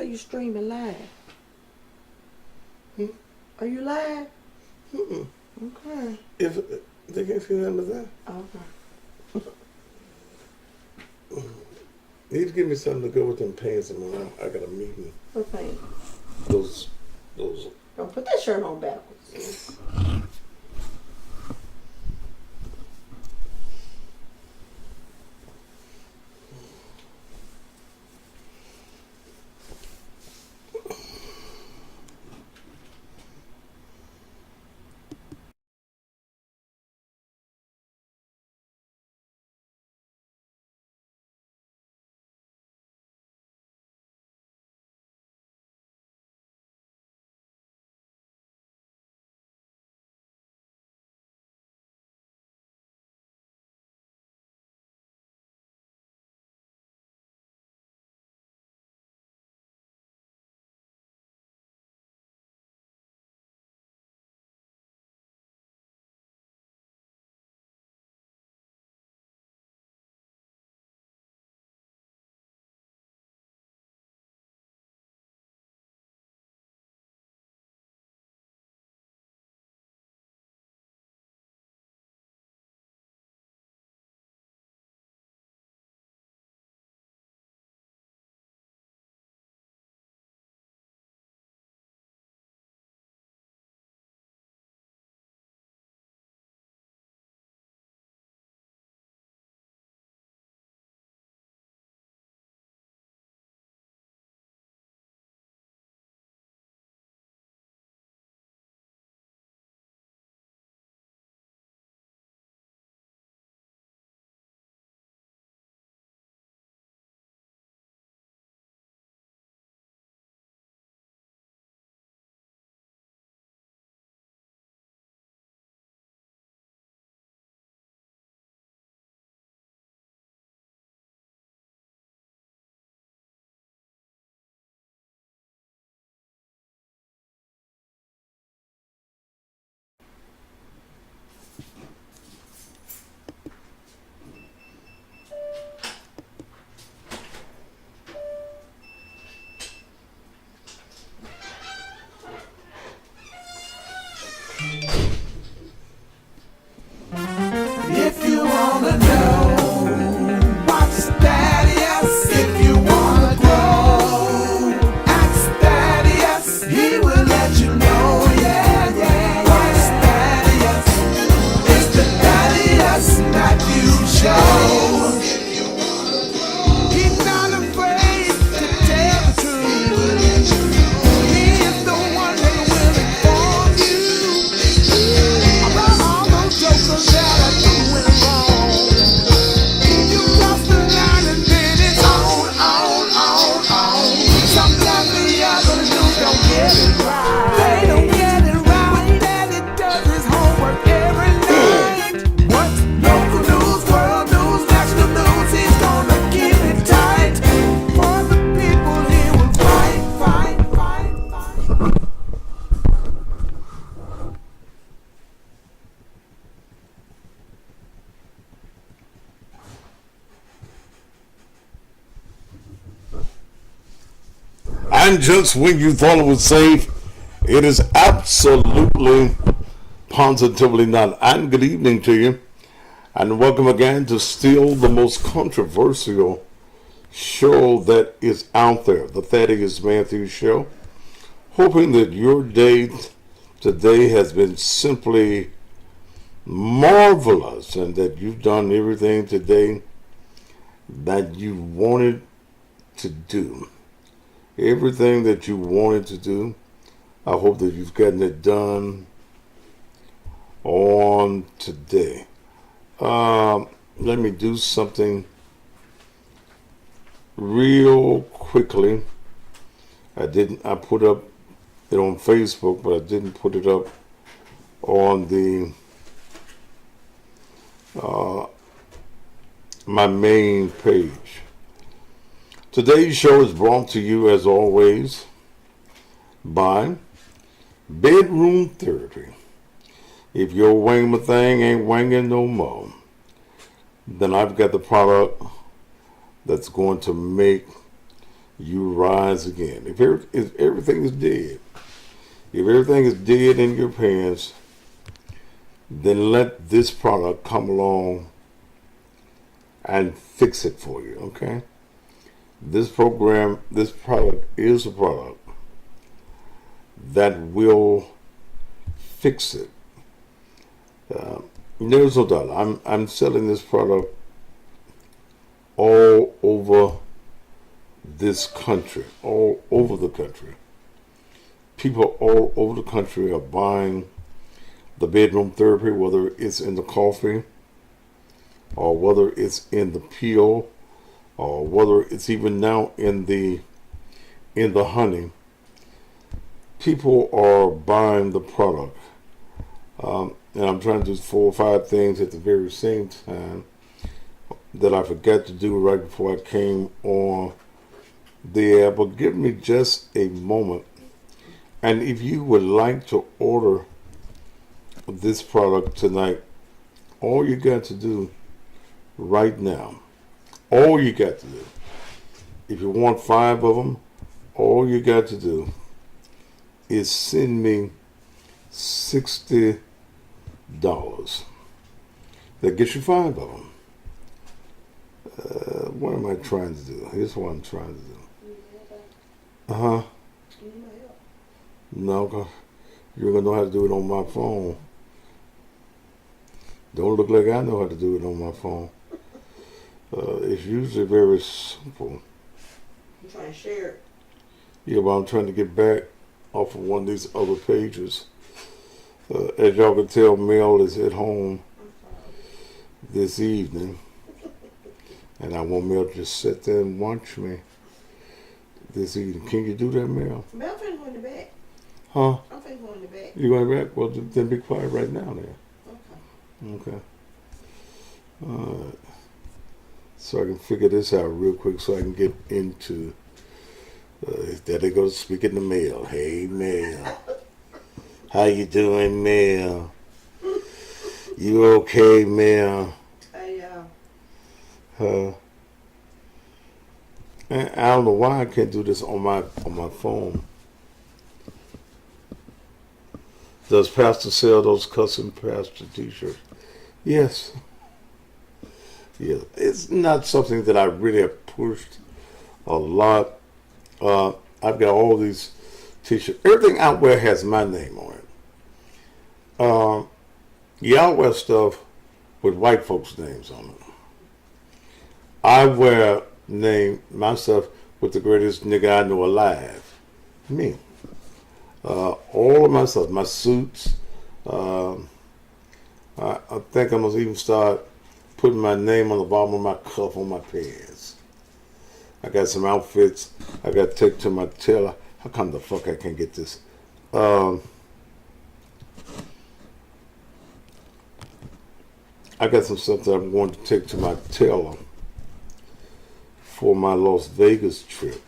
you streaming live? Hmm? Are you live? Mm-mm. Okay. If they can't see none of that, Okay. you need to give me something to go with them pants. I got a meeting. What paint? Those. Don't put that shirt on backwards. If you wanna know what's Thaddeus, if you wanna grow, ask Thaddeus, he will let you know, yeah, yeah, what's Thaddeus, it's the Thaddeus Matthew Show. He's not afraid to tell the truth, he is the one that will inform you about all those jokers that are doing wrong. You cross the line and then it's on. Sometimes the other news don't get it right. They don't get it right. What Daddy does his homework every night. What's local news, world news, national news, he's gonna keep it tight. For the people he will fight. And just when you thought it was safe, it is absolutely, positively not. And good evening to you. And welcome again to still the most controversial show that is out there, the Thaddeus Matthews Show. Hoping that your day today has been simply marvelous and that you've done everything today that you wanted to do. Everything that you wanted to do, I hope that you've gotten it done on today. Let me do something real quickly. I put up it on Facebook, but I didn't put it up on the my main page. Today's show is brought to you, as always, by Bedroom Therapy. If your winging thing ain't winging no more, then I've got the product that's going to make you rise again. If everything is dead, if everything is dead in your pants, then let this product come along and fix it for you, okay? This product is a product that will fix it. There's no doubt. I'm selling this product all over this country, all over the country. People all over the country are buying the bedroom therapy, whether it's in the coffee, or whether it's in the peel, or whether it's even now in the honey. People are buying the product. And I'm trying to do 4 or 5 things at the very same time that I forgot to do right before I came on the air. But give me just a moment. And if you would like to order this product tonight, all you got to do right now, all you got to do, if you want 5 of them, all you got to do is send me $60. That gets you 5 of them. What am I trying to do? Here's what I'm trying to do. No, 'cause you're gonna know how to do it on my phone. Don't look like I know how to do it on my phone. It's usually very simple. I'm trying to share it. Yeah, but I'm trying to get back off of one of these other pages. As y'all can tell, Mel is at home this evening. And I want Mel to just sit there and watch me this evening. Can you do that, Mel? Mel finna go in the back. Huh? I'm finna go in the back. You going back? Well, then be quiet right now then. Okay. Alright. So I can figure this out real quick so I can get into there they go speaking to Mel. Hey Mel. How you doing, Mel? You okay, Mel? Hey, I don't know why I can't do this on my phone. Does Pastor sell those custom pastor t-shirts? Yes. Yeah. It's not something that I really have pushed a lot. I've got all these t-shirts. Everything I wear has my name on it. Y'all wear stuff with white folks' names on it. I wear my stuff with the greatest nigga I know alive. Me. All of my stuff, my suits. I think I must even start putting my name on the bottom of my cuff on my pants. I got some outfits I got to take to my tailor. How come the fuck I can't get this? I got some stuff that I'm going to take to my tailor for my Las Vegas trip.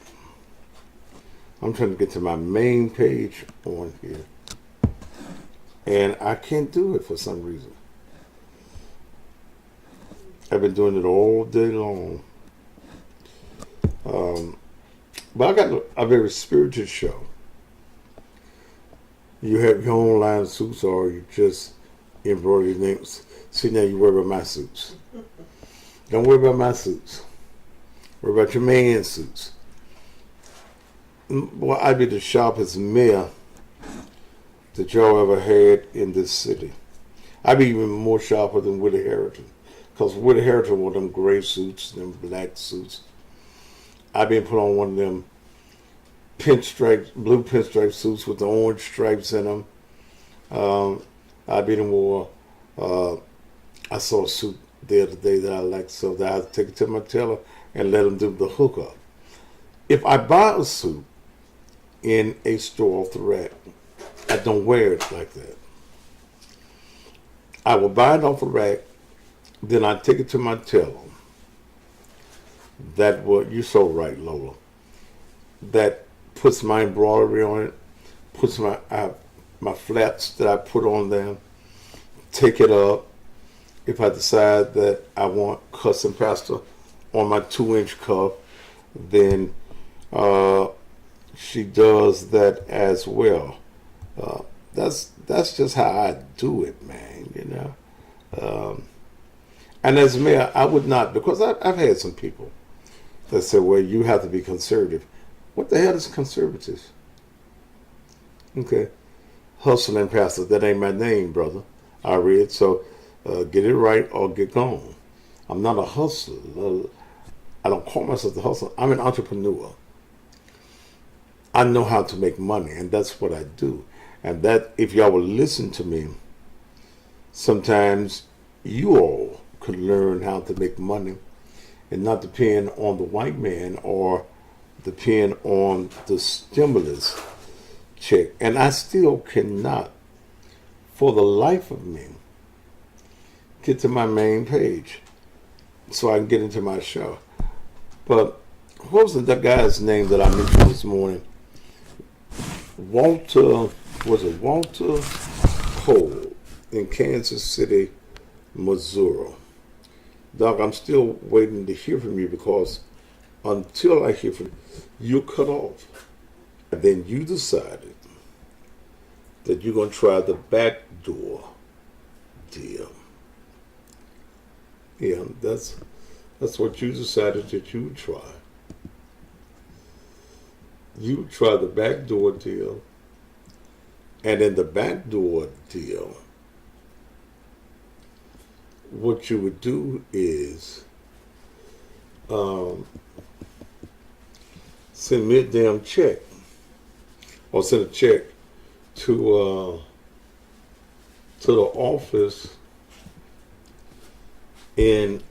I'm trying to get to my main page on here. And I can't do it for some reason. I've been doing it all day long. But I got a very spirited show. You have your own line of suits or you just embroider names. See, now you worry about my suits. Don't worry about my suits. Worry about your man's suits. Well, I'd be the sharpest mayor that y'all ever had in this city. I'd be even more sharper than Willie Harrington. Because Willie Harrington wore them gray suits, them black suits. I've been put on one of them blue pinstripe suits with the orange stripes in them. I've been wore, I saw a suit the other day that I liked, so that I take it to my tailor and let him do the hookup. If I buy a suit in a store off the rack, I don't wear it like that. I will buy it off the rack, then I take it to my tailor. That what you're so right, Lola. That puts my embroidery on it, puts my flaps that I put on them, take it up. If I decide that I want custom pastor on my 2-inch cuff, then She does that as well. That's just how I do it, man. You know. And as mayor, I would not, because I've had some people that say, "Well, you have to be conservative." What the hell is conservative? Okay, hustling pastor. That ain't my name, brother. I read, so get it right or get gone. I'm not a hustler. I don't call myself a hustler. I'm an entrepreneur. I know how to make money, and that's what I do. And that, if y'all will listen to me, sometimes you all could learn how to make money and not depend on the white man or depend on the stimulus check. And I still cannot, for the life of me, get to my main page so I can get into my show. But what was that guy's name that I mentioned this morning? Was it Walter Cole in Kansas City, Missouri? Doc, I'm still waiting to hear from you, because until I hear from you, you're cut off. And then you decided that you're going to try the backdoor deal. Yeah, that's what you decided that you would try. You try the backdoor deal, and in the backdoor deal, what you would do is send me a damn check, or send a check to the office in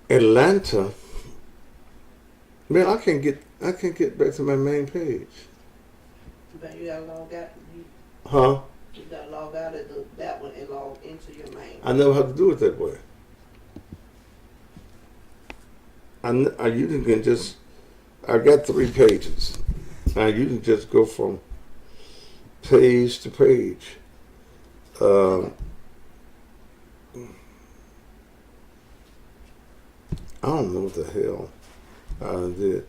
Atlanta. Man, I can't get back to my main page. But you gotta log out. Huh? You gotta log out of that one and log into your main. I know how to do it that way. I usually can just, I got 3 pages. I usually just go from page to page. I don't know what the hell I did.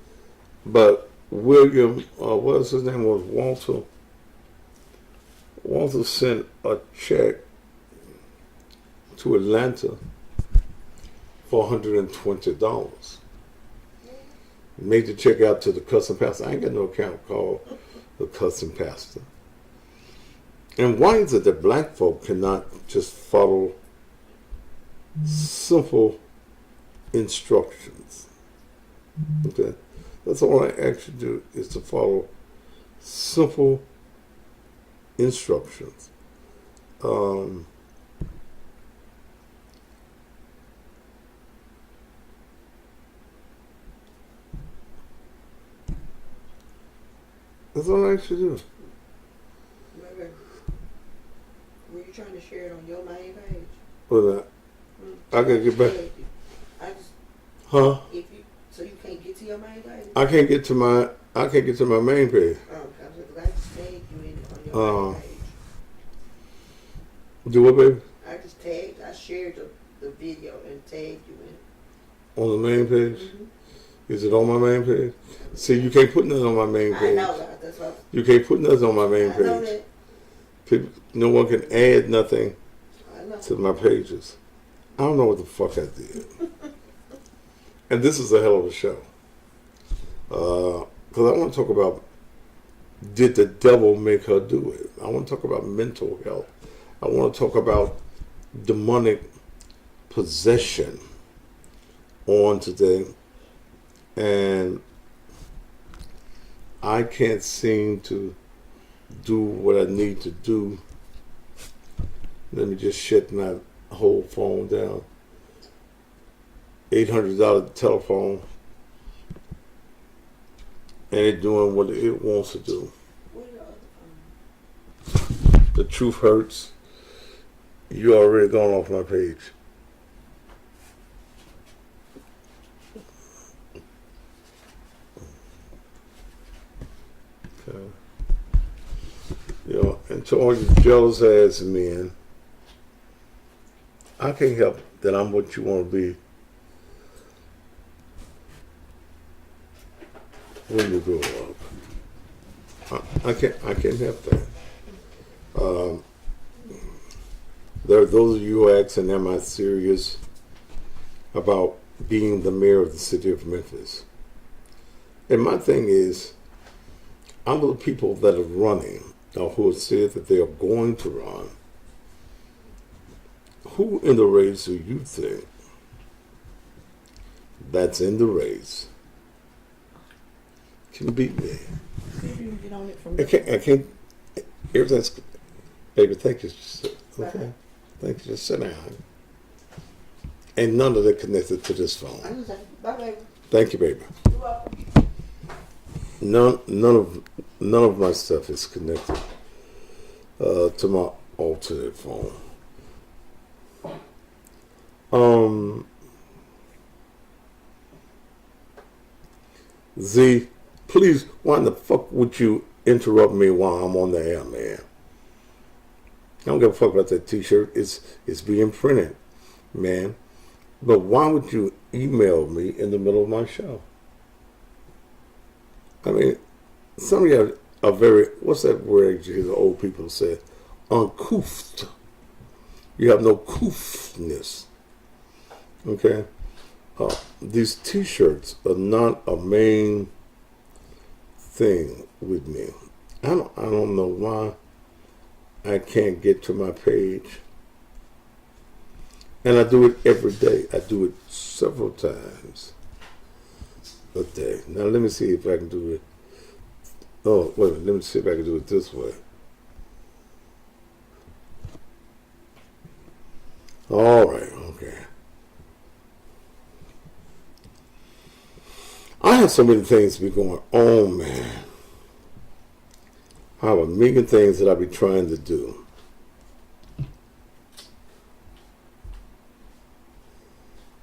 But William, what was his name, was Walter. Walter sent a check to Atlanta for $120. Made the check out to the custom pastor. I ain't got no account called the custom pastor. And why is it that black folk cannot just follow simple instructions? Okay, that's all I ask you to do, is to follow simple instructions. That's all I ask you to do. Remember, were you trying to share it on your main page? But I gotta get back. I just, Huh? so you can't get to your main page? I can't get to my main page. Oh, because I just tagged you in on your main page. Do what, baby? I shared the video and tagged you in. On the main page? Mm-hmm. Is it on my main page? See, you can't put nothing on my main page. I know that. That's what You can't put nothing on my main I know page. that. People, no one can add nothing I know. to my pages. I don't know what the fuck I did. And this is a hell of a show. Because I want to talk about, did the devil make her do it? I want to talk about mental health. I want to talk about demonic possession on today. And I can't seem to do what I need to do. Let me just shut my whole phone down. $800 telephone, and it doing what it wants to do. What are the other phones? The truth hurts. You already gone off my page. Okay. You know, and to all you jealous ass men, I can't help that I'm what you want to be. when you grow up. I can't help that. There are those of you who are asking, am I serious about being the mayor of the city of Memphis? And my thing is, out of the people that are running, or who have said that they are going to run, who in the race do you think that's in the race can beat me? See if you can get on it from I can't, everything's, baby, thank you. Okay. Thank you. Just sit down. And none of it connected to this phone. I'm just saying, bye, baby. Thank you, baby. You're welcome. None of my stuff is connected to my alternate phone. Z, please, why in the fuck would you interrupt me while I'm on the air, man? I don't give a fuck about that t-shirt. It's being printed, man. But why would you email me in the middle of my show? I mean, some of you are very, what's that word you hear the old people say? Uncouth. You have no couthness. Okay? These t-shirts are not a main thing with me. I don't know why I can't get to my page. And I do it every day. I do it several times a day. Now let me see if I can do it. Oh, wait a minute. Let me see if I can do it this way. All right. Okay. I have so many things to be going on, man. I have a million things that I be trying to do.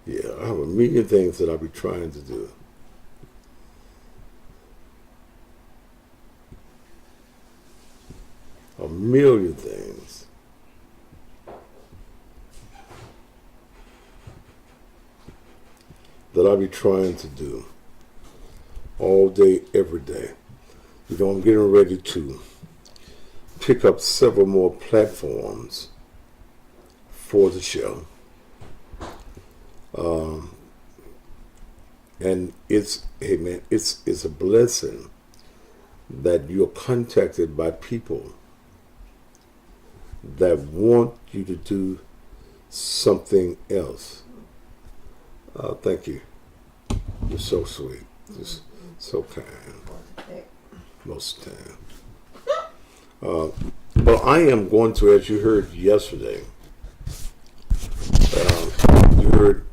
Yeah, I have a million things that I be trying to do. A million things. That I be trying to do. All day, every day. You know, I'm getting ready to pick up several more platforms for the show. And it's, hey man, it's a blessing that you're contacted by people that want you to do something else. Thank you. You're so sweet. Just so kind. Most of the time. But I am going to, as you heard yesterday, you heard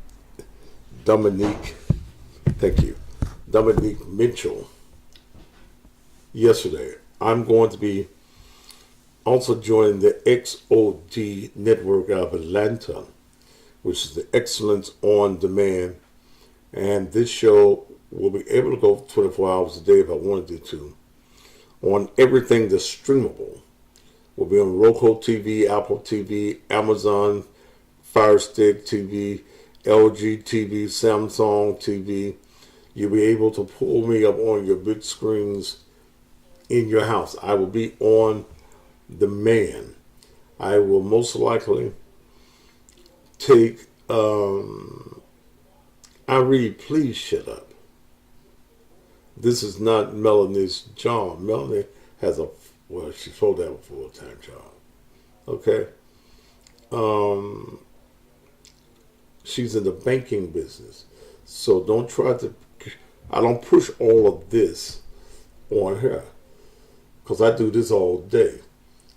Dominique, thank you, Dominique Mitchell yesterday. I'm going to be also joining the XOD network out of Atlanta, which is the Excellence on Demand. And this show will be able to go 24 hours a day if I wanted it to, on everything that's streamable. We'll be on Roku TV, Apple TV, Amazon Fire Stick TV, LG TV, Samsung TV. You'll be able to pull me up on your big screens in your house. I will be on demand. I will most likely take, Irene, please shut up. This is not Melanie's job. Melanie has she's supposed to have a full-time job. Okay? She's in the banking business. So don't try to, I don't push all of this on her. Because I do this all day.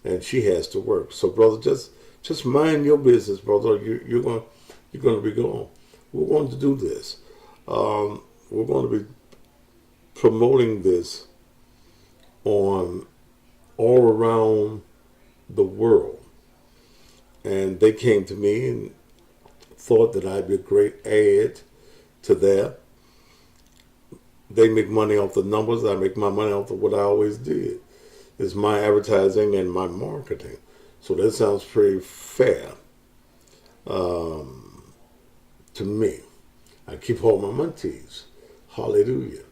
And she has to work. So brother, just mind your business, brother. You're going to be gone. We're going to do this. We're going to be promoting this on all around the world. And they came to me and thought that I'd be a great add to that. They make money off the numbers. I make my money off of what I always did. It's my advertising and my marketing. So that sounds pretty fair to me. I keep all my monkeys. Hallelujah.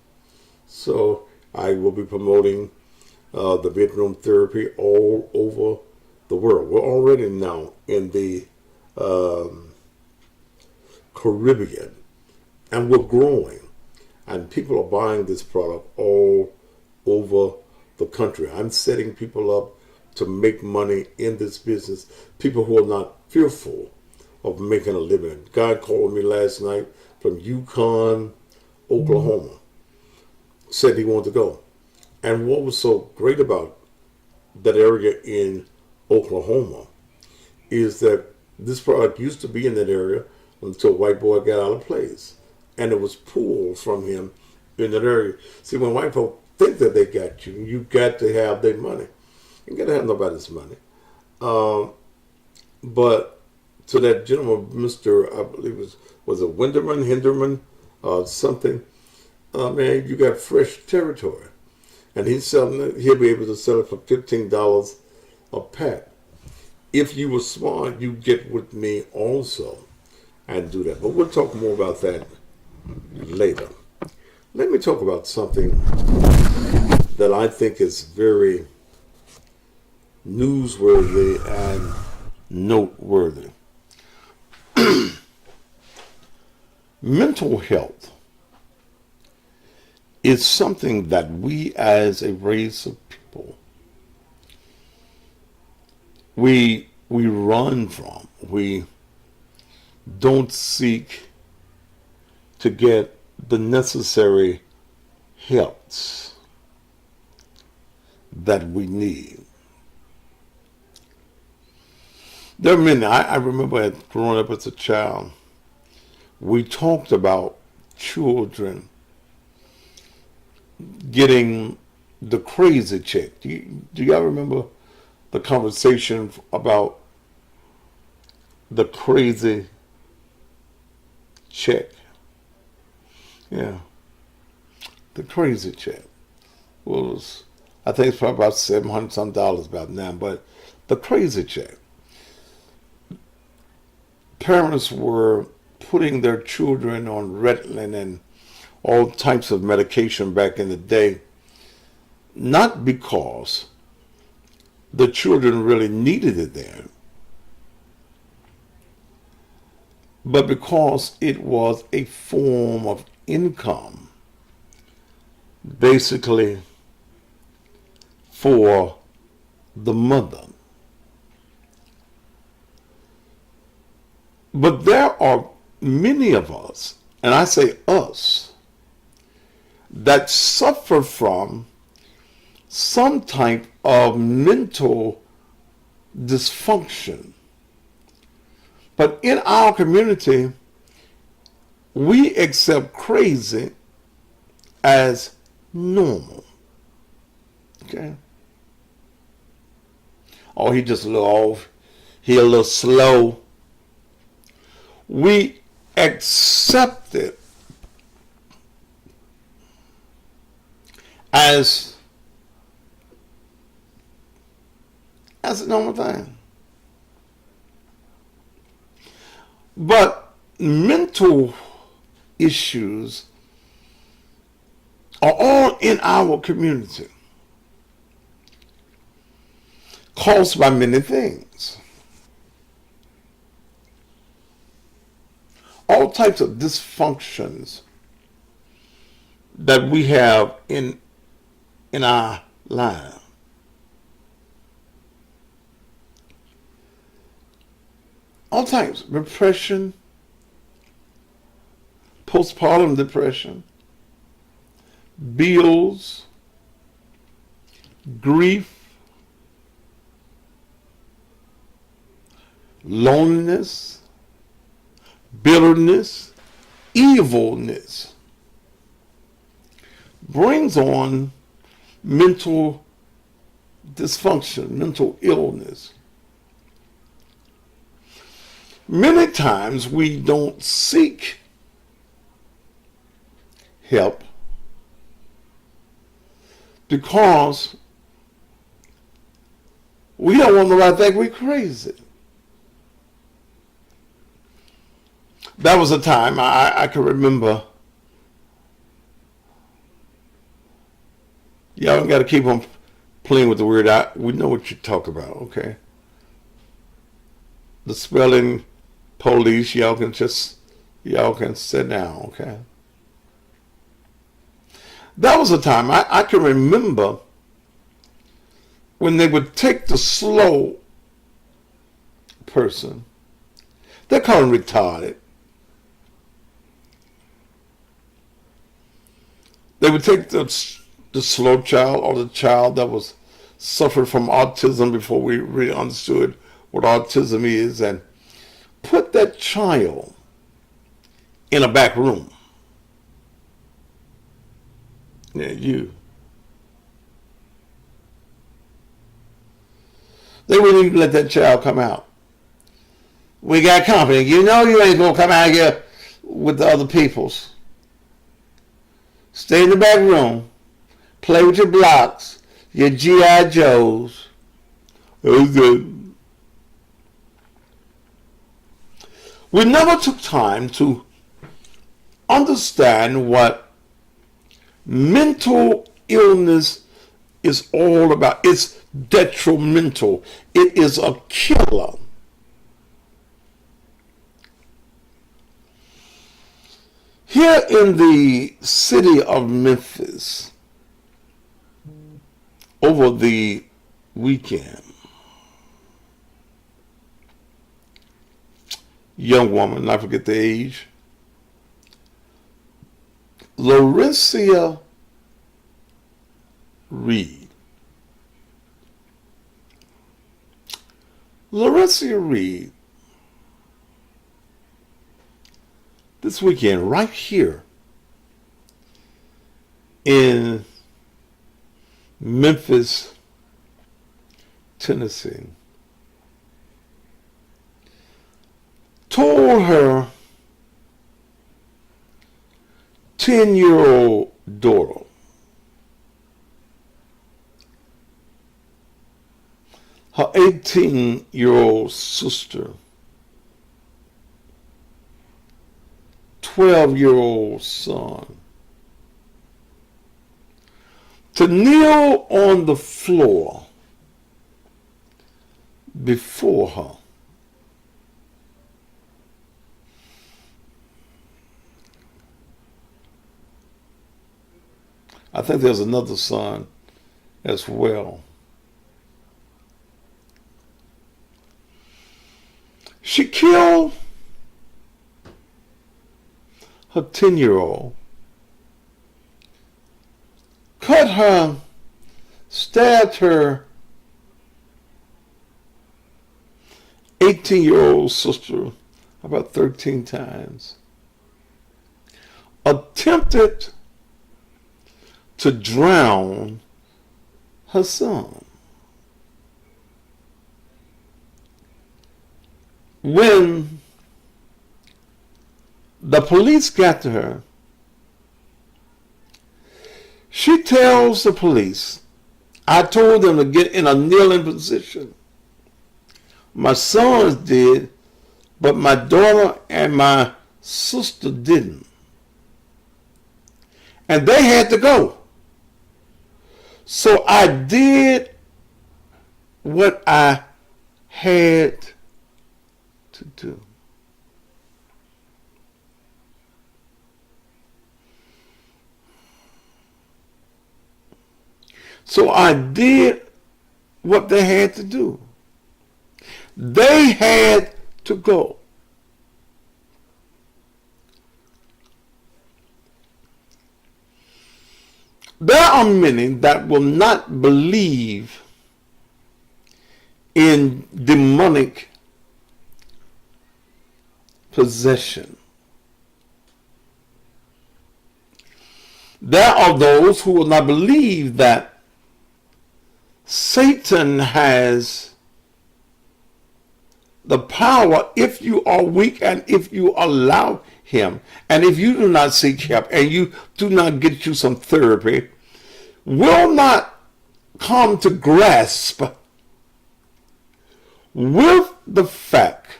So I will be promoting the bedroom therapy all over the world. We're already now in the Caribbean, and we're growing. And people are buying this product all over the country. I'm setting people up to make money in this business. People who are not fearful of making a living. A guy called me last night from Yukon, Oklahoma. Said he wanted to go. And what was so great about that area in Oklahoma is that this product used to be in that area until a white boy got out of place. And it was pulled from him in that area. See, when white folk think that they got you, you got to have their money. You got to have nobody's money. But to that gentleman, Mr. I believe was it Hinderman, something, man, you got fresh territory. And he's selling it, he'll be able to sell it for $15 a pack. If you were smart, you get with me also and do that. But we'll talk more about that later. Let me talk about something that I think is very newsworthy and noteworthy. Mental health is something that we as a race of people, we run from. We don't seek to get the necessary helps that we need. There are many. I remember growing up as a child, we talked about children getting the crazy check. Do y'all remember the conversation about the crazy check? Yeah, the crazy check was, I think it's probably about $700 some about now, but the crazy check. Parents were putting their children on Ritalin and all types of medication back in the day, not because the children really needed it there, but because it was a form of income, basically for the mother. But there are many of us, and I say us, that suffer from some type of mental dysfunction. But in our community, we accept crazy as normal. Okay? Oh, he just a little off. He a little slow. We accept it as a normal thing. But mental issues are all in our community, caused by many things. All types of dysfunctions that we have in our lives. All types: depression, postpartum depression, bills, grief, loneliness, bitterness, evilness brings on mental dysfunction, mental illness. Many times we don't seek help because we don't want nobody to think we're crazy. That was a time I can remember Y'all got to keep on playing with the word. We know what you talk about, okay? The spelling police, y'all can sit down, okay? That was a time I can remember when they would take the slow person. They call him retarded. They would take the slow child or the child that was suffered from autism before we really understood what autism is, and put that child in a back room. Yeah, you. They wouldn't even let that child come out. We got company. You know you ain't gonna come out here with the other peoples. Stay in the back room. Play with your blocks, your G.I. Joes. That was good. We never took time to understand what mental illness is all about. It's detrimental. It is a killer. Here in the city of Memphis, over the weekend, young woman, I forget the age, Laurencia Reed. Laurencia Reed, this weekend, right here in Memphis, Tennessee, told her 10-year-old daughter her 18-year-old sister, 12-year-old son, to kneel on the floor before her. I think there's another son as well. She killed her 10-year-old, cut her, stabbed her 18-year-old sister about 13 times, attempted to drown her son. When the police got to her, she tells the police, I told them to get in a kneeling position. My sons did, but my daughter and my sister didn't. And they had to go. So I did what I had to do. So I did what they had to do. They had to go. There are many that will not believe in demonic possession. There are those who will not believe that Satan has the power if you are weak and if you allow him. And if you do not seek help and you do not get you some therapy, will not come to grasp with the fact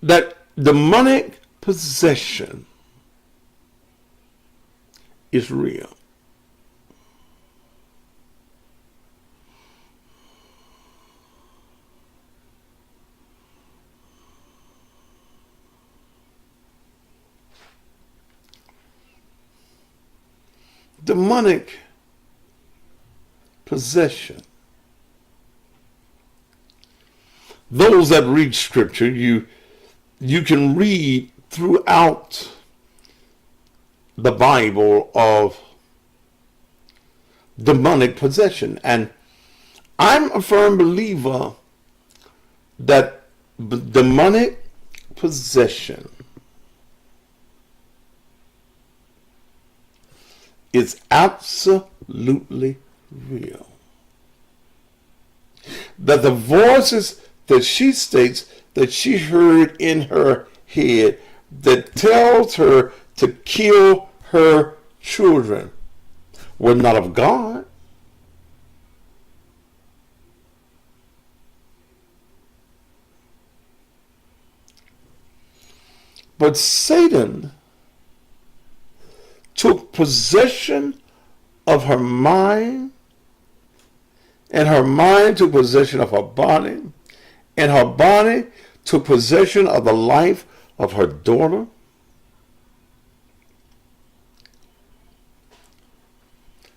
that demonic possession is real. Demonic possession. Those that read scripture, you can read throughout the Bible of demonic possession. And I'm a firm believer that demonic possession is absolutely real. That the voices that she states that she heard in her head that tells her to kill her children were not of God. But Satan took possession of her mind, and her mind took possession of her body, and her body took possession of the life of her daughter.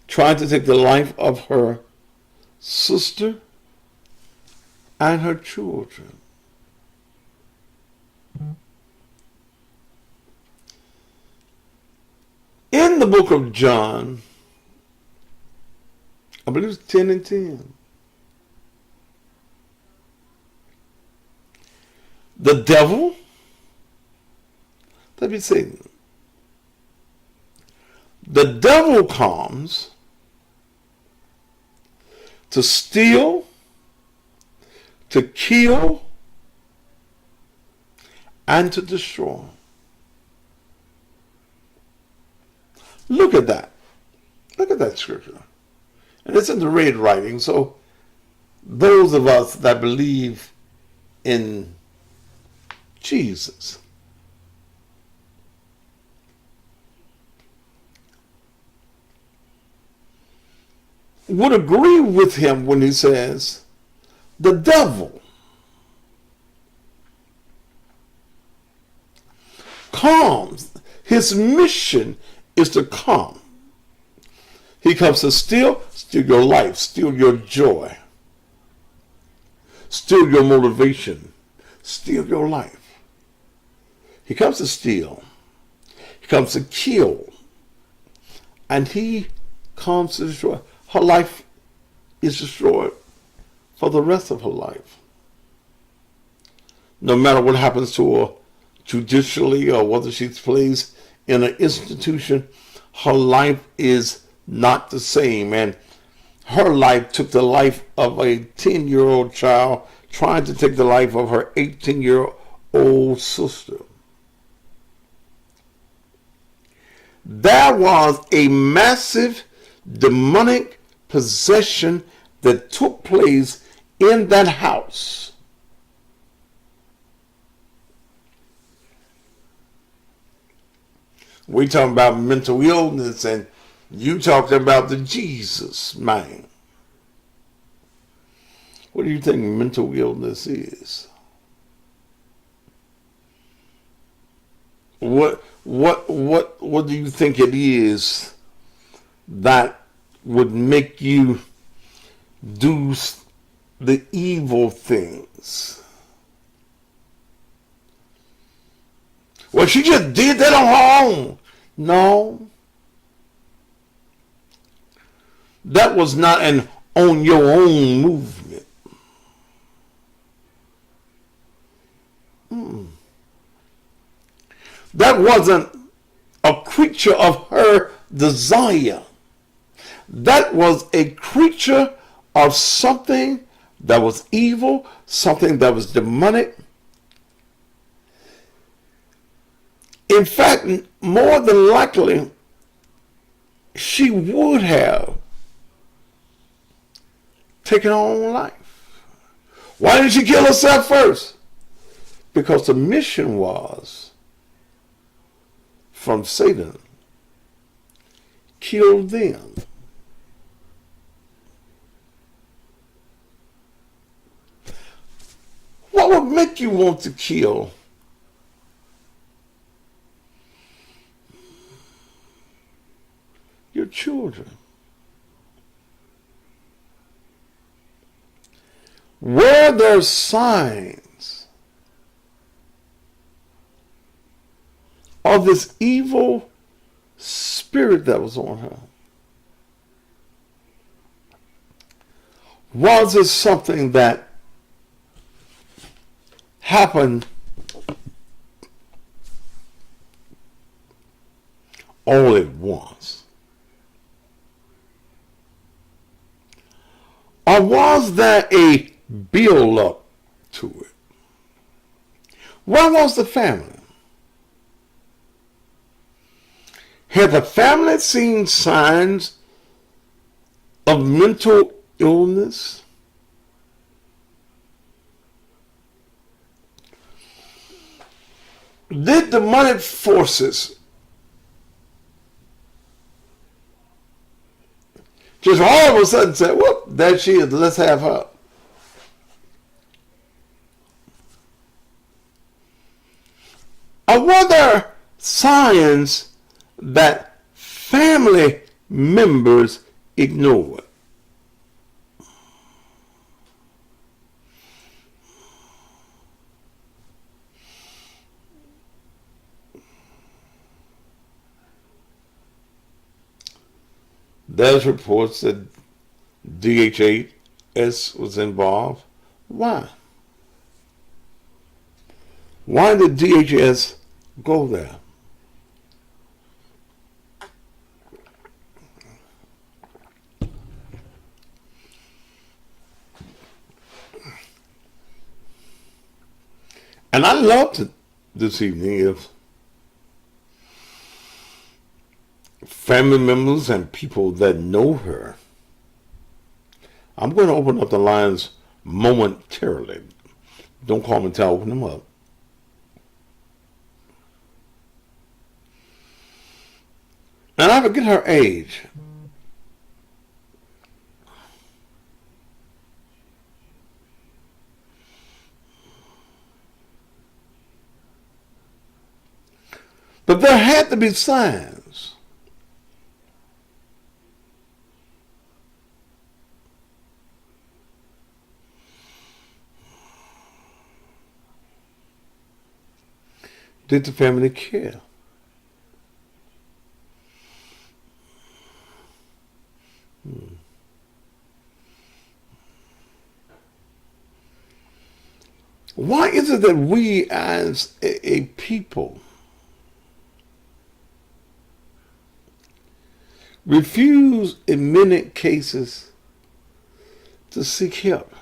Tried to take the life of her sister and her children. In the book of John, I believe it's 10 and 10. The devil, that be Satan. The devil comes to steal, to kill, and to destroy. Look at that. Look at that scripture. And it's in the red writing. So those of us that believe in Jesus would agree with him when he says, the devil comes. His mission is to come. He comes to steal your life, steal your joy, steal your motivation, steal your life. He comes to steal. He comes to kill. And he comes to destroy. Her life is destroyed for the rest of her life. No matter what happens to her judicially or whether she's placed in an institution, her life is not the same. And her life took the life of a 10-year-old child trying to take the life of her 18-year-old sister. There was a massive demonic possession that took place in that house. We talking about mental illness, and you talking about the Jesus man. What do you think mental illness is? What do you think it is that would make you do the evil things? Well, she just did that on her own. No. That was not an on your own movement. That wasn't a creature of her desire. That was a creature of something that was evil, something that was demonic. In fact, more than likely, she would have taken her own life. Why didn't she kill herself first? Because the mission was from Satan, kill them? What would make you want to kill your children? Were there signs of this evil spirit that was on her? Was it something that happened all at once? Or was there a build up to it? Where was the family? Had the family seen signs of mental illness? Did demonic forces just all of a sudden say, whoop, there she is, let's have her? Or were there signs that family members ignored? There's reports that DHS was involved. Why? Why did DHS go there? And I love to, this evening, if family members and people that know her, I'm going to open up the lines momentarily. Don't call me until I open them up. And I forget her age. But there had to be signs. Did the family care? Why is it that we as a people refuse in many cases to seek help?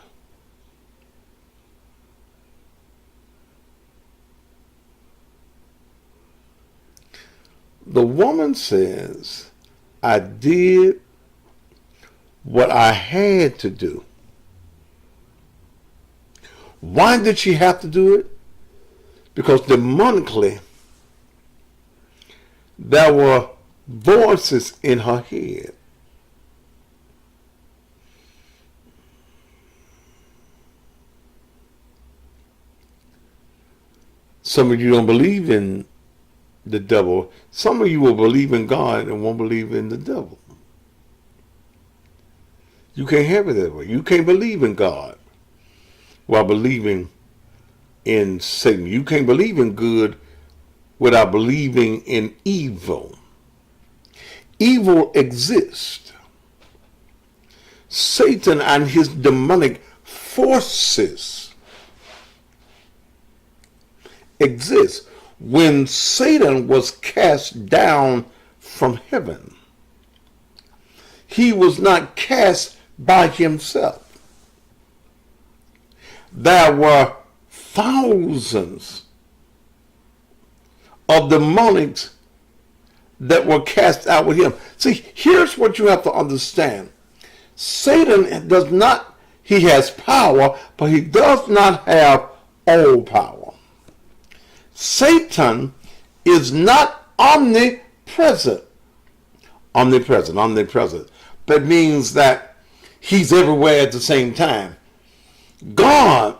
The woman says, I did what I had to do. Why did she have to do it? Because demonically, there were voices in her head. Some of you don't believe in the devil. Some of you will believe in God and won't believe in the devil. You can't have it that way. You can't believe in God while believing in Satan. You can't believe in good without believing in evil. Evil exists. Satan and his demonic forces exist. When Satan was cast down from heaven, he was not cast by himself. There were thousands of demonics that were cast out with him. See, here's what you have to understand. Satan does not, he has power, but he does not have all power. Satan is not omnipresent. Omnipresent. That means that he's everywhere at the same time. God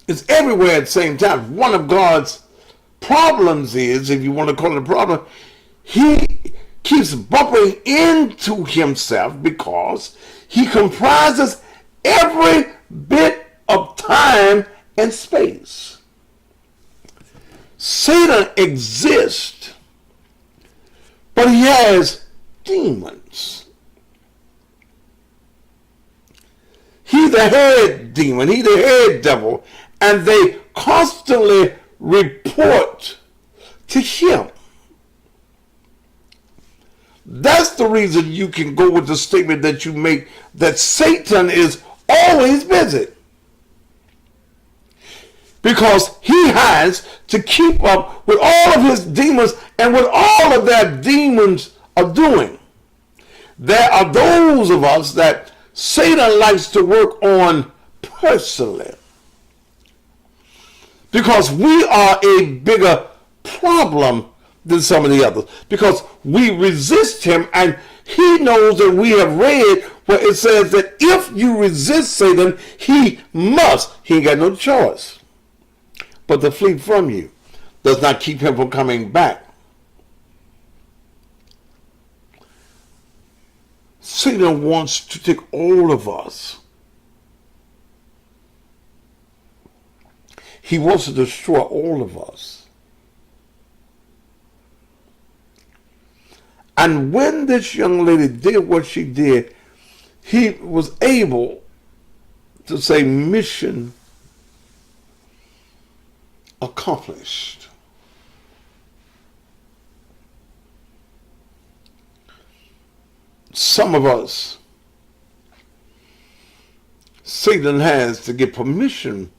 is everywhere at the same time. One of God's problems is, if you want to call it a problem, he keeps bumping into himself because he comprises every bit of time and space. Satan exists, but he has demons. He's the head demon, he's the head devil, and they constantly report to him. That's the reason you can go with the statement that you make that Satan is always busy. Because he has to keep up with all of his demons and what all of their demons are doing. There are those of us that Satan likes to work on personally. Because we are a bigger problem than some of the others. Because we resist him, and he knows that we have read where it says that if you resist Satan, he ain't got no choice but to flee from you. Does not keep him from coming back. Satan wants to take all of us. He wants to destroy all of us. And when this young lady did what she did, he was able to say, mission accomplished. Some of us, Satan has to get permission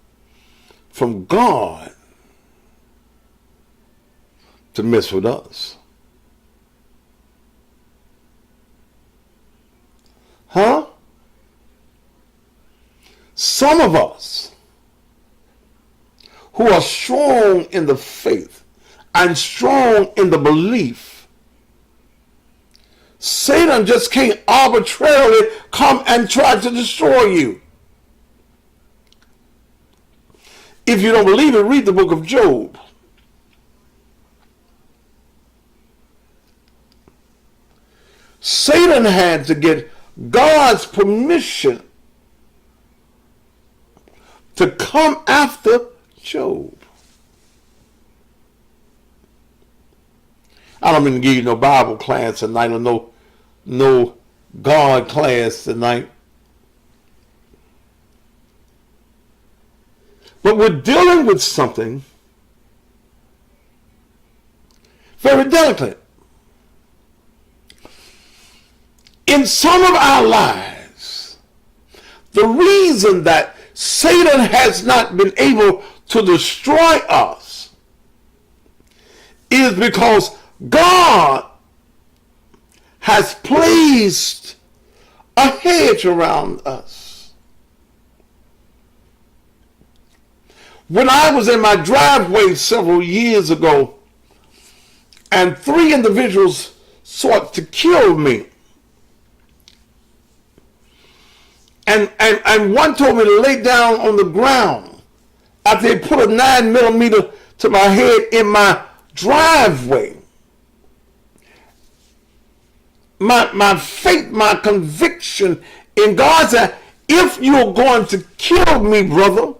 from God to mess with us. Huh? Some of us who are strong in the faith and strong in the belief, Satan just can't arbitrarily come and try to destroy you. If you don't believe it, read the book of Job. Satan had to get God's permission to come after Job. I don't mean to give you no Bible class tonight or no God class tonight. But we're dealing with something very delicate. In some of our lives, the reason that Satan has not been able to destroy us is because God has placed a hedge around us. When I was in my driveway several years ago, and 3 individuals sought to kill me, and one told me to lay down on the ground after they put a 9mm to my head in my driveway. My faith, my conviction in God said, if you're going to kill me, brother,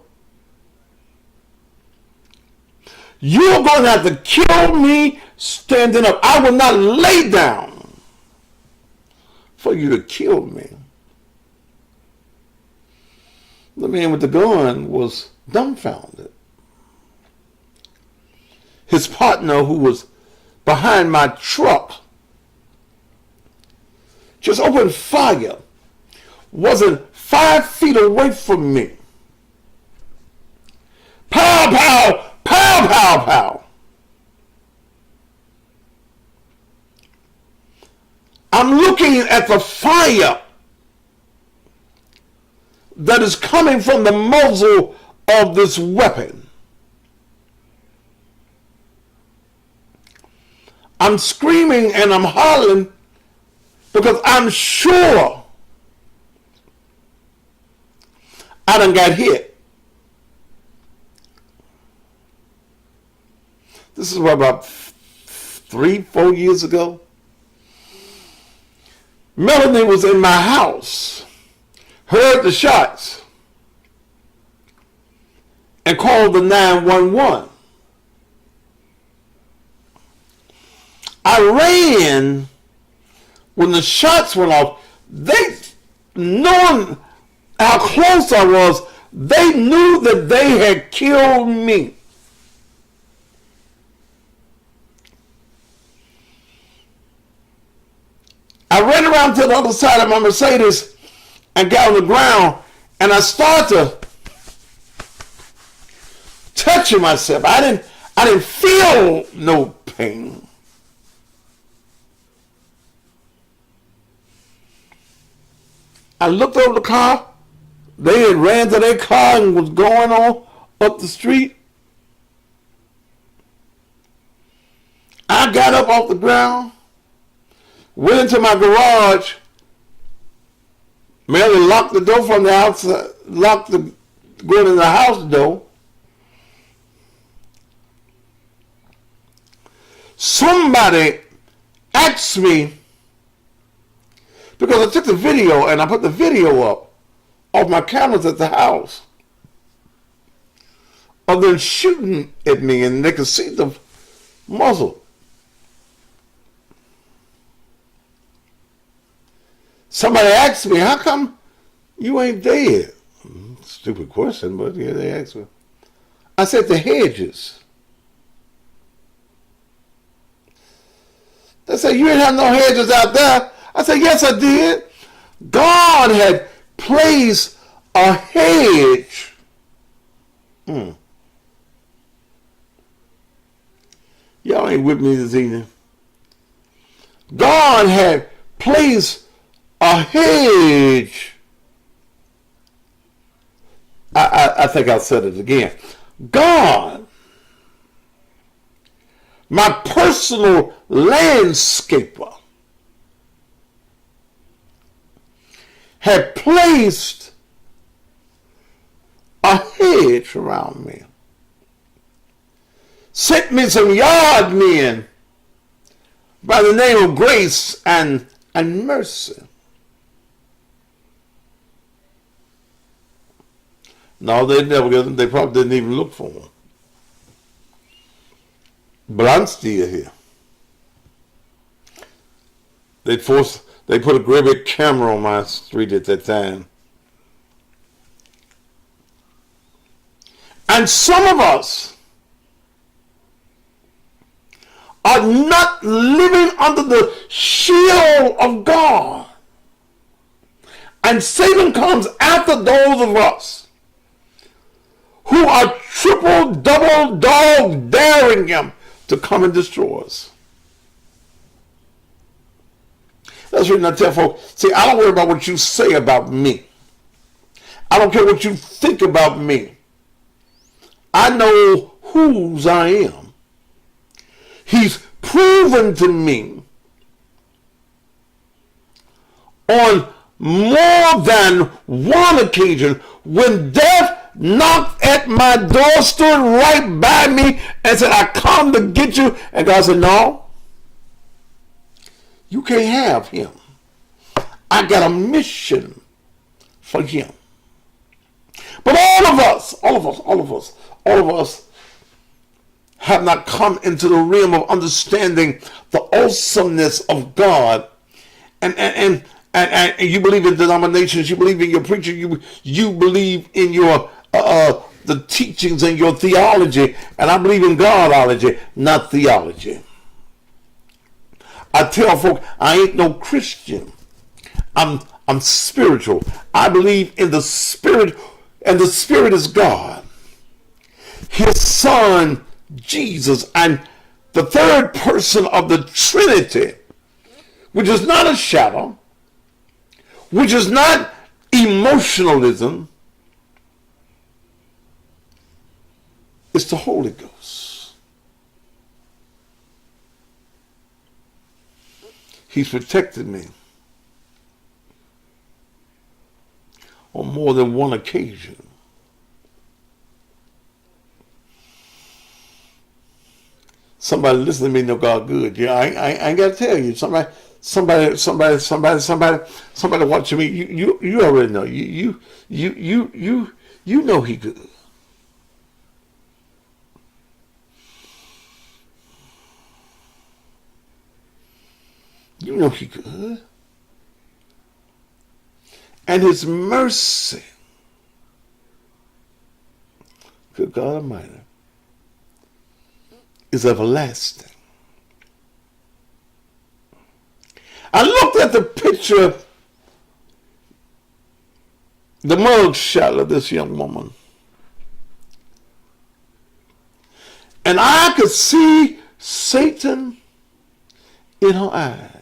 you're going to have to kill me standing up. I will not lay down for you to kill me. The man with the gun was dumbfounded. His partner, who was behind my truck, just opened fire, wasn't 5 feet away from me. Pow, pow, pow, pow, pow. I'm looking at the fire that is coming from the muzzle of this weapon. I'm screaming and I'm hollering Because I'm sure I done got hit. This is what, about 3-4 years ago. Melanie was in my house, heard the shots, and called the 911. I ran when the shots went off. They, knowing how close I was, they knew that they had killed me. I ran around to the other side of my Mercedes and got on the ground, and I started touching myself. I didn't feel no pain. I looked over the car. They had ran to their car and was going on up the street. I got up off the ground, went into my garage, merely locked the door from the outside, going in the house door. Somebody asked me, because I took the video and I put the video up of my cameras at the house of them shooting at me, and they could see the muzzle. Somebody asked me, how come you ain't dead? Stupid question, but yeah, they asked me. I said, the hedges. They said, you didn't have no hedges out there. I said, yes, I did. God had placed a hedge. Y'all ain't with me this evening. God had placed a hedge. I think I said it again. God, my personal landscaper, had placed a hedge around me. Sent me some yard men by the name of grace and mercy. No, they never got them. They probably didn't even look for them. But I'm still here. They put a great big camera on my street at that time. And some of us are not living under the shield of God. And Satan comes after those of us who are triple, double dog daring him to come and destroy us. That's the reason I tell folks, see, I don't worry about what you say about me. I don't care what you think about me. I know whose I am. He's proven to me on more than one occasion when death knocked at my door, stood right by me and said, I come to get you. And God said, no, you can't have him. I got a mission for him. But all of us have not come into the realm of understanding the awesomeness of God. And you believe in denominations, you believe in your preacher, you believe in your the teachings and your theology, and I believe in Godology, not theology. I tell folk I ain't no Christian. I'm spiritual. I believe in the Spirit, and the Spirit is God. His Son, Jesus, and the third person of the Trinity, which is not a shadow, which is not emotionalism, it's the Holy Ghost. He's protected me. on more than one occasion. Somebody listen to me know God good. Yeah, I ain't got to tell you. Somebody watching me. You already know. You know He good. You know He good. And His mercy, good God Almighty, is everlasting. I looked at the picture, the mug shot of this young woman, and I could see Satan in her eyes.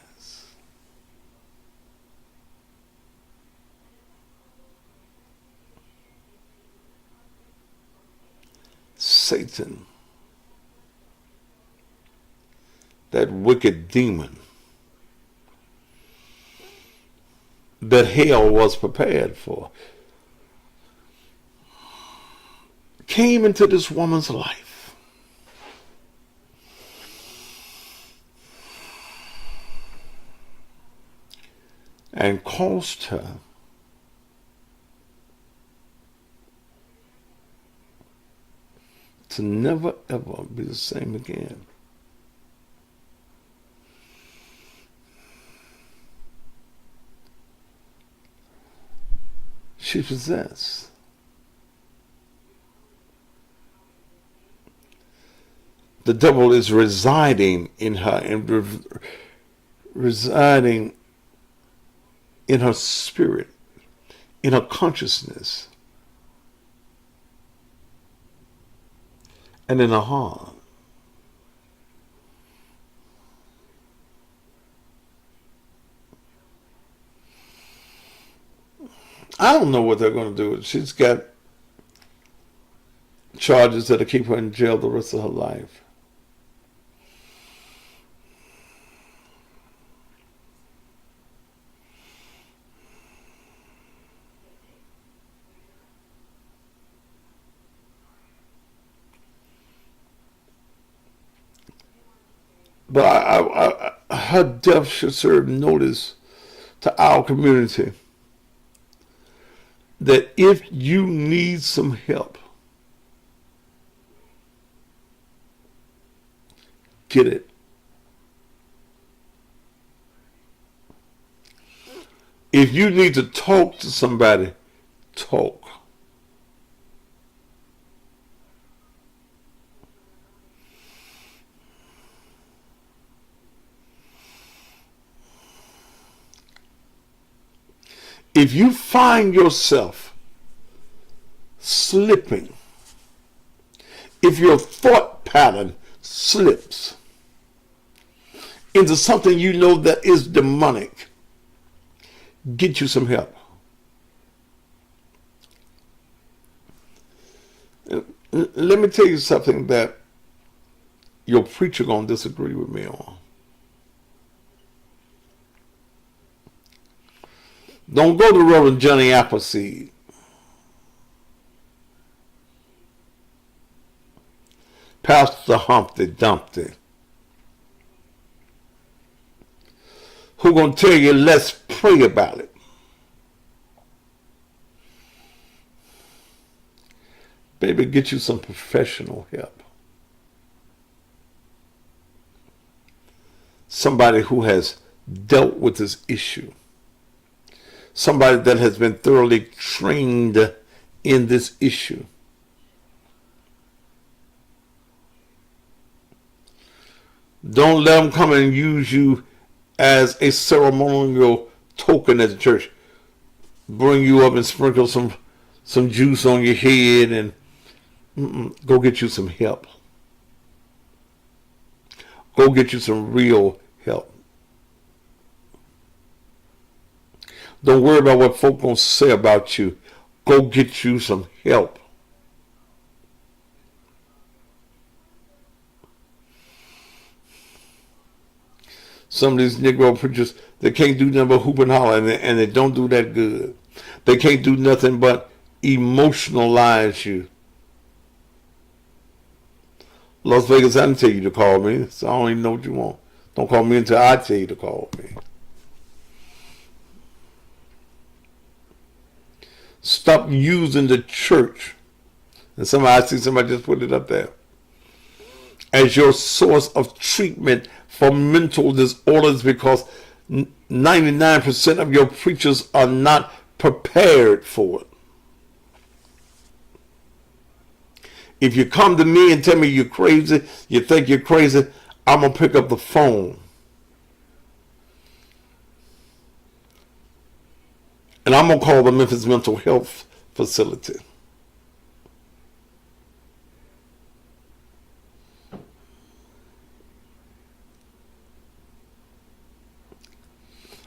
Satan, that wicked demon that hell was prepared for, came into this woman's life. And caused her to never ever be the same again. She possessed. The devil is residing in her and residing in her spirit, in her consciousness, and in her heart. I don't know what they're going to do. She's got charges that'll keep her in jail the rest of her life. But her death should serve notice to our community that if you need some help, get it. If you need to talk to somebody, talk. If you find yourself slipping, if your thought pattern slips into something you know that is demonic, get you some help. Let me tell you something that your preacher gonna disagree with me on. Don't go to Reverend Johnny Appleseed. Pastor Humpty Dumpty, who gonna tell you let's pray about it. Baby, get you some professional help. Somebody who has dealt with this issue. Somebody that has been thoroughly trained in this issue. Don't let them come and use you as a ceremonial token at the church. Bring you up and sprinkle some juice on your head and go get you some help. Go get you some real help. Don't worry about what folk gonna say about you. Go get you some help. Some of these Negro preachers, they can't do nothing but hoop and holler, and they don't do that good. They can't do nothing but emotionalize you. Las Vegas, I didn't tell you to call me, so I don't even know what you want. Don't call me until I tell you to call me. Stop using the church. And I see somebody just put it up there, as your source of treatment for mental disorders, because 99% of your preachers are not prepared for it. If you come to me and tell me you're crazy, you think you're crazy, I'm going to pick up the phone. And I'm going to call the Memphis Mental Health Facility.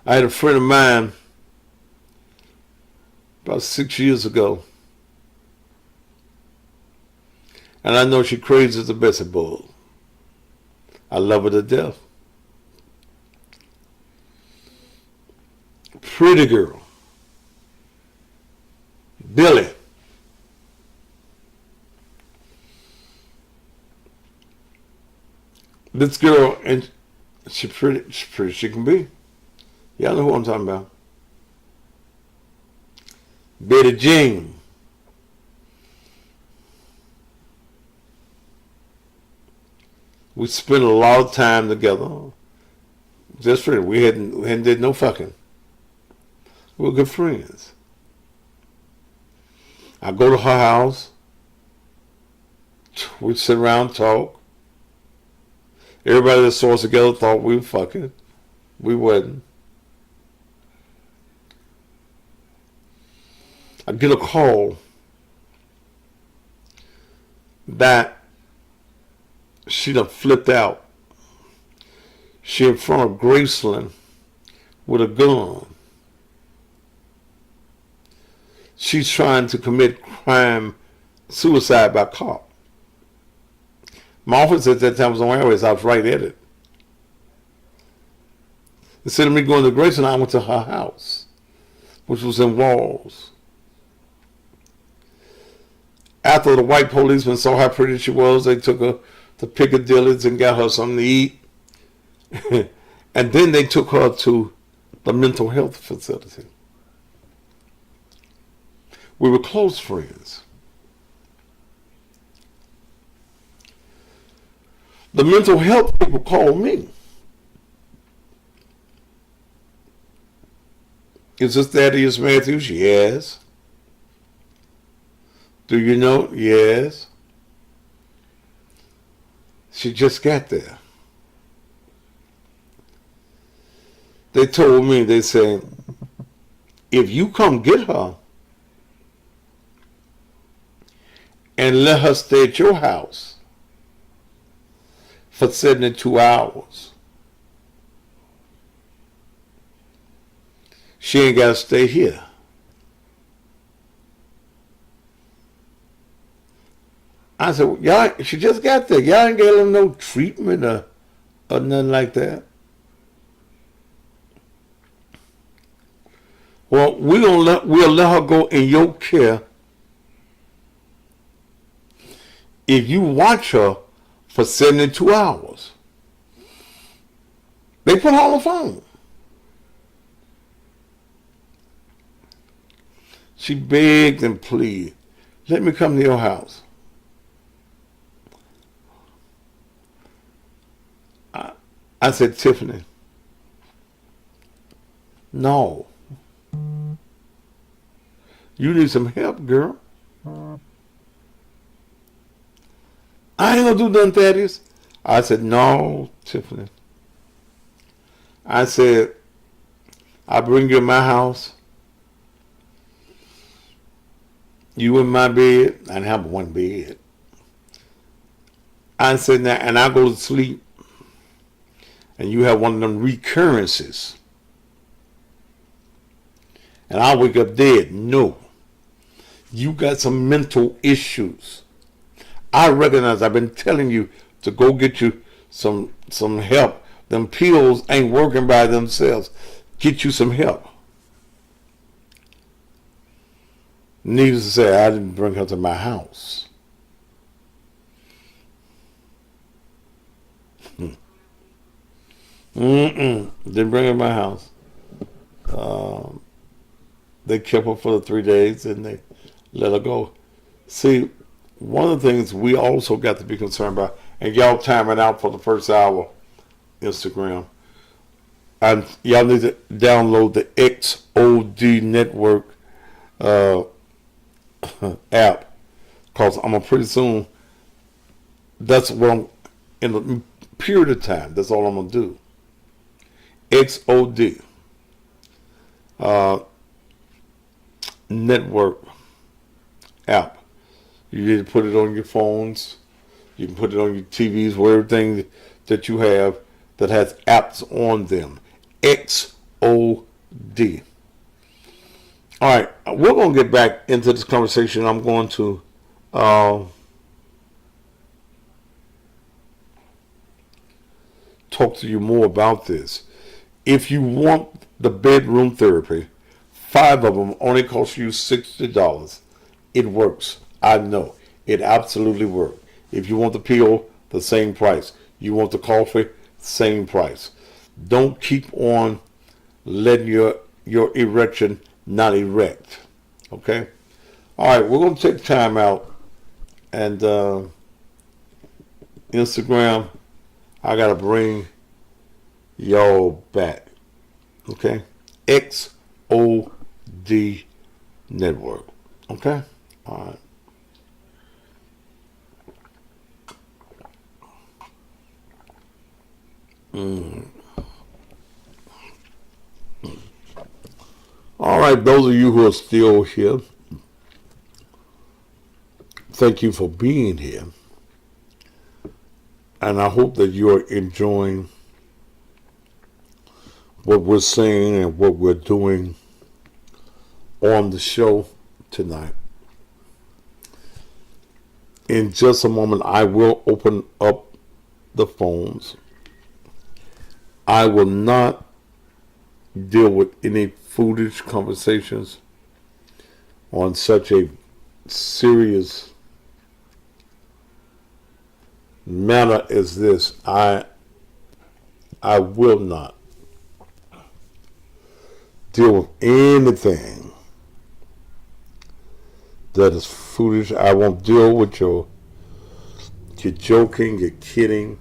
I had a friend of mine about 6 years ago, and I know she crazy as a Bessie bull. I love her to death. Pretty girl. Billy. This girl, and she's pretty she can be. Y'all know who I'm talking about. Betty Jean. We spent a lot of time together. Just friends. We hadn't did no fucking. We were good friends. I go to her house. We'd sit around, talk. Everybody that saw us together thought we were fucking. We wasn't. I get a call that she done flipped out. She in front of Graceland with a gun. She's trying to commit suicide by cop. My office at that time was on Airways. I was right at it. Instead of me going to Graceland, I went to her house, which was in Walls. After the white policeman saw how pretty she was, they took her to Piccadilly's and got her something to eat. And then they took her to the mental health facility. We were close friends. The mental health people called me. Is this Thaddeus Matthews? Yes. Do you know? Yes. She just got there. They told me, they said, if you come get her and let her stay at your house for 72 hours, she ain't got to stay here. I said, well, y'all, she just got there. Y'all ain't gave her no treatment or nothing like that. Well, we'll let her go in your care if you watch her for 72 hours. They put her on the phone. She begged and pleaded, let me come to your house. I said, Tiffany, no. You need some help, girl. I ain't gonna do nothing, Thaddeus. I said, no, Tiffany. I said, I'll bring you in my house. You in my bed. I didn't have one bed. I said, now, and I go to sleep, and you have one of them recurrences. And I wake up dead. No. You got some mental issues. I recognize, I've been telling you to go get you some help. Them pills ain't working by themselves. Get you some help. Needless to say, I didn't bring her to my house. Didn't bring her to my house. They kept her for the 3 days and they let her go. See, one of the things we also got to be concerned about, and y'all timing out for the first hour, Instagram, and y'all need to download the XOD Network app, because I'm pretty soon, that's what I'm, in a period of time, that's all I'm going to do. XOD Network app. You need to put it on your phones. You can put it on your TVs, where everything that you have that has apps on them. XOD. All right, we're going to get back into this conversation. I'm going to talk to you more about this. If you want the bedroom therapy, 5 of them only cost you $60. It works. I know. It absolutely works. If you want the pill, the same price. You want the coffee, same price. Don't keep on letting your erection not erect. Okay? All right, we're going to take time out. And Instagram, I got to bring y'all back. Okay? XOD Network. Okay? All right. All right, those of you who are still here, thank you for being here. And I hope that you are enjoying what we're saying and what we're doing on the show tonight. In just a moment, I will open up the phones. I will not deal with any foolish conversations on such a serious matter as this. I will not deal with anything that is foolish. I won't deal with your joking, your kidding.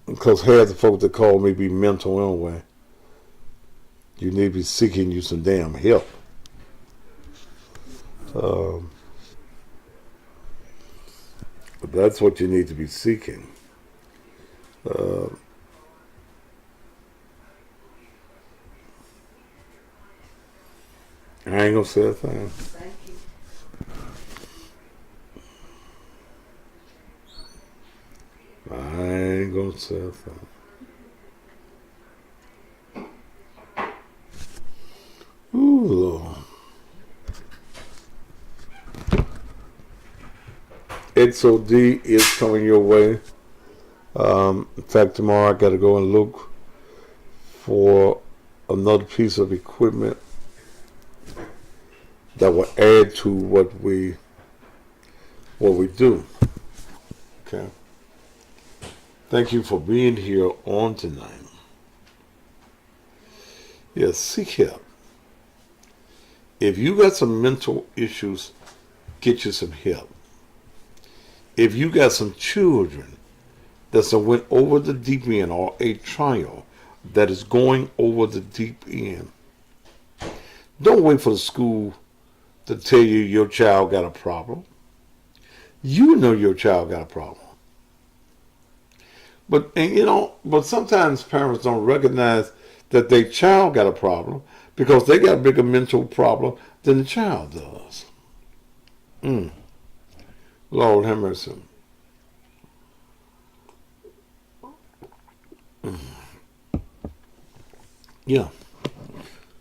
Because half the folks that call me be mental anyway. You need to be seeking you some damn help. That's what you need to be seeking. I ain't gonna say a thing. Thank you. I ain't gonna say a thing. Ooh, Lord. XOD is coming your way. In fact, tomorrow I got to go and look for another piece of equipment that will add to what we do. Okay. Thank you for being here on tonight. Yes, seek help. If you got some mental issues, get you some help. If you got some children that went over the deep end, or a child that is going over the deep end, don't wait for the school to tell you your child got a problem. You know your child got a problem. But sometimes parents don't recognize that their child got a problem because they got a bigger mental problem than the child does. Lord have mercy. Yeah.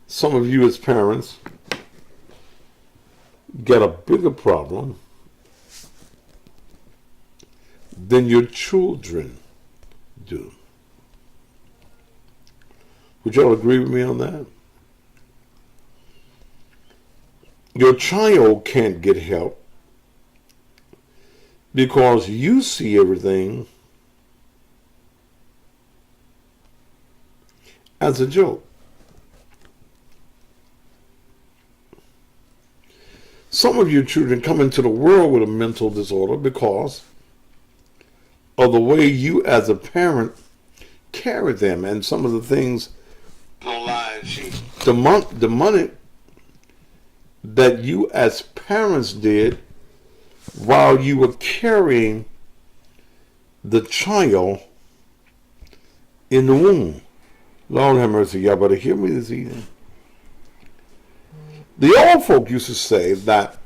Some of you as parents get a bigger problem than your children do. Would y'all agree with me on that? your child can't get help because you see everything as a joke. Some of your children come into the world with a mental disorder because of the way you as a parent carry them and some of the things, the money that you as parents did while you were carrying the child in the womb. Lord have mercy, y'all better hear me this evening. The old folk used to say that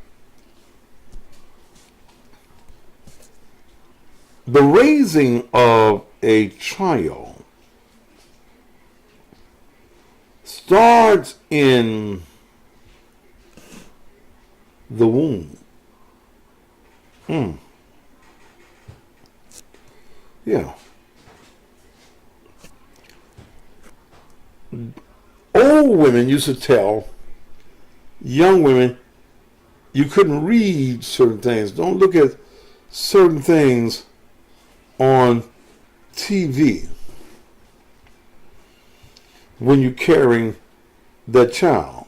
the raising of a child starts in the womb. Yeah. Old women used to tell young women you couldn't read certain things. Don't look at certain things on TV when you're carrying that child.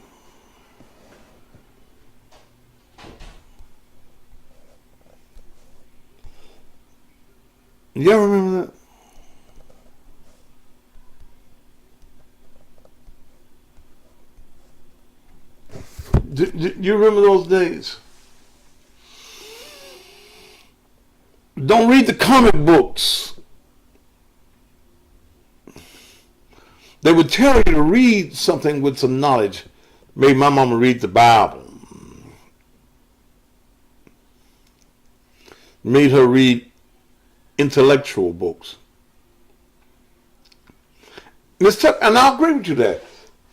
Y'all remember that? Do you remember those days? Don't read the comic books. They would tell you to read something with some knowledge. Made my mama read the Bible. Made her read intellectual books. Ms. Tuck, and I agree with you there.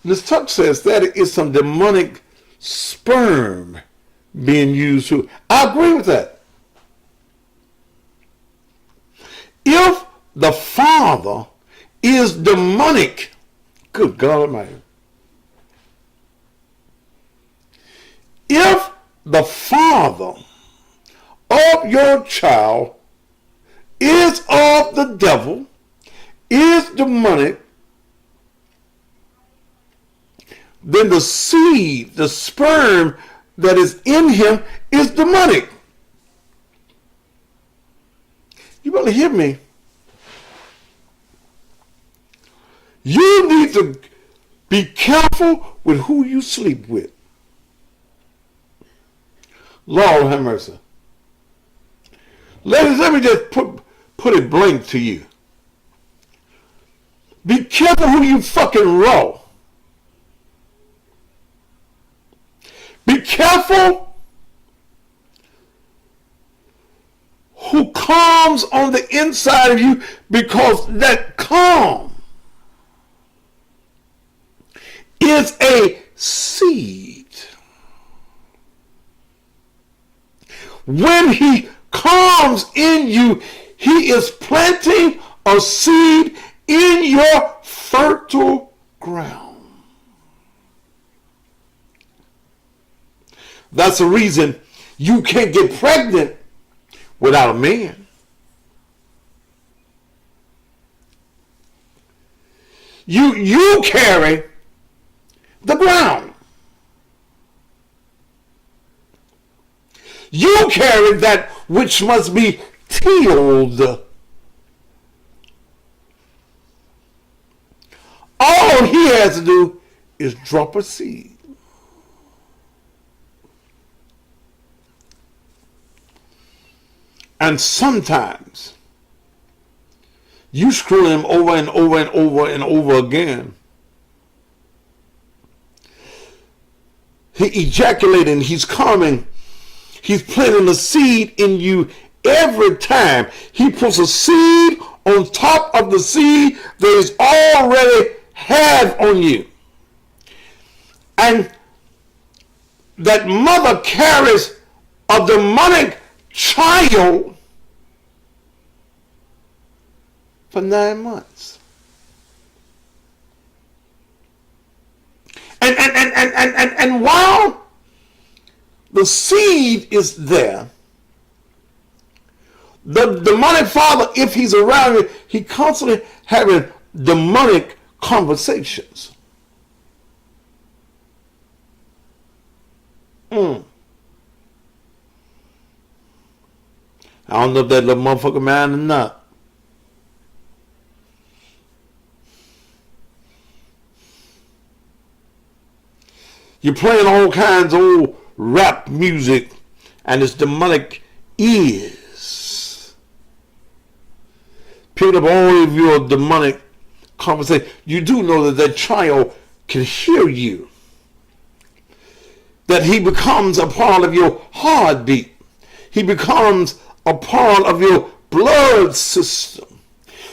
Ms. Tuck says that is some demonic sperm being used to. I agree with that. If the father is demonic, good God Almighty. If the father of your child is of the devil, is demonic, then the seed, the sperm that is in him is demonic. You better hear me. You need to be careful with who you sleep with. Lord have mercy. Ladies, let me just put it blank to you. Be careful who you fucking roll. Be careful who calms on the inside of you, because that calm is a seed. When he calms in you, he is planting a seed in your fertile ground. That's the reason you can't get pregnant without a man. You carry the ground. You carry that which must be tilled. All he has to do is drop a seed. And sometimes you screw him over and over and over and over again. He ejaculating, he's coming, he's planting a seed in you every time. He puts a seed on top of the seed that is already have on you. And that mother carries a demonic child for 9 months. And while the seed is there, the demonic father, if he's around you, he constantly having demonic conversations. I don't know if that little motherfucker man or not. You're playing all kinds of old rap music, and it's demonic ears. Picking up all of your demonic conversation. You do know that that child can hear you. That he becomes a part of your heartbeat. He becomes a part of your blood system.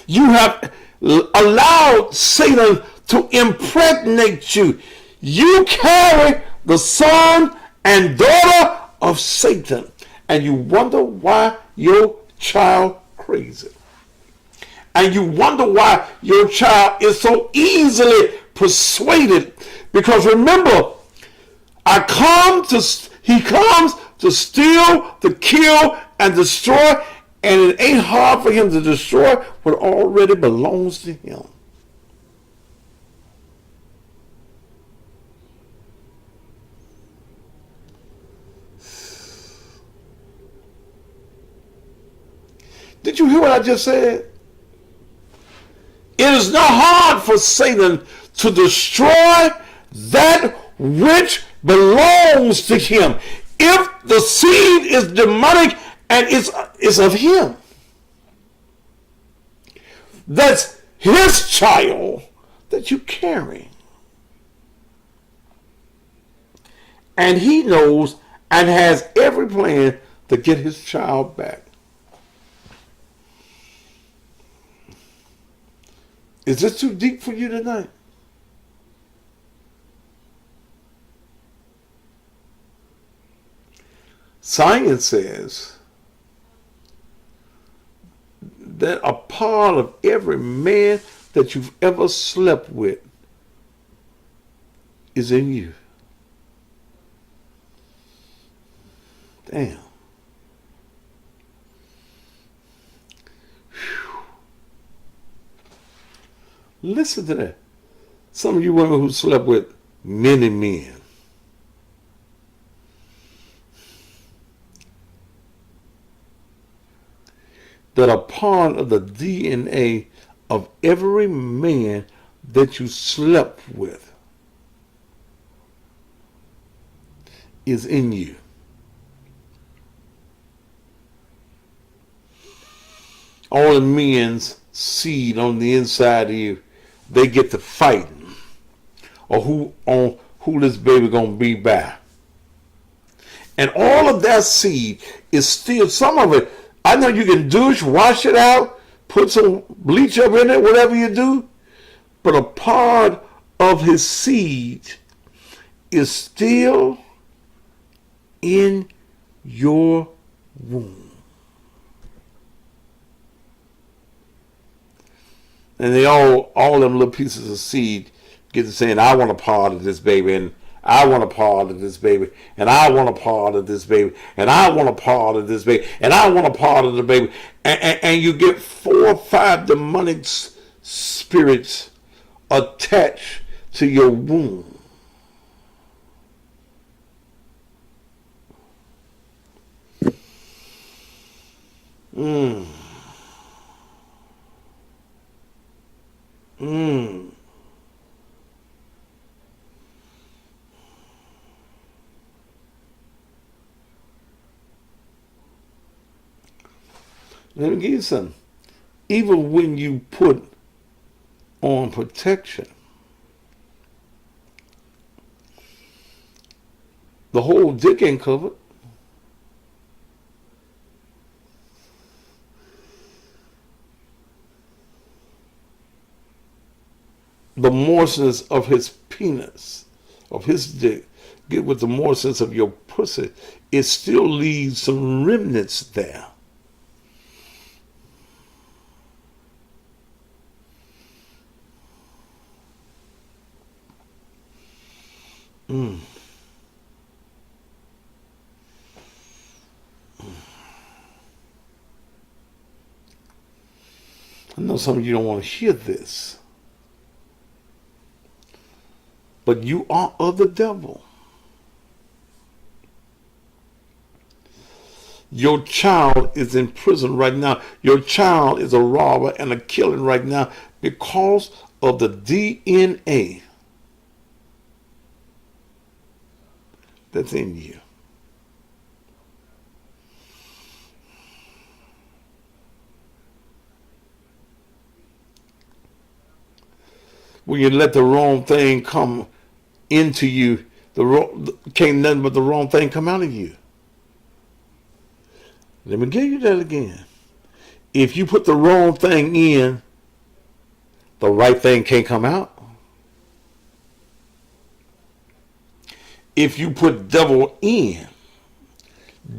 You have allowed Satan to impregnate you. You carry the son and daughter of Satan, and you wonder why your child crazy. And you wonder why your child is so easily persuaded. Because remember, he comes to steal, to kill, and destroy, and it ain't hard for him to destroy what already belongs to him. Did you hear what I just said? It is not hard for Satan to destroy that which belongs to him. If the seed is demonic and it's of him, that's his child that you carry. And he knows and has every plan to get his child back. Is this too deep for you tonight? Science says that a part of every man that you've ever slept with is in you. Damn. Listen to that. Some of you women who slept with many men. That are part of the DNA of every man that you slept with is in you. All the men's seed on the inside of you, they get to fighting, or who this baby gonna be by. And all of that seed is still, some of it, I know you can douche, wash it out, put some bleach up in it, whatever you do, but a part of his seed is still in your womb. And they all them little pieces of seed get to saying, I want a part of this baby, and I want a part of this baby, and I want a part of this baby, and I want a part of this baby, and I want a part of the baby. And you get 4 or 5 demonic spirits attached to your womb. Let me give you something. Even when you put on protection, the whole dick ain't covered. The moistness of his penis, of his dick, get with the moistness of your pussy, it still leaves some remnants there. I know some of you don't want to hear this, but you are of the devil. Your child is in prison right now. Your child is a robber and a killer right now because of the DNA that's in you. When you let the wrong thing come into you, can't nothing but the wrong thing come out of you. Let me give you that again. If you put the wrong thing in, the right thing can't come out. If you put devil in,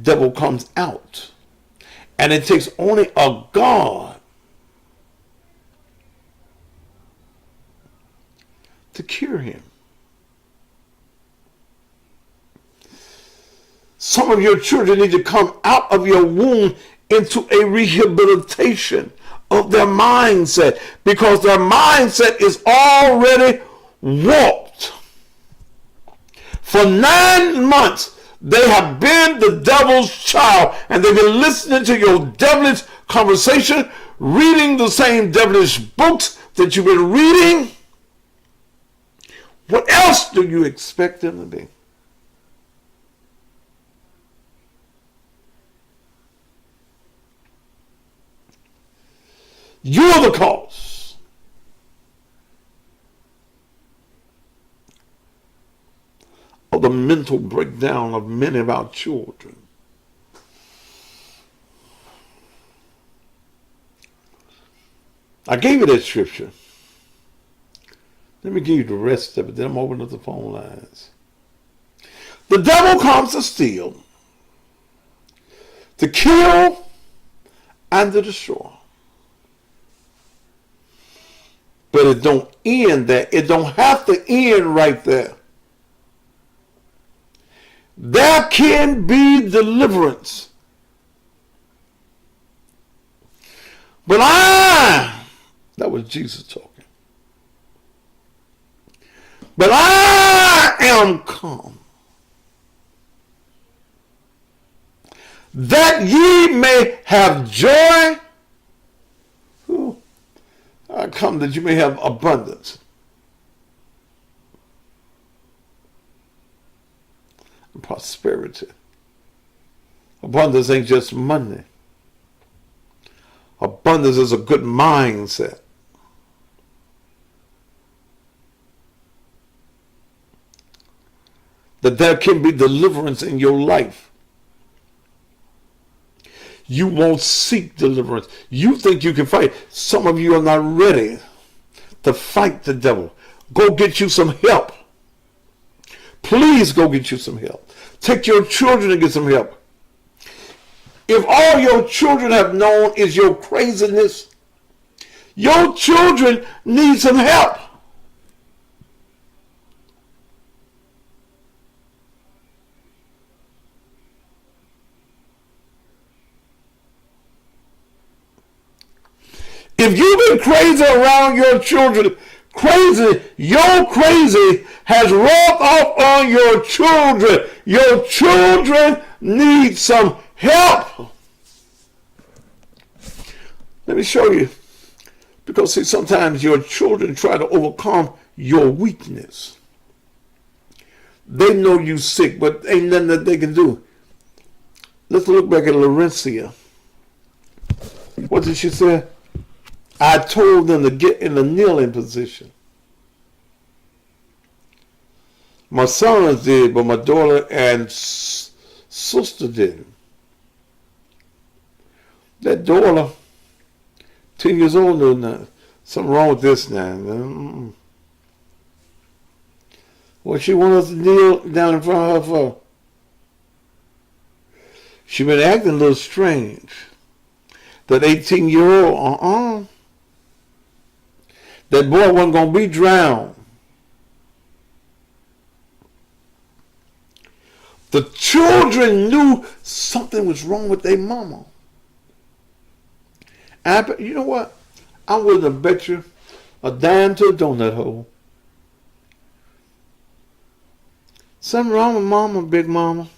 devil comes out. And it takes only a God to cure him. Some of your children need to come out of your womb into a rehabilitation of their mindset, because their mindset is already warped. For 9 months, they have been the devil's child, and they've been listening to your devilish conversation, reading the same devilish books that you've been reading. What else do you expect them to be? You're the cause. Of the mental breakdown of many of our children. I gave you that scripture. Let me give you the rest of it, then I'm opening up the phone lines. The devil comes to steal, to kill, and to destroy. But it don't end there. It don't have to end right there. There can be deliverance. But that was Jesus talking. But I am come that ye may have joy. I come that you may have abundance. And prosperity. Abundance ain't just money. Abundance is a good mindset. That there can be deliverance in your life. You won't seek deliverance. You think you can fight. Some of you are not ready to fight the devil. Go get you some help. Please go get you some help. Take your children to get some help. If all your children have known is your craziness, your children need some help. If you've been crazy around your children, your crazy has rubbed off on your children. Your children need some help. Let me show you. Because see, sometimes your children try to overcome your weakness. They know you sick, but ain't nothing that they can do. Let's look back at Laurencia. What did she say? I told them to get in the kneeling position. My sons did, but my daughter and sister didn't. That daughter, 10 years old, knew nothing. Something wrong with this now. What she wanted us to kneel down in front of her for? She been acting a little strange. That 18-year-old, that boy wasn't going to be drowned. The children knew something was wrong with their mama. And you know what? I'm willing to bet you a dime to a donut hole. Something wrong with mama, big mama.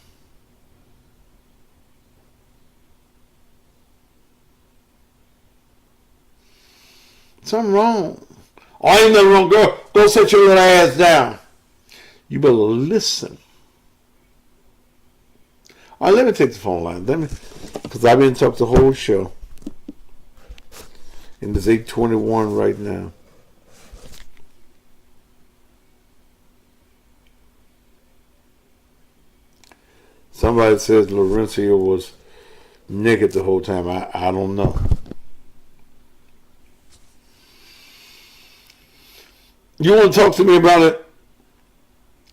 Something wrong. Oh, ain't nothing wrong, girl. Go sit your little ass down. You better listen. All right, let me take the phone line. Because I've been talking the whole show. And it's 8:21 right now. Somebody says Laurentia was naked the whole time. I don't know. You want to talk to me about it?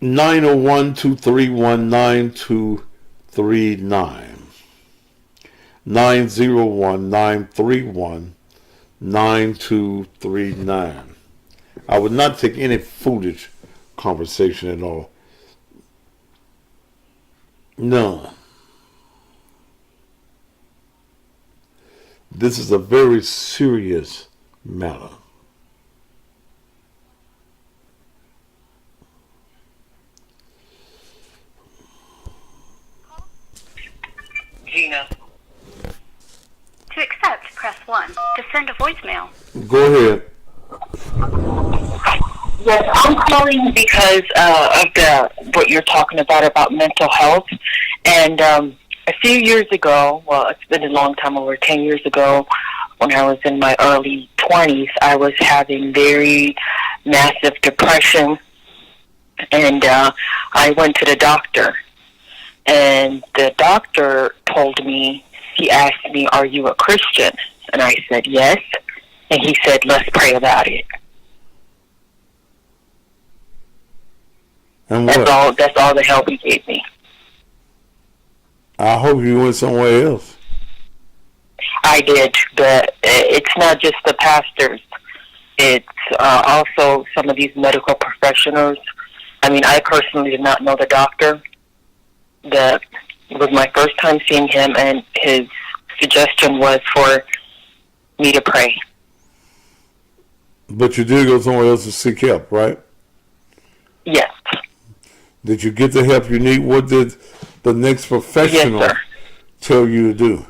901-231-9239. 901-931-9239. I would not take any foolish conversation at all. No. This is a very serious matter. Gina. To accept, press 1. To send a voicemail. Go ahead. Yes, I'm calling because of what you're talking about mental health. And a few years ago, well, it's been a long time, over 10 years ago, when I was in my early 20s, I was having very massive depression. And I went to the doctor. And the doctor told me, he asked me, "Are you a Christian?" And I said, "Yes." And he said, "Let's pray about it." And what? That's all the help he gave me. I hope you went somewhere else. I did, but it's not just the pastors. It's also some of these medical professionals. I mean, I personally did not know the doctor. It was my first time seeing him, and his suggestion was for me to pray. But you did go somewhere else to seek help, right? Yes. Did you get the help you need? What did the next professional tell you to do?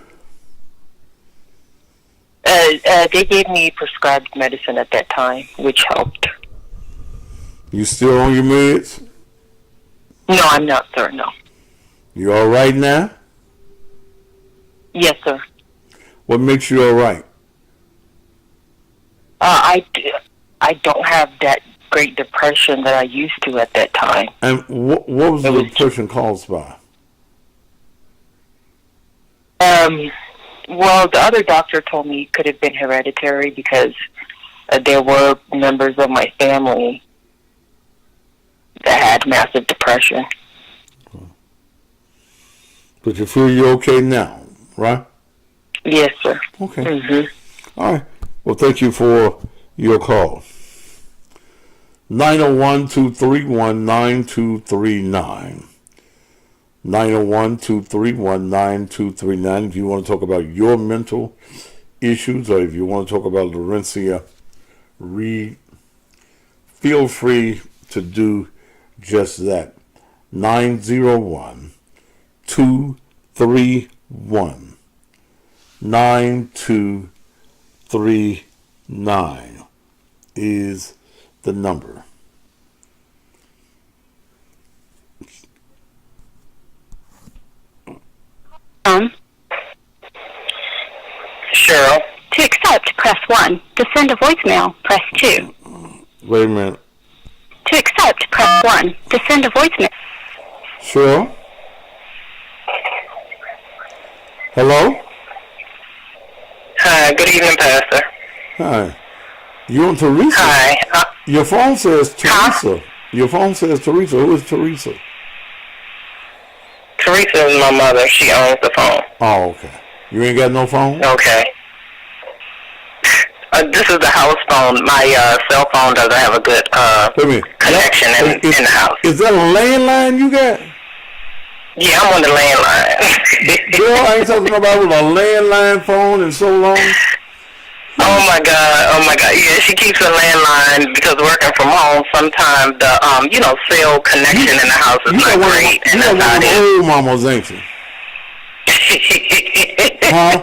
They gave me prescribed medicine at that time, which helped. You still on your meds? No, I'm not, sir, no. You all right now? Yes, sir. What makes you all right? I don't have that great depression that I used to at that time. And what was the depression caused by? Well, the other doctor told me it could have been hereditary because there were members of my family that had massive depression. But you feel you're okay now, right? Yes, sir. Okay. Mm-hmm. All right. Well, thank you for your call. 901-231-9239. 901-231-9239. If you want to talk about your mental issues or if you want to talk about Laurentia Reed, feel free to do just that. 901-231-9239 is the number. Cheryl. To accept, press 1. To send a voicemail, press 2. Wait a minute. To accept, press 1. To send a voicemail. Cheryl? Hello? Hi, good evening, Pastor. Hi. You on Teresa? Hi. Your phone says Teresa. Your phone says Teresa. Who is Teresa? Teresa is my mother. She owns the phone. Oh, okay. You ain't got no phone? Okay. This is the house phone. My cell phone doesn't have a good connection in the house. Is that a landline you got? Yeah, I'm on the landline. Girl, I ain't talking to nobody with a landline phone in so long. Oh my God. Yeah, she keeps a landline because working from home. Sometimes the cell connection in the house is not great, You and know that's how one of it the is. old mamas, ain't you? Huh?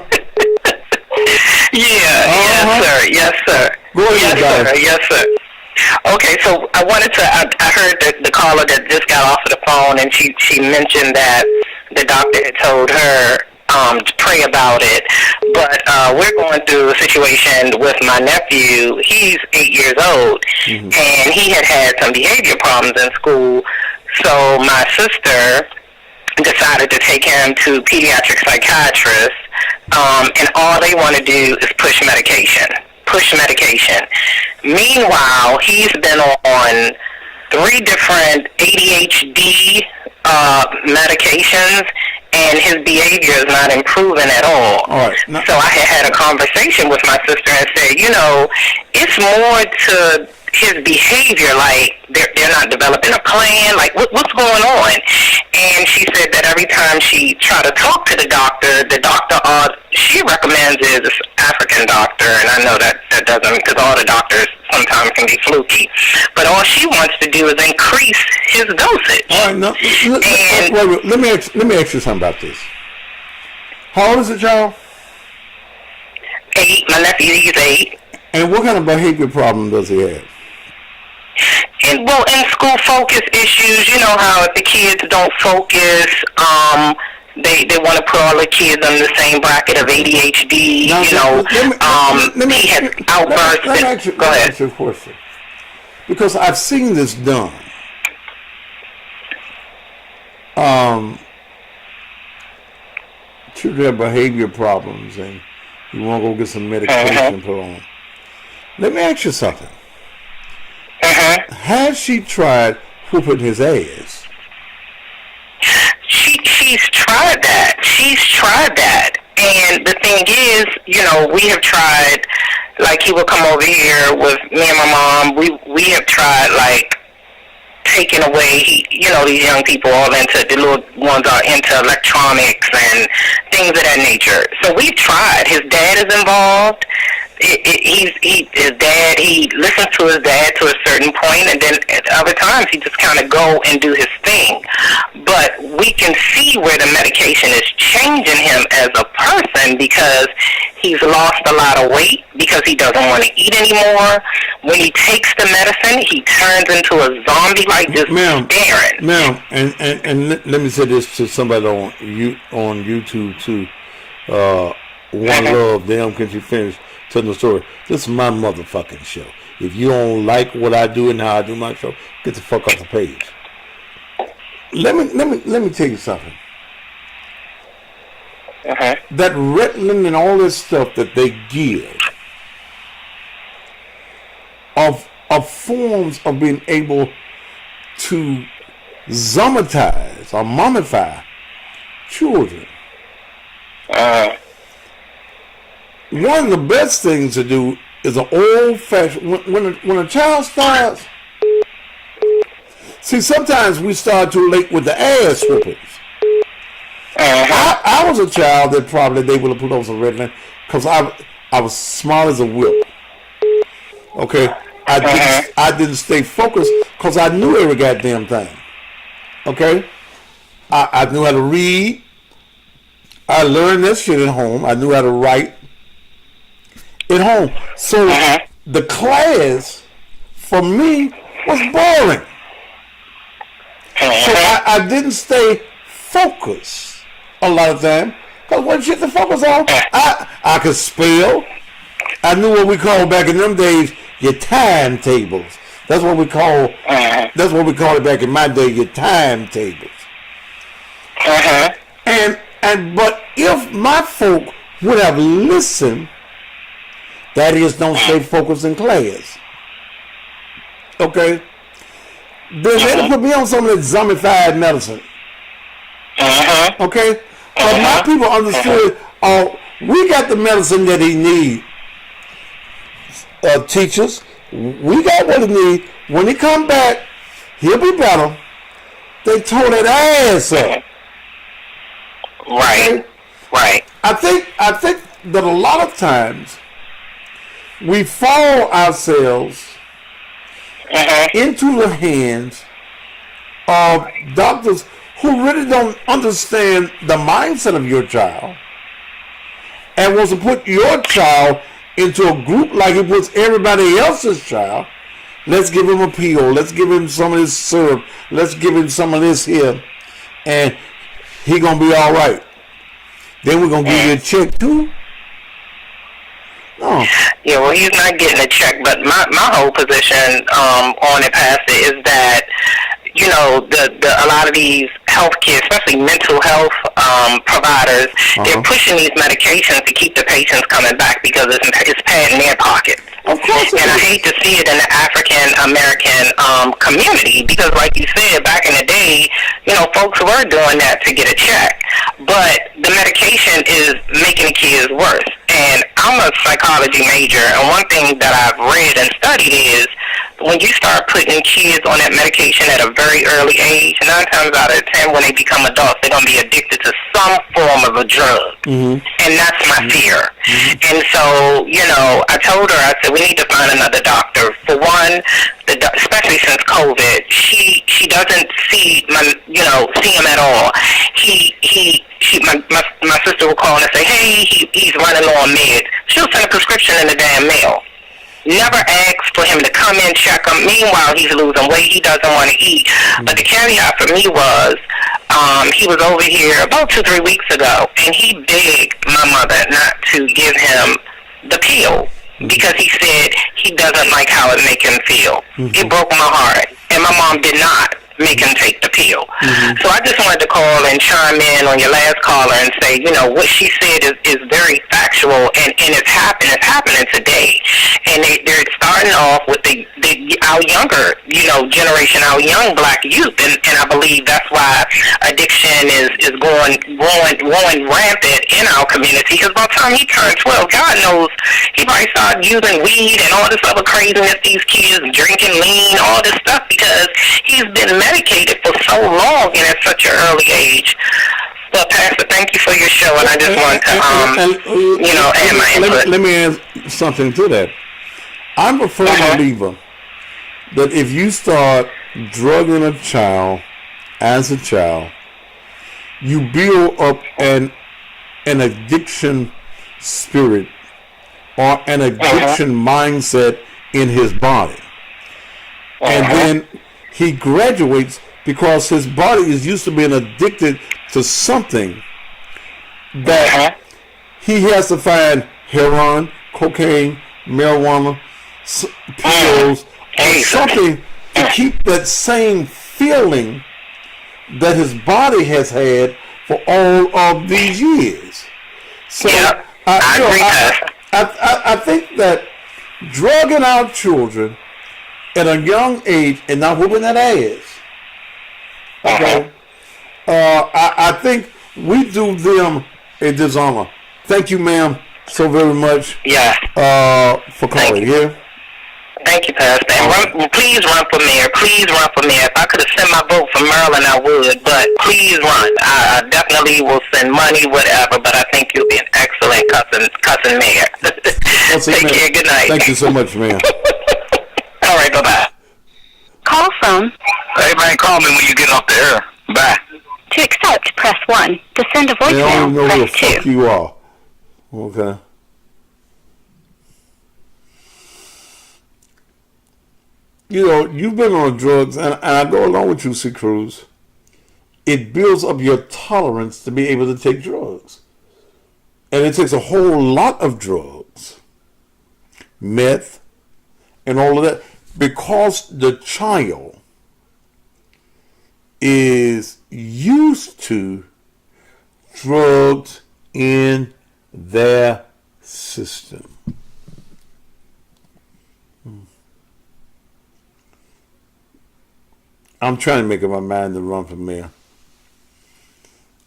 Yeah, Uh-huh. yes, sir. Go ahead, guys. Yes, sir. Okay, so I wanted to. I heard the caller that just got off of the phone, and she mentioned that the doctor had told her to pray about it. But we're going through a situation with my nephew. He's 8 years old, and he had some behavior problems in school. So my sister decided to take him to pediatric psychiatrists, and all they want to do is push medication. Meanwhile, he's been on 3 different ADHD medications, and his behavior is not improving at all. All right. Now, So I had a conversation with my sister and said, it's more to his behavior, like they're not developing a plan, like what's going on? And she said that every time she try to talk to the doctor she recommends is an African doctor, and I know that doesn't, because all the doctors sometimes can be fluky, but all she wants to do is increase his dosage. all right. Now, wait. Let me ask you something about this. How old is the child? 8, my nephew, he's 8. And what kind of behavior problem does he have? And in school focus issues, you know how if the kids don't focus, they want to put all the kids in the same bracket of ADHD. Now, He has outbursts. Let me ask you a question, because I've seen this done. Children have behavior problems, and you want to go get some medication put on. Let me ask you something. Has she tried whooping his ass? She's tried that. And the thing is, we have tried, like he would come over here with me and my mom. We have tried, like, taking away, these young people all into, the little ones are into electronics and things of that nature. So we've tried. His dad is involved. His dad, he listens to his dad to a certain point, and then at other times he just kind of go and do his thing. But we can see where the medication is changing him as a person, because he's lost a lot of weight because he doesn't want to eat anymore. When he takes the medicine, he turns into a zombie, like just staring. Ma'am, and let me say this to somebody on YouTube too. One Love, damn, can you finish telling the story? This is my motherfucking show. If you don't like what I do and how I do my show, get the fuck off the page. Let me tell you something. That Ritalin and all this stuff that they give of forms of being able to zomatize or mummify children. One of the best things to do is an old-fashioned. When a child starts, see, sometimes we start too late with the ass whoopings. I was a child that probably they would have put on some Ritalin because I was smart as a whip. Okay, I didn't stay focused because I knew every goddamn thing. Okay, I knew how to read. I learned that shit at home. I knew how to write at home. So the class for me was boring. So I didn't stay focused a lot of time because what shit to focus on. I could spell. I knew what we called back in them days your timetables. That's what we call. That's what we called it back in my day. Your timetables. But if my folk would have listened, that is, don't stay focused in class. Okay? Then they'd put me on some of that zombified medicine. Okay? But my people understood, we got the medicine that he need. Teachers, we got what he need. When he come back, he'll be better. They tore that ass up. Right. Okay? Right. I think that a lot of times we fall ourselves into the hands of doctors who really don't understand the mindset of your child and wants to put your child into a group like it puts everybody else's child. Let's give him a pill. Let's give him some of this syrup. Let's give him some of this here. And he going to be all right. Then we're going to give you a check too? No. Yeah, well, he's not getting a check, but my whole position on it, Pastor, is that, you know, a lot of these healthcare, especially mental health providers, they're pushing these medications to keep the patients coming back because it's padding their pockets. Of course. And I hate to see it in the African American community because, like you said, back in the day, you know, folks were doing that to get a check. But the medication is making the kids worse. And I'm a psychology major, and one thing that I've read and studied is when you start putting kids on that medication at a very early age, 9 times out of 10 when they become adults, they're going to be addicted to some form of a drug. And that's my fear. And so, you know, I told her, I said, we need to find another doctor. For one, especially since COVID, she doesn't see him at all. My sister will call and say, hey, he's running low on meds. She'll send a prescription in the damn mail. Never asks for him to come in, check him. Meanwhile, he's losing weight. He doesn't want to eat. But the caveat for me was, he was over here about 2-3 weeks ago, and he begged my mother not to give him the pill because he said he doesn't like how it make him feel. It broke my heart, and my mom did not make him take the pill. So I just wanted to call and chime in on your last caller and say, you know, what she said is very factual, and it's happening today. And they're starting off with our younger, you know, generation, our young black youth, and I believe that's why addiction is going rampant in our community, because by the time he turned 12, God knows he probably started using weed and all this other craziness, these kids drinking lean, all this stuff, because he's been medicated for so long and at such an early age. Well, Pastor, thank you for your show, and I just want to, add my input. Let me add something to that. I'm a firm believer that if you start drugging a child as a child, you build up an addiction spirit or an addiction mindset in his body. And then he graduates because his body is used to being addicted to something that he has to find heroin, cocaine, marijuana, pills, or something to keep that same feeling that his body has had for all of these years. So I think that drugging our children at a young age and not whooping that ass, okay, I think we do them a dishonor. Thank you, ma'am, so very much for calling. Yeah. Thank you, Pastor. And please run for mayor. Please run for mayor. If I could have sent my vote for Maryland, I would. But please run. I definitely will send money, whatever. But I think you'll be an excellent cousin mayor. Take care. Good night. Thank you so much, ma'am. All right. Bye-bye. Call from. Hey, man, call me when you get off the air. Bye. To accept, press 1. To send a I don't know voicemail, who the press 2. fuck you are. Okay. You know, you've been on drugs, and I go along with you, C. Cruz. It builds up your tolerance to be able to take drugs. And it takes a whole lot of drugs, meth, and all of that, because the child is used to drugs in their system. I'm trying to make up my mind to run for mayor.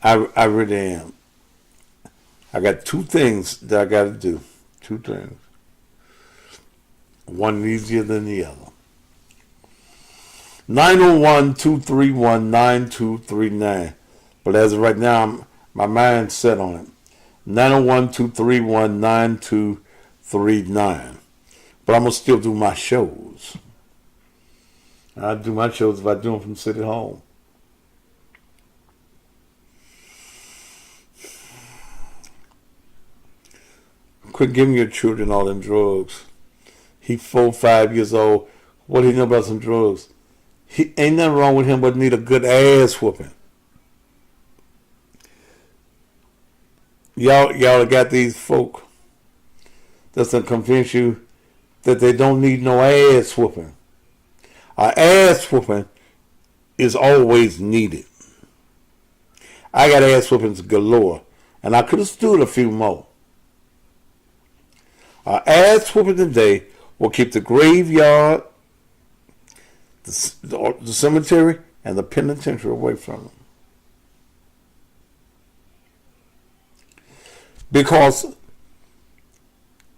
I really am. I got 2 things that I got to do. 2 things. One easier than the other. 901-231-9239. But as of right now, my mind's set on it. 901-231-9239. but I'm gonna still do my shows. I do my shows if I do them from City Hall. Quit giving your children all them drugs. He 4, 5 years old. What do you know about some drugs? He ain't nothing wrong with him, but need a good ass whooping. Y'all got these folk that's gonna convince you that they don't need no ass whooping. An ass whooping is always needed. I got ass whoopings galore, and I could have stood a few more. An ass whooping today will keep the graveyard, the cemetery, and the penitentiary away from them. Because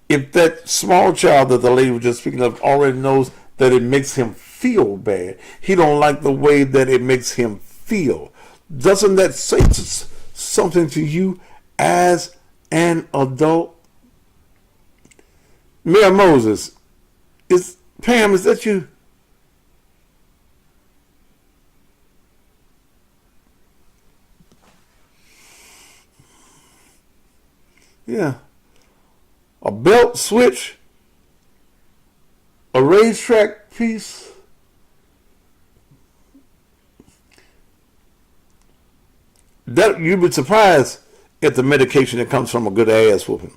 if that small child that the lady was just speaking of already knows that it makes him feel bad, he don't like the way that it makes him feel. Doesn't that say something to you as an adult? Mayor Moses, Pam, is that you? Yeah. A belt switch, a racetrack piece. That you'd be surprised at the medication that comes from a good ass whooping.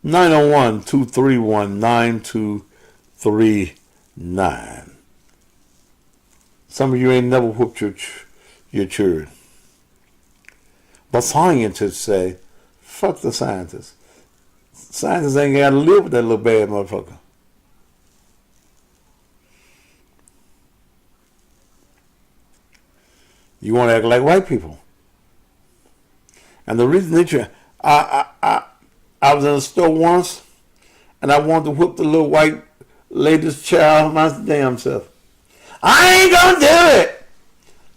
(901) 231-9239. Some of you ain't never whooped your children. But scientists say, fuck the scientists. Scientists ain't got to live with that little bad motherfucker. You want to act like white people. And the reason that I was in a store once, and I wanted to whoop the little white lady's child my damn self. I ain't gonna do it.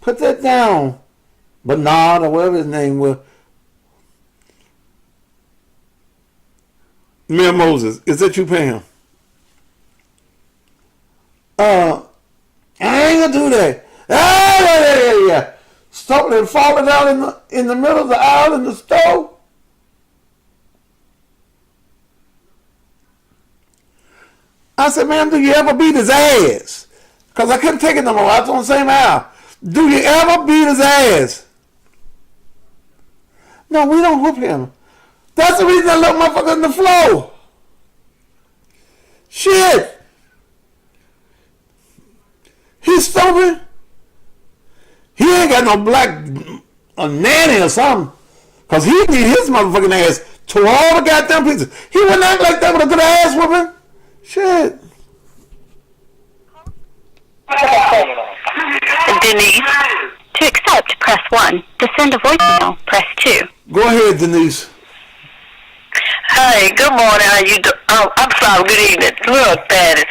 Put that down. Bernard or whatever his name was. Mayor Moses, is that you, Pam? I ain't gonna do that. Yeah. Stumbling and falling down in the middle of the aisle in the store. I said, ma'am, do you ever beat his ass? Because I couldn't take it no more. I was on the same aisle. Do you ever beat his ass? No, we don't whoop him. That's the reason I left motherfucker on the floor. Shit. He's stupid. He ain't got no black nanny or something. Because he need his motherfucking ass to all the goddamn pieces. He wouldn't act like that with a good ass whooping. Shit. Denise, to accept, press 1. To send a voicemail, press 2. Go ahead, Denise. Hey, good morning. How you do? Oh, I'm sorry. Good evening. Look, Thaddeus.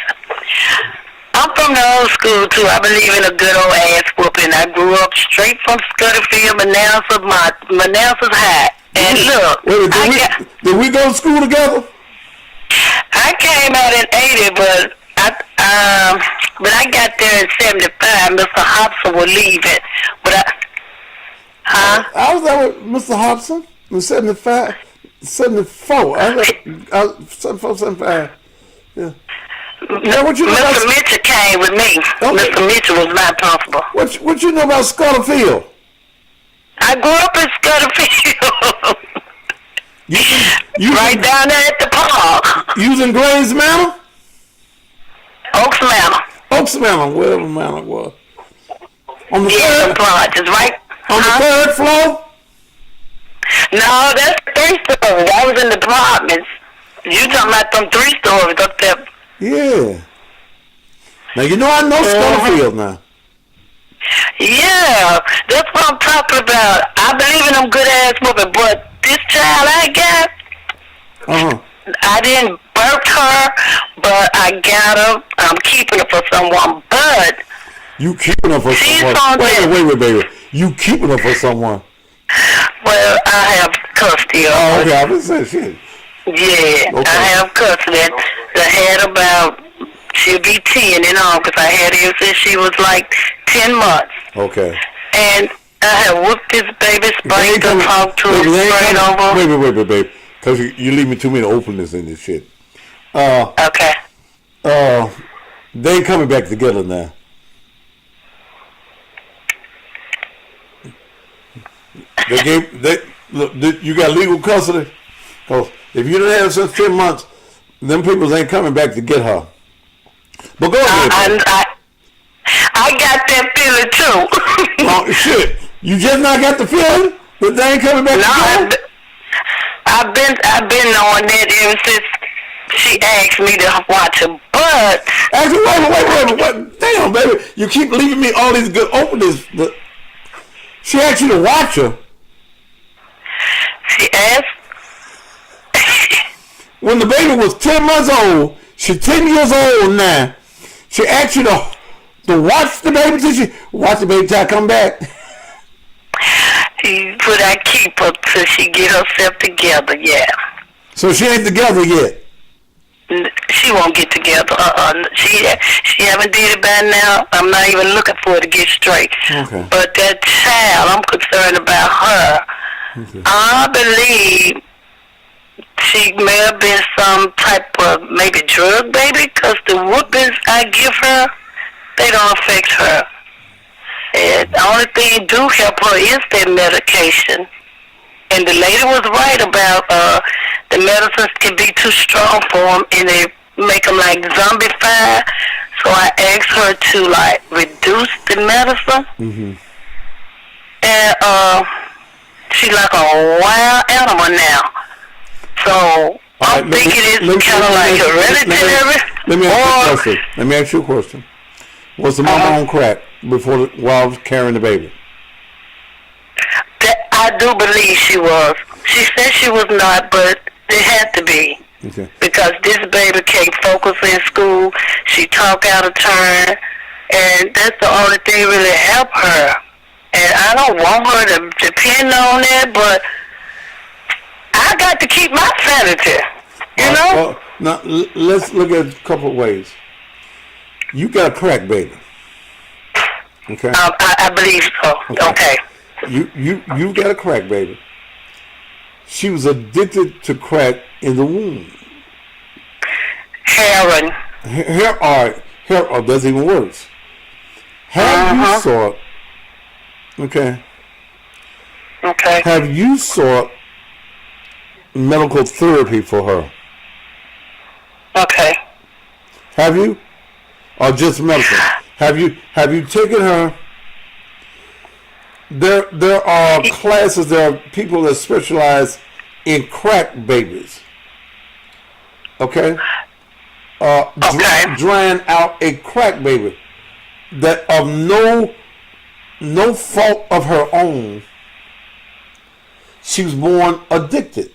I'm from the old school too. I believe in a good old ass whooping. I grew up straight from Scudderfield, Manassas High. And look, Did we go to school together? I came out in '80, but I got there in '75. Mr. Hobson was leaving, but I was there with Mr. Hobson in '75, '74. I was 74, '75. Yeah. Now, what you know Mr. Mitchell came with me. Okay. Mr. Mitchell was my principal. What you know about Scudderfield? I grew up in Scudderfield. Right down there at the park. You was in Grays Manor? Oaks Manor. Oaks Manor, whatever Manor it was. On the third floor, just right. On the third floor? No, that's 3 stories. I was in the apartments. You talking about them 3 stories up there? Yeah. Now you know I know Scudderfield now. Yeah, that's what I'm talking about. I believe in them good ass whooping, but this child I got, I didn't birth her, but I got her. I'm keeping her for someone, but You keeping her for she's someone? on Wait, baby. You keeping her for someone? well, I have custody of Oh, her. okay. I was saying shit. Yeah, Okay. I have custody. I had about, she'll be 10 in August. I had her since she was like 10 months. Okay. And I have whooped this baby, They sprained ain't her, talked to her, baby, they ain't sprayed coming- over. Wait, babe. Because you leave me too many openings in this shit. Okay. They ain't coming back together now. Look, you got legal custody? Because if you didn't have her since 10 months, them people ain't coming back to get her. But go ahead. I got that feeling too. Oh, shit. You just not got the feeling that they ain't coming back No, together? I've been knowing that ever since she asked me to watch her. But Actually, wait. Damn, baby. You keep leaving me all these good openings. She asked you to watch her. she asked. When the baby was 10 months old, she's 10 years old now. She asked you to watch the baby till I come back. But I keep her till she get herself together. Yeah. So she ain't together yet. She won't get together. She haven't did it by now. I'm not even looking for her to get straight. Okay. But that child, I'm concerned about her. Okay. I believe she may have been some type of maybe drug baby, because the whoopings I give her, they don't affect her. And the only thing do help her is that medication. And the lady was right about the medicines can be too strong for them, and they make them like zombified. So I asked her to like reduce the medicine. Mm-hmm. And she's like a wild animal now. So I'm thinking it's kind of like hereditary. Let me ask you a question. Was the mama on crack while I was carrying the baby? I do believe she was. She said she was not, but it had to be. Okay. Because this baby can't focus in school. She talk out of turn. And that's the only thing really help her. And I don't want her to depend on that, but I got to keep my sanity. You know? Now, let's look at a couple of ways. You got a crack baby. Okay? I believe so. Okay. You got a crack baby. She was addicted to crack in the womb. Heroin. Here, that's even worse. Have you sought? Okay. Okay. Have you sought medical therapy for her? Okay. Have you? Or just medicine? Have you taken her? There are classes, there are people that specialize in crack babies. Okay? Drying out a crack baby that of no fault of her own, she was born addicted.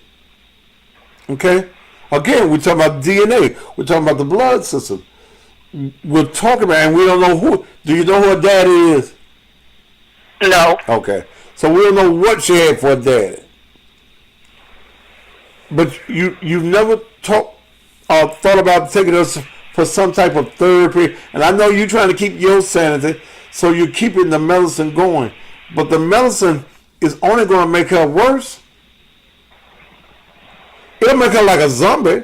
Okay? Again, we're talking about DNA. We're talking about the blood system. We're talking about, and we don't know who. Do you know who her daddy is? No. Okay. So we don't know what she had for a daddy. But you've never thought about taking her for some type of therapy. And I know you're trying to keep your sanity, so you're keeping the medicine going. But the medicine is only going to make her worse. It'll make her like a zombie.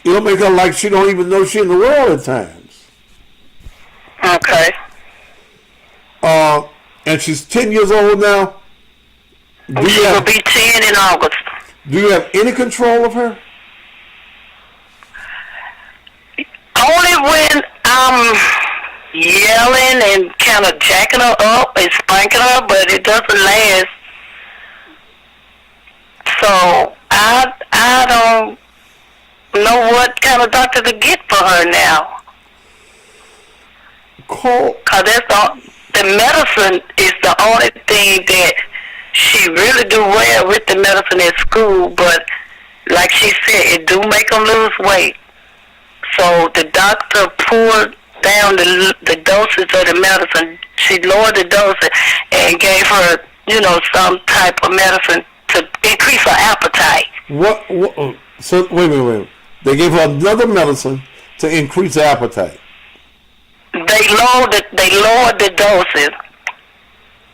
It'll make her like she don't even know she's in the world at times. Okay. And she's 10 years old now. She will be 10 in August. Do you have any control of her? Only when I'm yelling and kind of jacking her up and spanking her, but it doesn't last. So I don't know what kind of doctor to get for her now. Cause the medicine is the only thing that she really do well with, the medicine at school. But like she said, it do make them lose weight. So So the doctor poured down the dosage of the medicine. She lowered the dosage and gave her, some type of medicine to increase her appetite. What? So wait a minute. They gave her another medicine to increase her appetite. They lowered the doses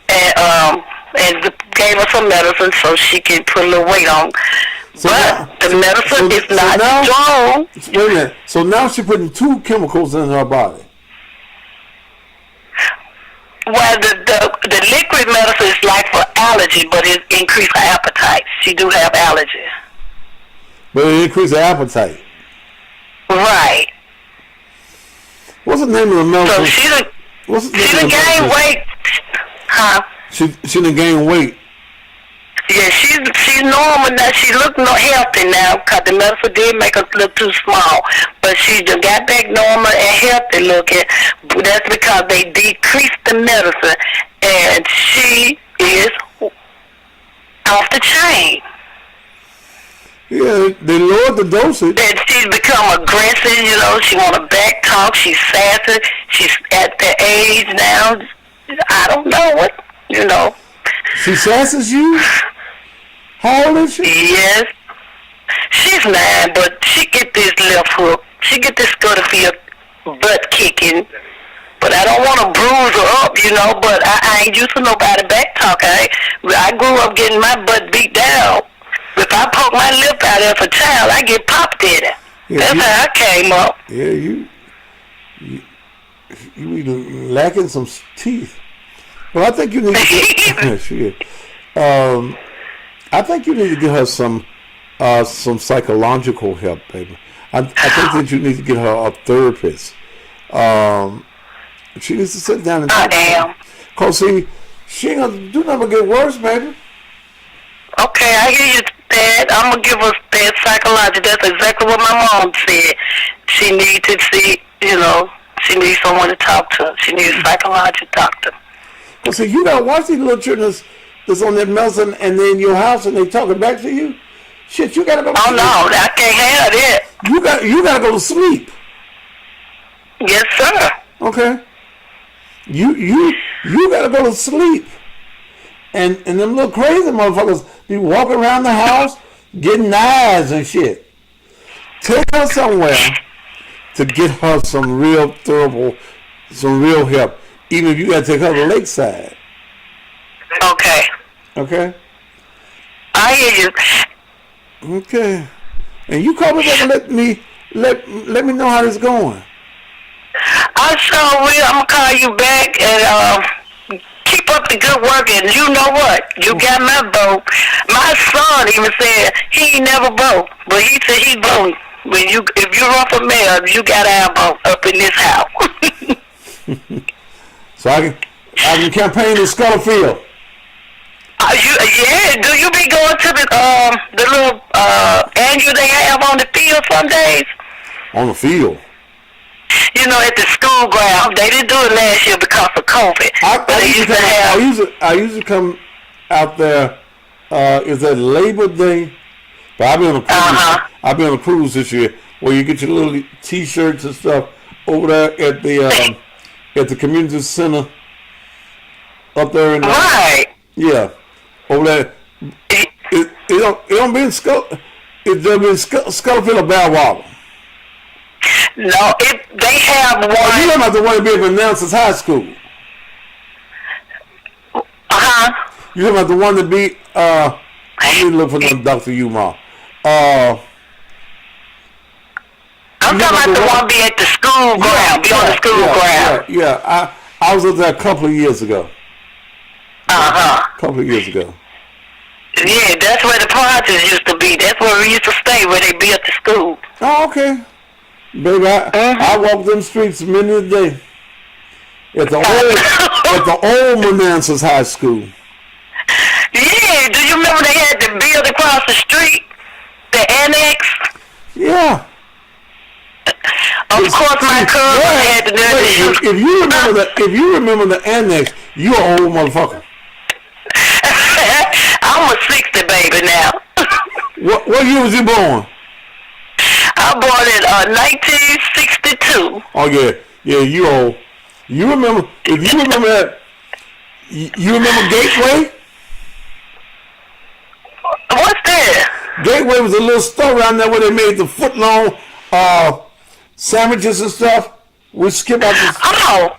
and gave her some medicine so she can put a little weight on. So but the medicine is not strong. Wait a minute. So now she's putting 2 chemicals in her body. Well, the liquid medicine is like for allergy, but it increases her appetite. She do have allergy. But it increases her appetite. Right. What's the name of the medicine? So she done gained weight. Huh? She done gained weight. Yeah, she's normal now. She look healthy now because the medicine did make her look too small. But she just got back normal and healthy looking. That's because they decreased the medicine and she is off the chain. Yeah, they lowered the dosage. And she's become aggressive, she want to back talk, she's sassy, she's at the age now, I don't know what, She sasses you? How old is she? Yes. She's 9, but she get this left hook. She get this Scudderfield butt kicking. But I don't want to bruise her up, but I ain't used to nobody back talk. I grew up getting my butt beat down. If I poke my lip out as a child, I get popped at it. Yeah, That's how I came up. Yeah, you be lacking some teeth. Well, I think you need to get shit. I think you need to get her some psychological help, baby. I think that you need to get her a therapist. She needs to sit down and talk. I am. Cause see, she ain't gonna do nothing but get worse, baby. Okay, I hear you, Dad. I'm gonna give her that psychology. That's exactly what my mom said. She needs to see, she needs someone to talk to. She needs a psychological doctor. Well, see, you gotta watch these little children that's on that medicine and they're in your house and they talking back to you. Shit, you gotta go to sleep. Oh no, I can't have that. You gotta go to sleep. Yes, sir. Okay. You gotta go to sleep. And them little crazy motherfuckers be walking around the house getting knives and shit. Take her somewhere to get her some real help. Even if you gotta take her to the lakeside. Okay. Okay? I hear you. Okay. And you call me back and let me know how this going. I sure will. I'm gonna call you back and keep up the good work. And you know what? You got my vote. My son even said he ain't never vote, but he said he vote. If you run for mayor, you got our vote up in this house. So I can campaign in Scutterfield. Yeah, do you be going to the little annual they have on the field some days? On the field? At the school ground. They didn't do it last year because of COVID. I usually come out there. Is that Labor Day? But I've been on a cruise. I've been on a cruise this year where you get your little T-shirts and stuff over there at the community center up there in right. Yeah, over there. It don't be in Scutterfield or Badwater. No, they have one. Oh, you don't have to want to be at Memphis High School. You don't have to want to be. I need to look for them Dr. Umar. I'm talking about the one be at the school ground, be on the school ground. Yeah. I was up there a couple of years ago. Couple of years ago. Yeah, that's where the parties used to be. That's where we used to stay, where they be at the school. Oh, okay. Baby, I walk them streets many a day. At the old Manassas High School. Yeah, do you remember they had the building across the street? The annex? Yeah. Of course, my cousin had the nerve. If you remember the annex, you an old motherfucker. I'm a 60 baby now. What year was you born? I born in 1962. Oh yeah, you old. You remember? If you remember that, you remember Gateway? What's that? Gateway was a little store around there where they made the foot long sandwiches and stuff. We skip out this. Oh,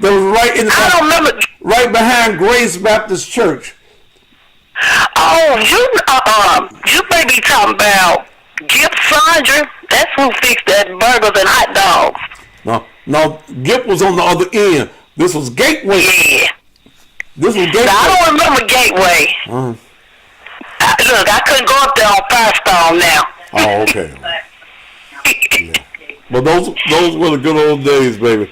That was right in the I don't remember. right behind Grace Baptist Church. Oh, you may be talking about Gip Sandra. That's who fixed that burgers and hot dogs. No, Gip was on the other end. This was Gateway. Yeah. This was Gateway. Now, I don't remember Gateway. Look, I couldn't go up there on Firestone now. Oh, okay. Yeah. Well, those were the good old days, baby.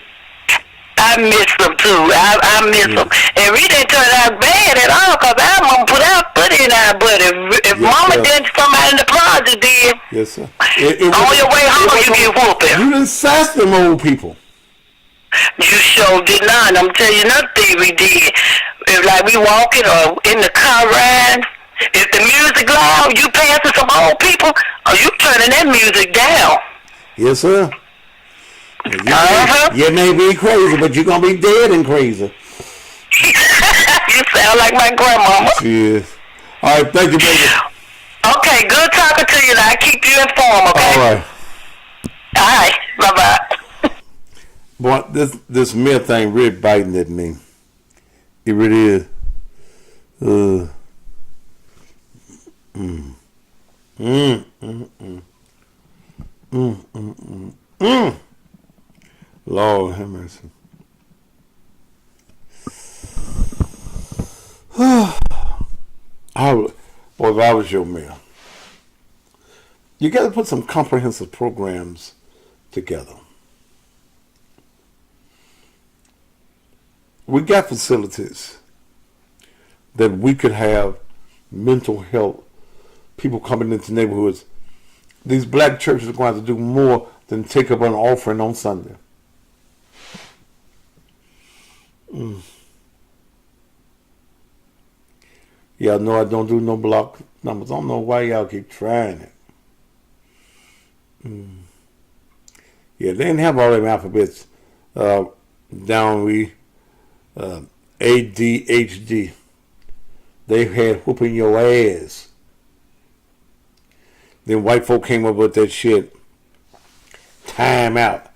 I miss them too. I miss them. And we didn't turn out bad at all because I'm going to put our foot in our butt. If Mama did, somebody in the project did. Yes, sir. On your way home, you get whooping. You didn't sass them old people. You sure did not. I'm telling you another thing we did. If like we walking or in the car riding, if the music loud, you passing some old people, or you turning that music down. Yes, sir. You may be crazy, but you're going to be dead and crazy. You sound like my grandmama. Yes. All right, thank you, baby. Okay, good talking to you. Now I keep you informed, okay? All right. All right, bye-bye. Boy, this myth thing really biting at me. It really is. Lord have mercy. Boy, if I was your mayor, you got to put some comprehensive programs together. We got facilities that we could have mental health people coming into neighborhoods. These black churches are going to have to do more than take up an offering on Sunday. Y'all know I don't do no block numbers. I don't know why y'all keep trying it. Yeah, they didn't have all them alphabets down ADHD. They had whooping your ass. Then white folk came up with that shit. Time out.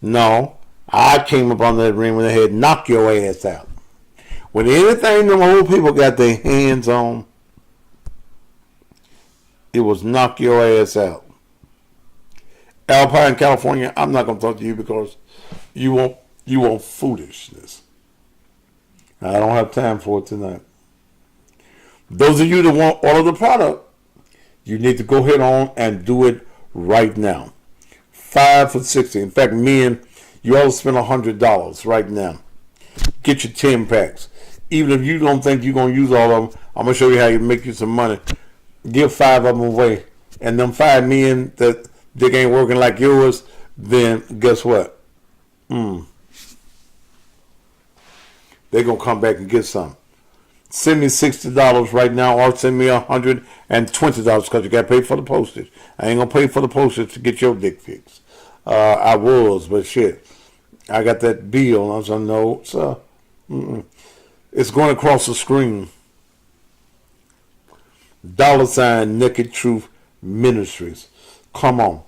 No, I came up on that ring when they had knock your ass out. When anything them old people got their hands on, it was knock your ass out. Alpine, California, I'm not going to talk to you because you want foolishness. I don't have time for it tonight. Those of you that want all of the product, you need to go ahead on and do it right now. 5 for $60. In fact, men, you ought to spend $100 right now. Get your 10 packs. Even if you don't think you're going to use all of them, I'm going to show you how you make you some money. Give 5 of them away. And them 5 men that dick ain't working like yours, then guess what? They're going to come back and get some. Send me $60 right now or send me $120 because you got to pay for the postage. I ain't going to pay for the postage to get your dick pics. I was, but shit. I got that bill. I was like, no, sir. It's going across the screen. $ Naked Truth Ministries. Come on.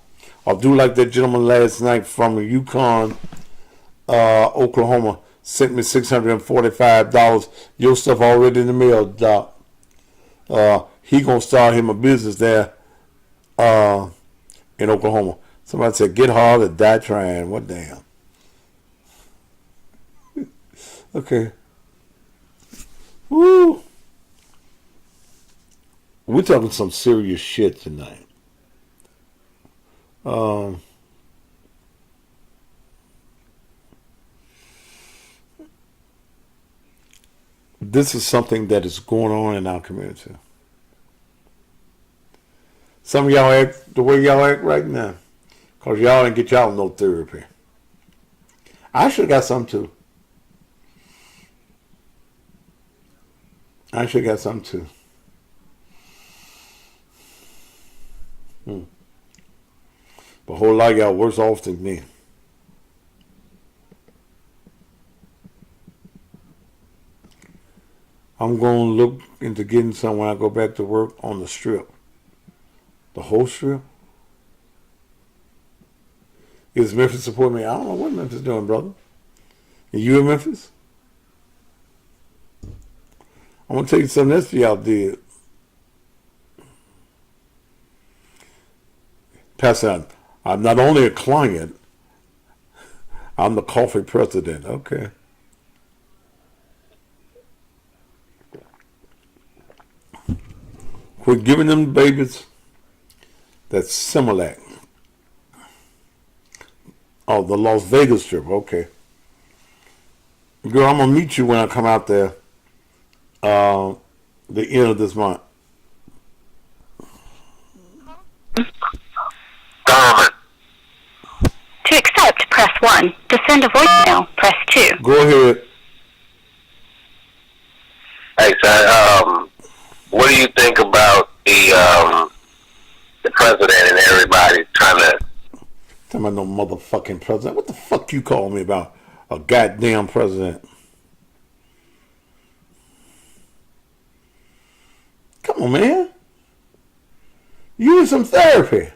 I'll do like that gentleman last night from Yukon, Oklahoma. Sent me $645. Your stuff already in the mail, Doc. He gonna start him a business there in Oklahoma. Somebody said, get hard or die trying. What damn? Okay. Woo. We're talking some serious shit tonight. This is something that is going on in our community. Some of y'all act the way y'all act right now because y'all didn't get y'all no therapy. I should have got some too. A whole lot of y'all worse off than me. I'm going to look into getting some when I go back to work on the strip. The whole strip? Is Memphis supporting me? I don't know what Memphis is doing, brother. Are you in Memphis? I'm going to tell you something else y'all did. Pastor, I'm not only a client, I'm the coffee president. Okay. Quit giving them babies that Similac. Oh, the Las Vegas trip. Okay. Girl, I'm going to meet you when I come out there the end of this month. To accept, press 1. To send a voicemail, press 2. Go ahead. Hey, son, what do you think about the president and everybody trying to... Talking about no motherfucking president. What the fuck you call me about? A goddamn president. Come on, man. You need some therapy.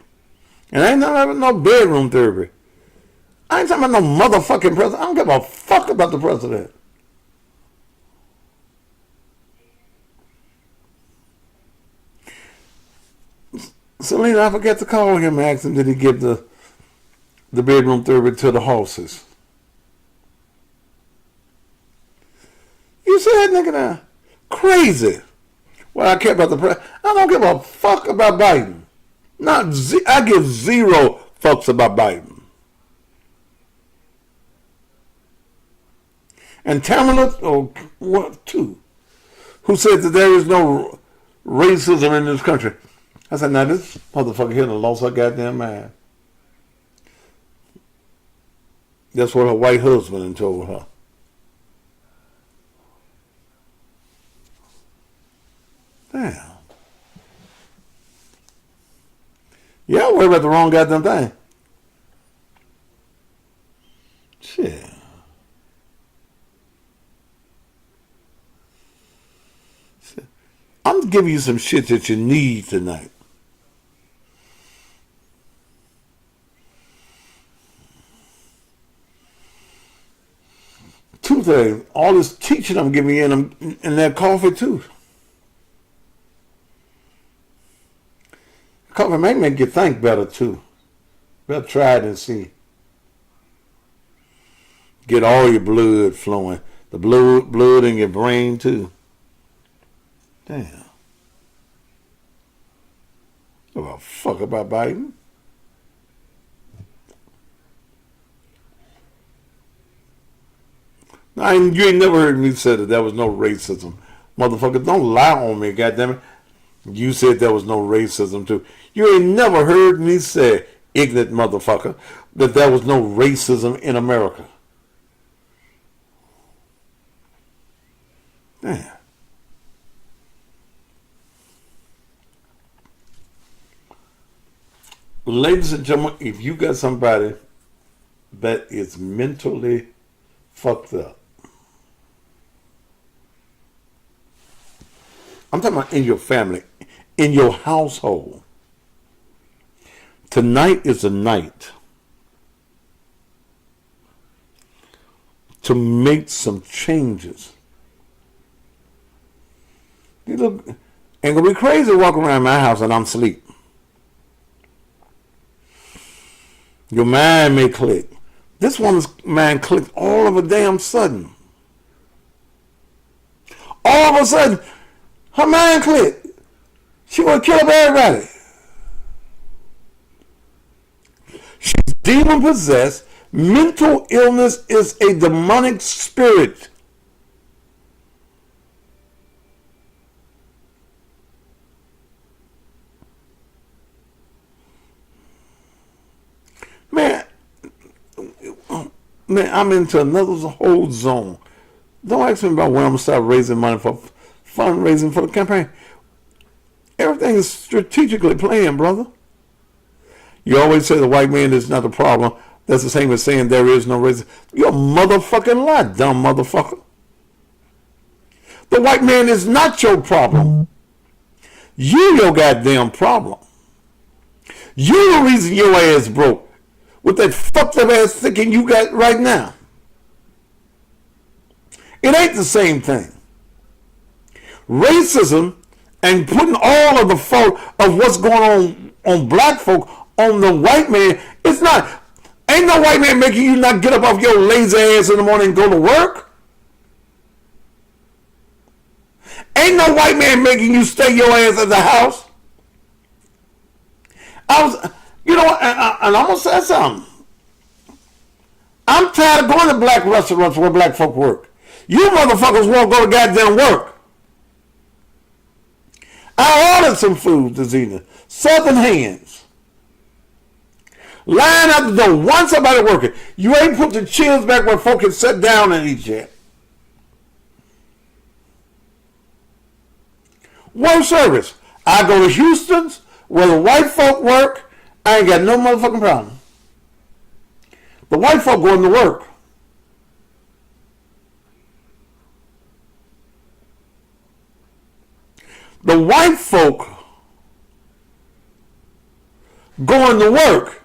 And I ain't talking about no bedroom therapy. I ain't talking about no motherfucking president. I don't give a fuck about the president. Selena, I forgot to call him and ask him, did he give the bedroom therapy to the horses? You said, nigga, now, crazy. Well, I care about the president. I don't give a fuck about Biden. I give zero fucks about Biden. And Tamala, who said that there is no racism in this country. I said, now this motherfucker here done lost her goddamn mind. That's what her white husband told her. Damn. Yeah, I worry about the wrong goddamn thing. Shit. I'm giving you some shit that you need tonight. Two things. All this teaching I'm giving you in that coffee too. Coffee may make you think better too. Better try it and see. Get all your blood flowing. The blood in your brain too. Damn. Give a fuck about Biden. Now, you ain't never heard me say that there was no racism. Motherfucker, don't lie on me, goddammit. You said there was no racism too. You ain't never heard me say, ignorant motherfucker, that there was no racism in America. Damn. Ladies and gentlemen, if you got somebody that is mentally fucked up, I'm talking about in your family, in your household, tonight is a night to make some changes. You look, ain't gonna be crazy walking around my house and I'm asleep. Your mind may click. This woman's mind clicked all of a damn sudden. All of a sudden, her mind clicked. She want to kill up everybody. She's demon possessed. Mental illness is a demonic spirit. Man, I'm into another whole zone. Don't ask me about when I'm going to start raising money for fundraising for the campaign. Everything is strategically planned, brother. You always say the white man is not the problem. That's the same as saying there is no racism. You're a motherfucking lie, dumb motherfucker. The white man is not your problem. You your goddamn problem. You the reason your ass broke with that fucked up ass thinking you got right now. It ain't the same thing. Racism and putting all of the fault of what's going on black folk on the white man, it's not. Ain't no white man making you not get up off your lazy ass in the morning and go to work. Ain't no white man making you stay your ass at the house. You know what, and I'm gonna say something. I'm tired of going to black restaurants where black folk work. You motherfuckers won't go to goddamn work. I ordered some food this evening. Southern Hands. Line out the door. Want somebody working. You ain't put the chairs back where folk can sit down and eat yet. One service. I go to Houston's where the white folk work. I ain't got no motherfucking problem. The white folk going to work. The white folk going to work.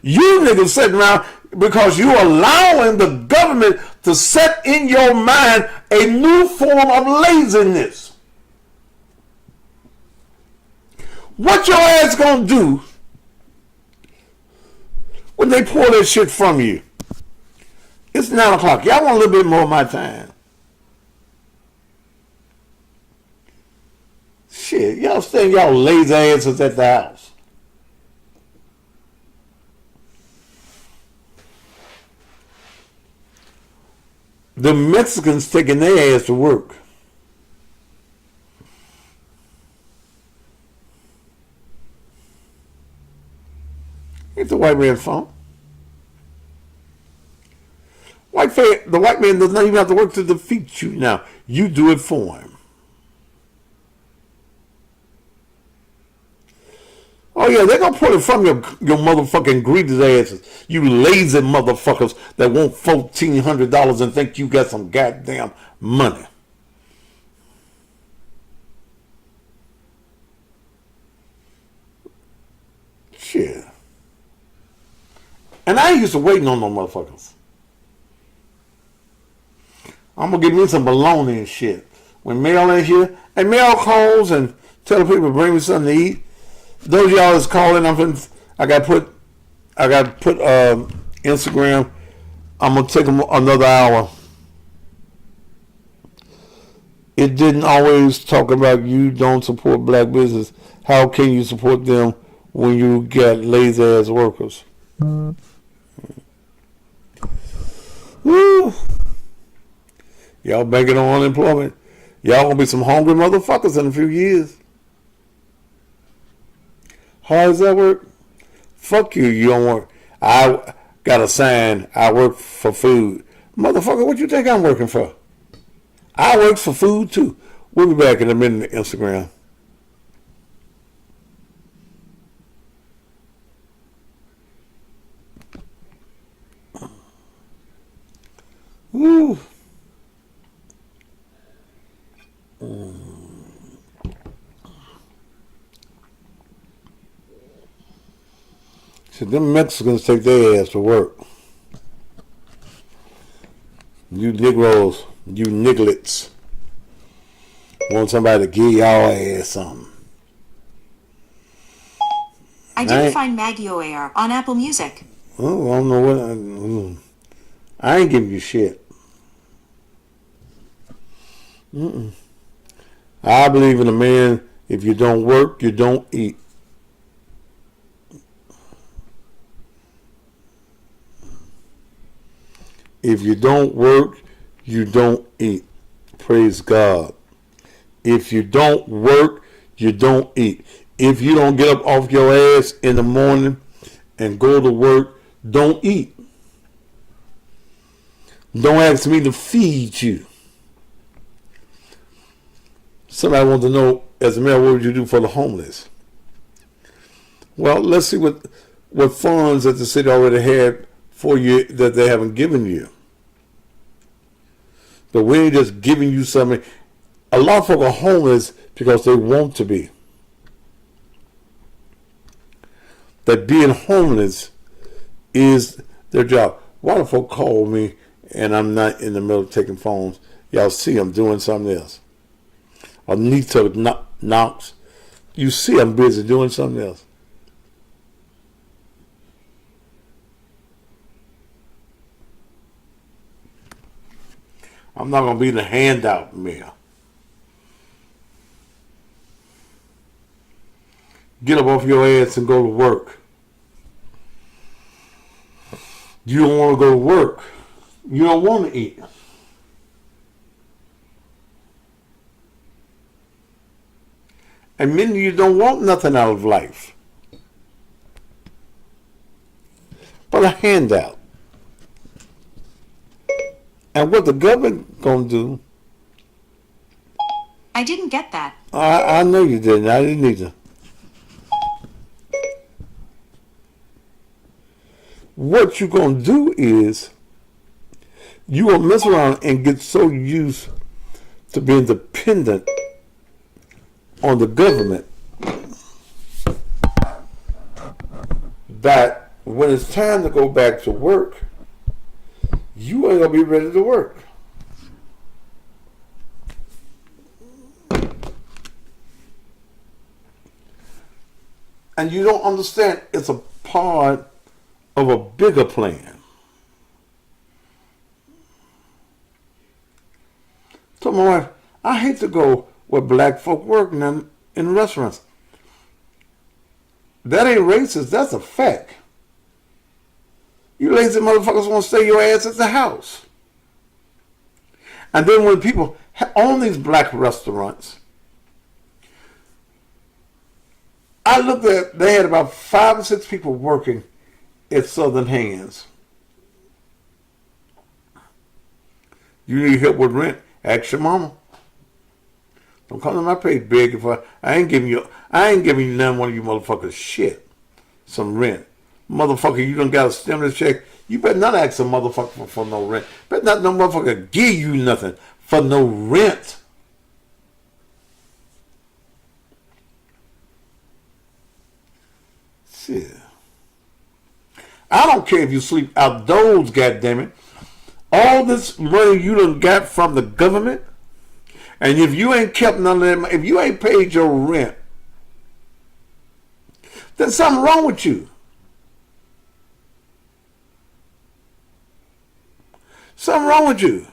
You niggas sitting around because you allowing the government to set in your mind a new form of laziness. What your ass gonna do when they pull that shit from you? It's 9 o'clock. Y'all want a little bit more of my time. Shit, y'all staying y'all lazy asses at the house. The Mexicans taking their ass to work. It's the white man's fault. The white man does not even have to work to defeat you now. You do it for him. Oh yeah, they're gonna pull it from your motherfucking greedy asses. You lazy motherfuckers that want $1,400 and think you got some goddamn money. Shit. And I ain't used to waiting on no motherfuckers. I'm gonna get me some bologna and shit. When Mel ain't here, and Mel calls and tell people to bring me something to eat. Those of y'all that's calling, I got put Instagram. I'm gonna take them another hour. It didn't always talk about you don't support black business. How can you support them when you get lazy ass workers? Woo! Y'all banking on unemployment. Y'all gonna be some hungry motherfuckers in a few years. How does that work? Fuck you, you don't work. I got a sign, I work for food. Motherfucker, what you think I'm working for? I work for food too. We'll be back in a minute, Instagram. Woo. So them Mexicans take their ass to work. You Negroes, you nigglets, want somebody to give y'all ass something. I didn't find Maggie OAR on Apple Music. Oh, I don't know what. I ain't giving you shit. I believe in a man, if you don't work, you don't eat. If you don't work, you don't eat. Praise God. If you don't work, you don't eat. If you don't get up off your ass in the morning and go to work, don't eat. Don't ask me to feed you. Somebody wants to know, as a man, what would you do for the homeless? Well, let's see what with funds that the city already had for you that they haven't given you. But we ain't just giving you something. A lot of folk are homeless because they want to be. That being homeless is their job. Why do folk call me and I'm not in the middle of taking phones? Y'all see I'm doing something else. Anita knocks. You see I'm busy doing something else. I'm not going to be the handout mayor. Get up off your ass and go to work. You don't want to go to work. You don't want to eat. And many of you don't want nothing out of life but a handout. And what the government gonna do? I didn't get that. I know you didn't. I didn't either. What you gonna do is you gonna mess around and get so used to being dependent on the government that when it's time to go back to work, you ain't gonna be ready to work. And you don't understand it's a part of a bigger plan. So my wife, I hate to go where black folk work in restaurants. That ain't racist, that's a fact. You lazy motherfuckers want to stay your ass at the house. And then when people own these black restaurants, I looked at, they had about 5 or 6 people working at Southern Hands. You need help with rent? Ask your mama. Don't come to my page begging for. I ain't giving you none one of you motherfuckers shit. Some rent. Motherfucker, you done got a stimulus check. You better not ask a motherfucker for no rent. Better not no motherfucker give you nothing for no rent. Shit. I don't care if you sleep outdoors, goddammit. All this money you done got from the government, and if you ain't kept none of that, if you ain't paid your rent, then something wrong with you. Something wrong with you.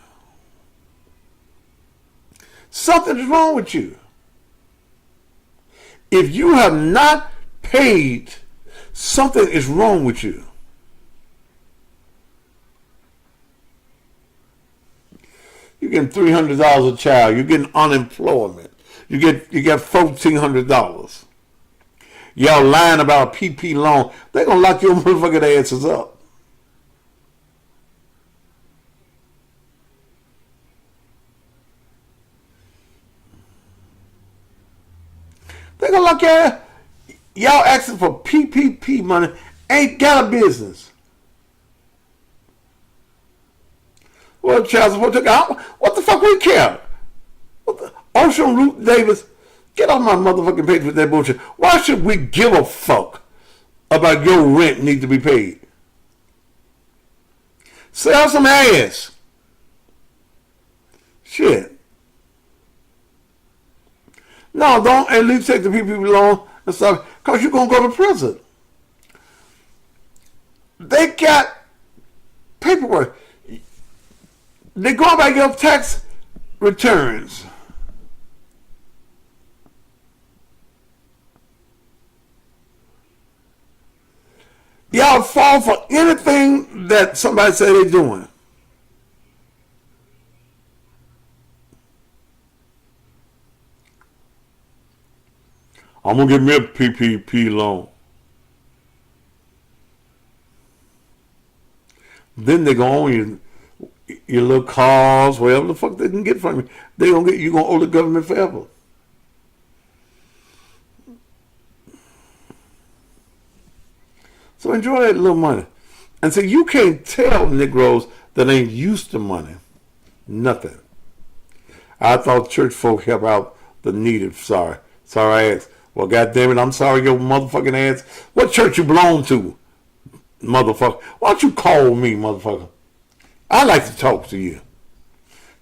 Something's wrong with you. If you have not paid, something is wrong with you. You're getting $300 a child. You're getting unemployment. You get $1,400. Y'all lying about a PP loan. They're gonna lock your motherfucking asses up. They're gonna lock y'all asking for PPP money. Ain't got a business. Well, child support took out. What the fuck we care? Ocean Root Davis, get off my motherfucking page with that bullshit. Why should we give a fuck about your rent need to be paid? Sell some ass. Shit. No, don't at least take the PPP loan and stuff, because you're going to go to prison. They got paperwork. They go by your tax returns. Y'all fall for anything that somebody say they're doing. I'm going to give me a PPP loan. Then they go on your little cars, whatever the fuck they can get from you. They gonna get you gonna owe the government forever. So enjoy that little money. And so you can't tell Negroes that ain't used to money. Nothing. I thought church folk help out the needed. Sorry I asked. Well, goddamn it, I'm sorry your motherfucking ass. What church you belong to, motherfucker? Why don't you call me, motherfucker? I like to talk to you.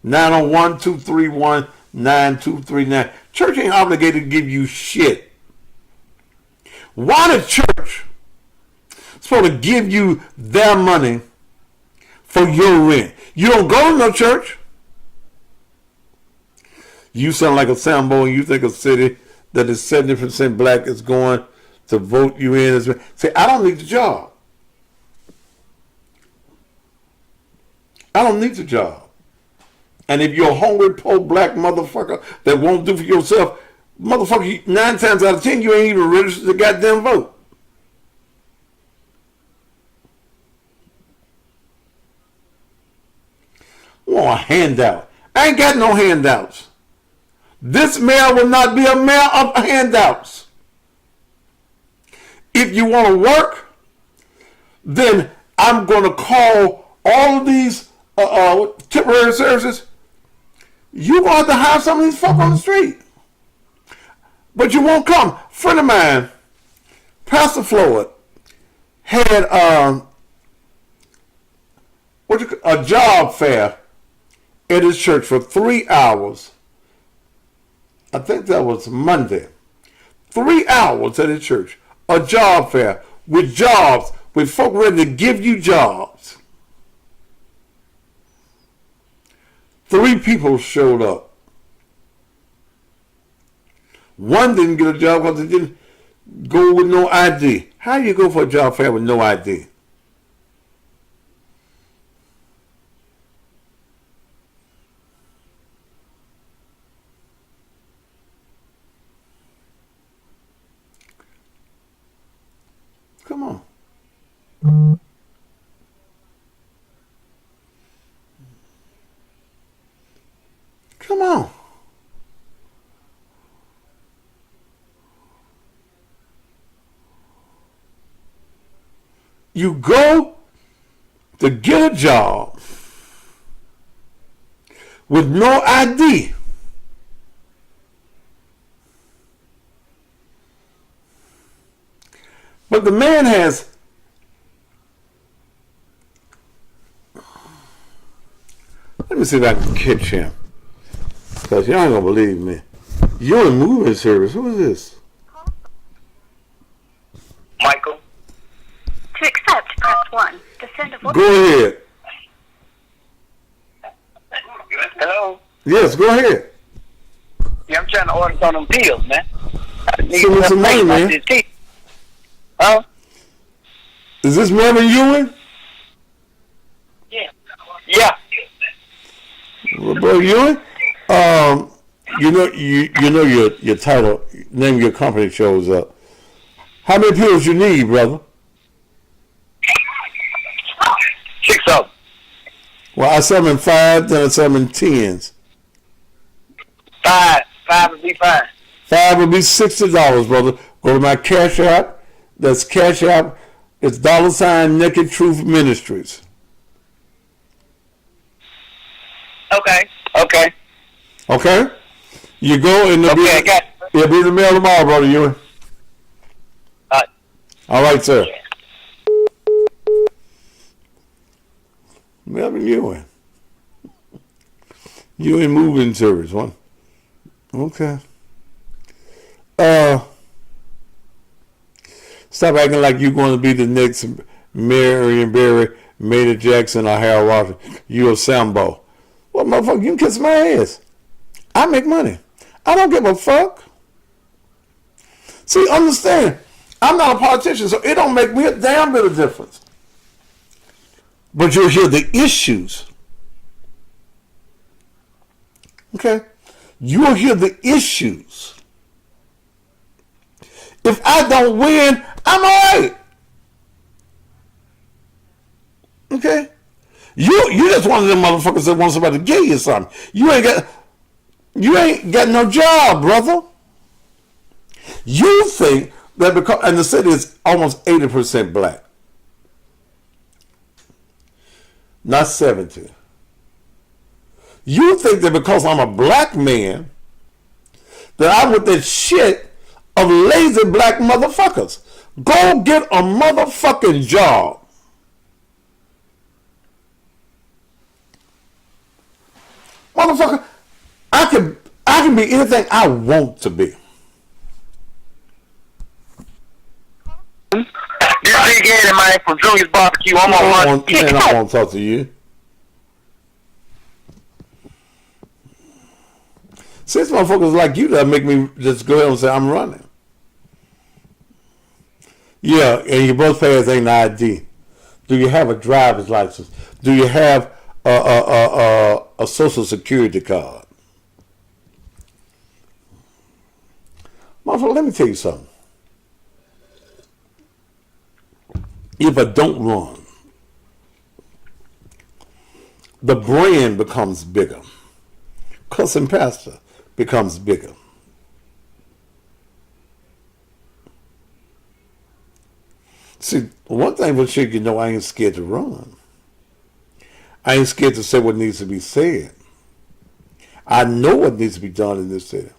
901-231-9239. Church ain't obligated to give you shit. Why the church supposed to give you their money for your rent? You don't go to no church. You sound like a Sambo and you think a city that is 70% black is going to vote you in. Say, I don't need the job. I don't need the job. And if you're a hungry, poor black motherfucker that won't do for yourself, motherfucker, 9 times out of 10, you ain't even registered to goddamn vote. Want a handout. I ain't got no handouts. This mayor will not be a mayor of handouts. If you want to work, then I'm going to call all of these temporary services. You're going to have to hire some of these folk on the street. But you won't come. A friend of mine, Pastor Floyd, had a job fair at his church for 3 hours. I think that was Monday. 3 hours at his church. A job fair with jobs, with folk ready to give you jobs. 3 people showed up. One didn't get a job because they didn't go with no ID. How do you go for a job fair with no ID? Come on. Come on. You go to get a job with no ID. But the man has, let me see if I can catch him. Because y'all ain't going to believe me. You're in moving service. Who is this? Michael. To accept, press 1. To send a voice. Go ahead. Hello. Yes, go ahead. Yeah, I'm trying to order some of them pills, man. Send me some money, man. Huh? Is this Marvin Ewing? Yeah. Well, bro, Ewing? You know your title, name of your company shows up. How many pills you need, brother? 6 of them. Well, I sell them in 5, then I sell them in 10s. 5 would be fine. 5 would be $60, brother. Go to my Cash App. That's Cash App. It's $ Naked Truth Ministries. Okay. Okay? You go and it'll be in the mail tomorrow, brother Ewing. All right, sir. Melvin Ewing. Ewing Moving Service, one. Okay. Stop acting like you're going to be the next Marion Barry, Maynard Jackson, or Harold Washington. You're a Sambo. Well, motherfucker, you can kiss my ass. I make money. I don't give a fuck. See, understand, I'm not a politician, so it don't make me a damn bit of difference. But you'll hear the issues. Okay? You'll hear the issues. If I don't win, I'm all right. Okay? You just one of them motherfuckers that want somebody to give you something. You ain't got no job, brother. You think that because, and the city is almost 80% black. not 70. You think that because I'm a black man that I'm with that shit of lazy black motherfuckers. Go get a motherfucking job. Motherfucker, I can be anything I want to be. This big headed man from Junior's Barbecue. I'm on one. Man, I won't talk to you. Since motherfuckers like you that make me just go ahead and say I'm running. Yeah, and your birth pass ain't ID. Do you have a driver's license? Do you have a social security card? Motherfucker, let me tell you something. If I don't run, the brand becomes bigger. Cussing pastor becomes bigger. See, one thing for sure, you know, I ain't scared to run. I ain't scared to say what needs to be said. I know what needs to be done in this city.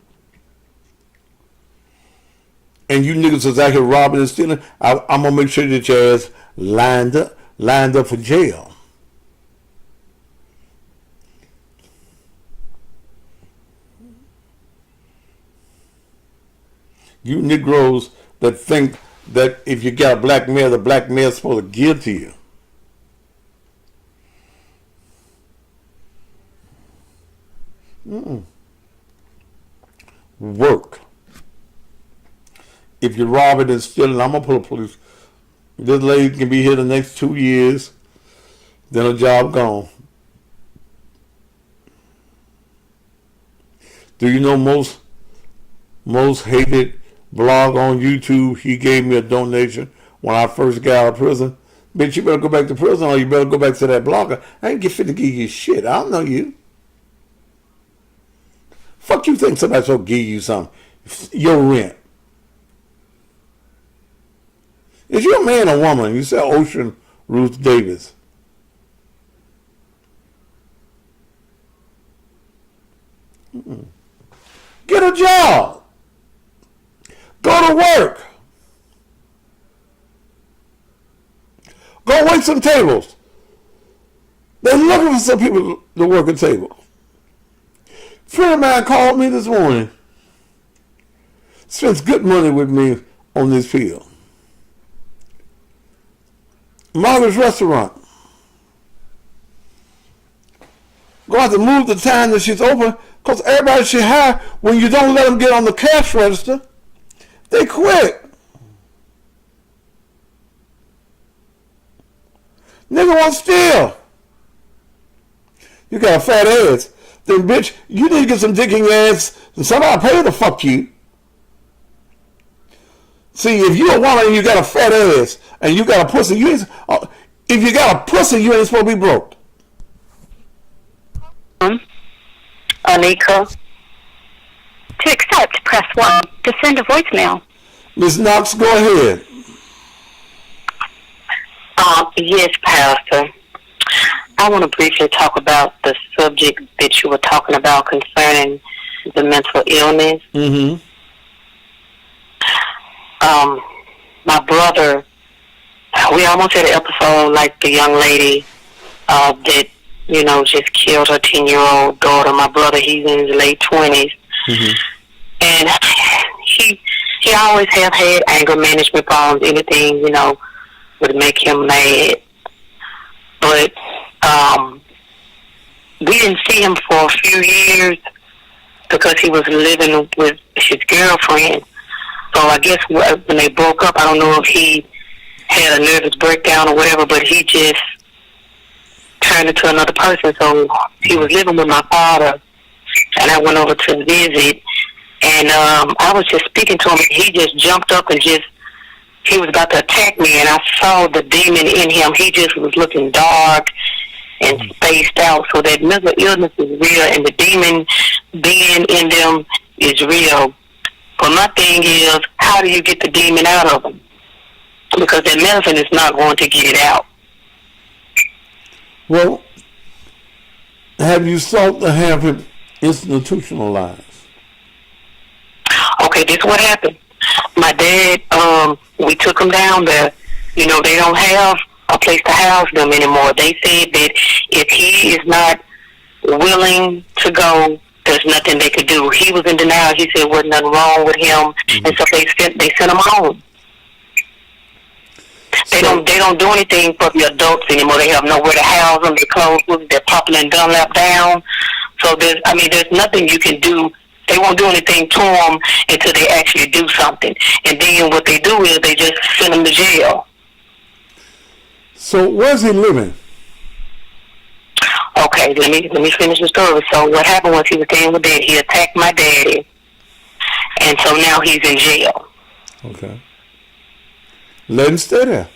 And you niggas is out here robbing and stealing, I'm gonna make sure that your ass lined up for jail. You Negroes that think that if you got a black male, the black male's supposed to give to you. Work. If you're robbing and stealing, I'm gonna pull the police. This lady can be here the next 2 years, then her job gone. Do you know most hated blog on YouTube? He gave me a donation when I first got out of prison. Bitch, you better go back to prison or you better go back to that blogger. I ain't get fit to give you shit. I don't know you. Fuck you think somebody's gonna give you something? Your rent. Is you a man or woman? You said Ocean Ruth Davis. Get a job. Go to work. Go wait some tables. They're looking for some people to work a table. A friend of mine called me this morning. Spends good money with me on this field. Margaret's Restaurant. Going to have to move the time that she's open because everybody she hire, when you don't let them get on the cash register, they quit. Nigga won't steal. You got a fat ass. Then bitch, you need to get some dick in your ass and somebody pay to fuck you. See, if you're a woman and you got a fat ass and you got a pussy, if you got a pussy, you ain't supposed to be broke. Anika. To accept, press 1. To send a voicemail. Ms. Knox, go ahead. Yes, Pastor. I want to briefly talk about the subject that you were talking about concerning the mental illness. Mm-hmm. My brother, we almost had an episode like the young lady that, you know, just killed her 10-year-old daughter. My brother, he's in his late 20s. Mm-hmm. And he always have had anger management problems. Anything, you know, would make him mad. But we didn't see him for a few years because he was living with his girlfriend. So I guess when they broke up, I don't know if he had a nervous breakdown or whatever, but he just turned into another person. So he was living with my father, and I went over to visit, and I was just speaking to him, and he just jumped up and he was about to attack me, and I saw the demon in him. He just was looking dark and spaced out. So that mental illness is real, and the demon being in them is real. But my thing is, how do you get the demon out of them? Because that medicine is not going to get it out. Well, have you sought to have him institutionalized? Okay, this is what happened. My dad, we took him down there. You know, they don't have a place to house them anymore. They said that if he is not willing to go, there's nothing they could do. He was in denial. He said there wasn't nothing wrong with him, and so they sent him home. They don't do anything for the adults anymore. They have nowhere to house them. The clothes, they're popping and Dunlap down. So there's nothing you can do. They won't do anything to them until they actually do something. And then what they do is they just send them to jail. So where's he living? Okay, let me finish the story. So what happened was he was staying with Dad. He attacked my daddy, and so now he's in jail. Okay. Let him stay there.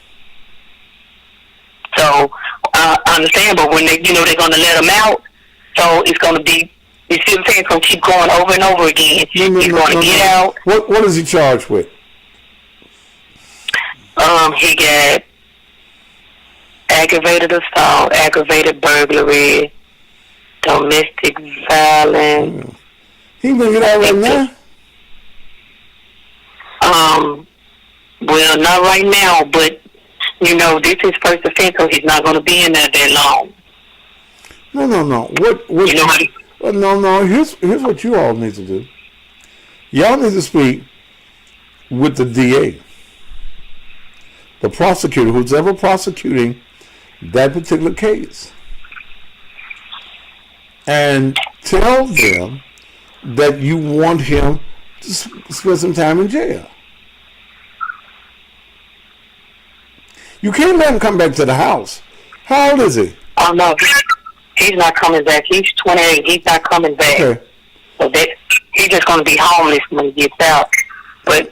So I understand, but when they're going to let him out, so it's going to be, you see what I'm saying? It's going to keep going over and over again. He's going to get out. What is he charged with? He got aggravated assault, aggravated burglary, domestic violence. He gonna get out right now? Well, not right now, but this is first offense, so he's not going to be in there that long. No. What? No. Here's what you all need to do. Y'all need to speak with the DA, the prosecutor, who's ever prosecuting that particular case, and tell them that you want him to spend some time in jail. You can't let him come back to the house. How old is he? Oh, no. He's not coming back. He's 28. He's not coming back. Okay. So he's just going to be homeless when he gets out. But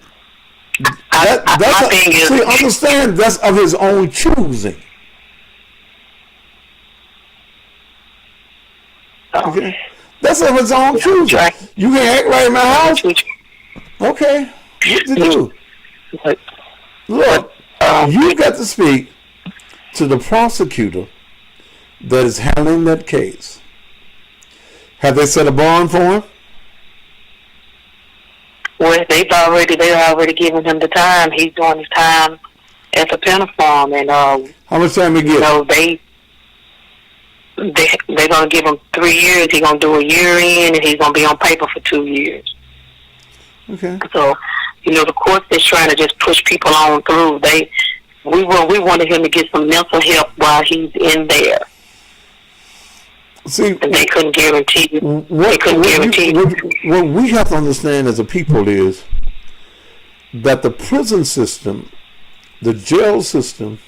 my thing is... See, understand, that's of his own choosing. Okay? That's of his own choosing. You can't act right in my house? Okay. What to do? Look, you got to speak to the prosecutor that is handling that case. Have they set a bond for him? Well, they've already given him the time. He's doing his time at the penal farm, and how much time he get? They're gonna give him 3 years. He's gonna do a year in, and he's gonna be on paper for 2 years. Okay. So, the court is trying to just push people on through. We wanted him to get some mental help while he's in there. See, and they couldn't guarantee it. What we have to understand as a people is that the prison system, the jail system,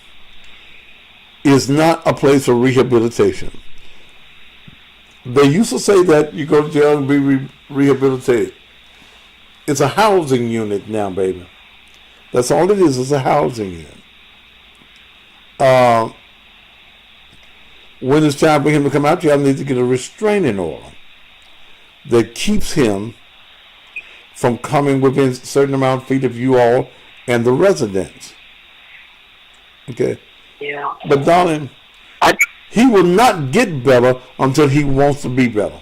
is not a place for rehabilitation. They used to say that you go to jail and be rehabilitated. It's a housing unit now, baby. That's all it is. It's a housing unit. When it's time for him to come out, you need to get a restraining order that keeps him from coming within a certain amount of feet of you all and the residents. Okay? Yeah. But darling, he will not get better until he wants to be better.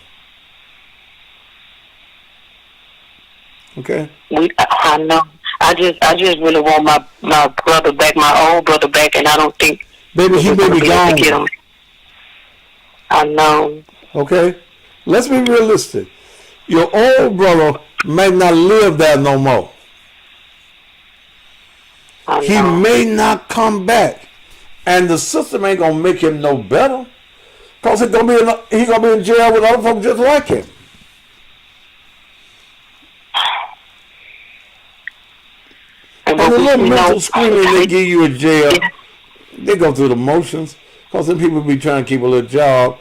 Okay? I know. I just really want my brother back, my old brother back, and I don't think... Baby, he may be gone. I know. Okay? Let's be realistic. Your old brother may not live there no more. He may not come back. And the system ain't going to make him no better. Because he's going to be in jail with other folks just like him. And the little mental screening they give you in jail, they go through the motions. Because some people be trying to keep a little job.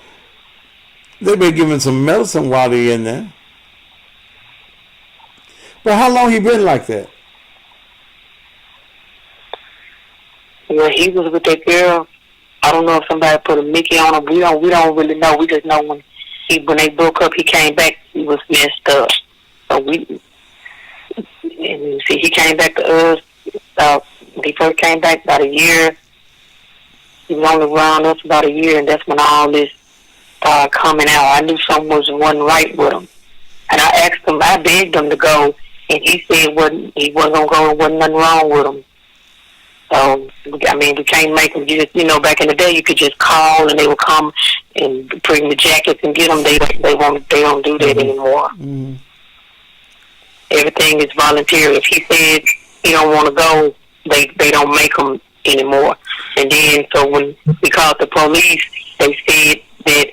They been giving some medicine while they in there. But how long he been like that? Well, he was with that girl. I don't know if somebody put a Mickey on him. We don't really know. We just know when they broke up, he came back. He was messed up. So he came back to us. He first came back about a year. He was only around us about a year, and that's when all this started coming out. I knew something wasn't right with him. And I asked him, I begged him to go, and he said he wasn't going to go, there wasn't nothing wrong with him. So, I mean, we can't make them just, back in the day, you could just call and they would come and bring the jackets and get them. They don't do that anymore. Mm-hmm. Everything is voluntary. If he said he don't want to go, they don't make him anymore. And then, so when we called the police, they said that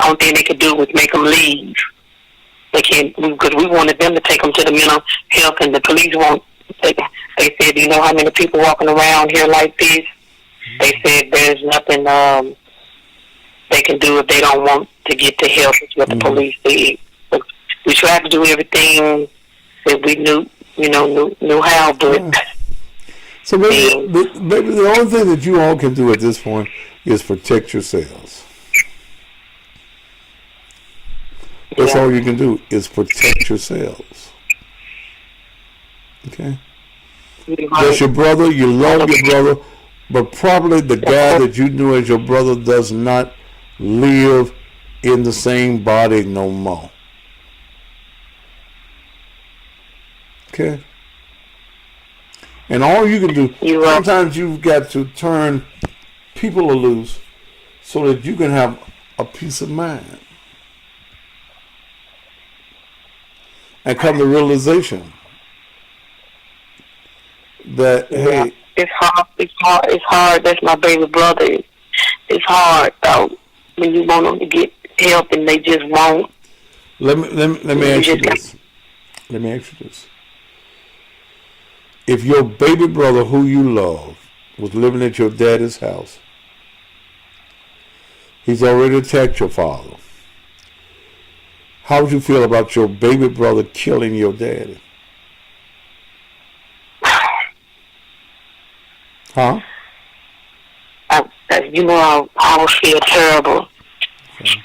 only thing they could do was make him leave. They can't, because we wanted them to take him to the mental health, and the police won't. They said, you know how many people walking around here like this? They said there's nothing they can do if they don't want to get the help, is what the police said. But we tried to do everything that we knew how, but... So maybe the only thing that you all can do at this point is protect yourselves. That's all you can do is protect yourselves. Okay? That's your brother, you love your brother, but probably the guy that you knew as your brother does not live in the same body no more. Okay? And all you can do, sometimes you've got to turn people loose so that you can have a peace of mind. And come to realization that, hey, it's hard. That's my baby brother. It's hard though when you want them to get help and they just won't. Let me ask you this. Let me ask you this. If your baby brother, who you love, was living at your daddy's house, he's already attacked your father. How would you feel about your baby brother killing your daddy? Huh? I would feel terrible. Okay.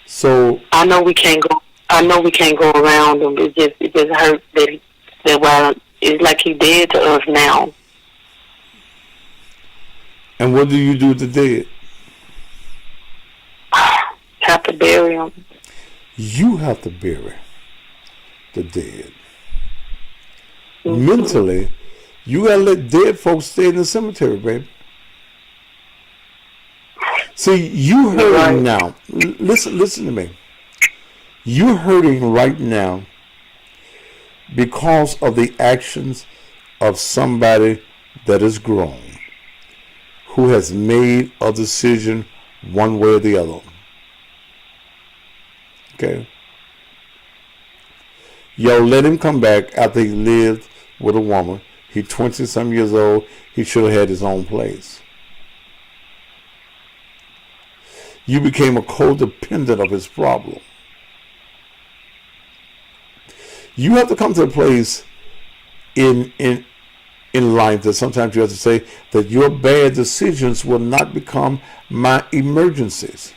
So I know we can't go around him. It just hurts that while it's like he dead to us now. And what do you do with the dead? Have to bury him. You have to bury the dead. Mentally, you gotta let dead folks stay in the cemetery, baby. See, you hurting now. Listen to me. You're hurting right now because of the actions of somebody that is grown, who has made a decision one way or the other. Okay? Yo, let him come back after he lived with a woman. He's 20-some years old. He should have had his own place. You became a codependent of his problem. You have to come to a place in life that sometimes you have to say that your bad decisions will not become my emergencies.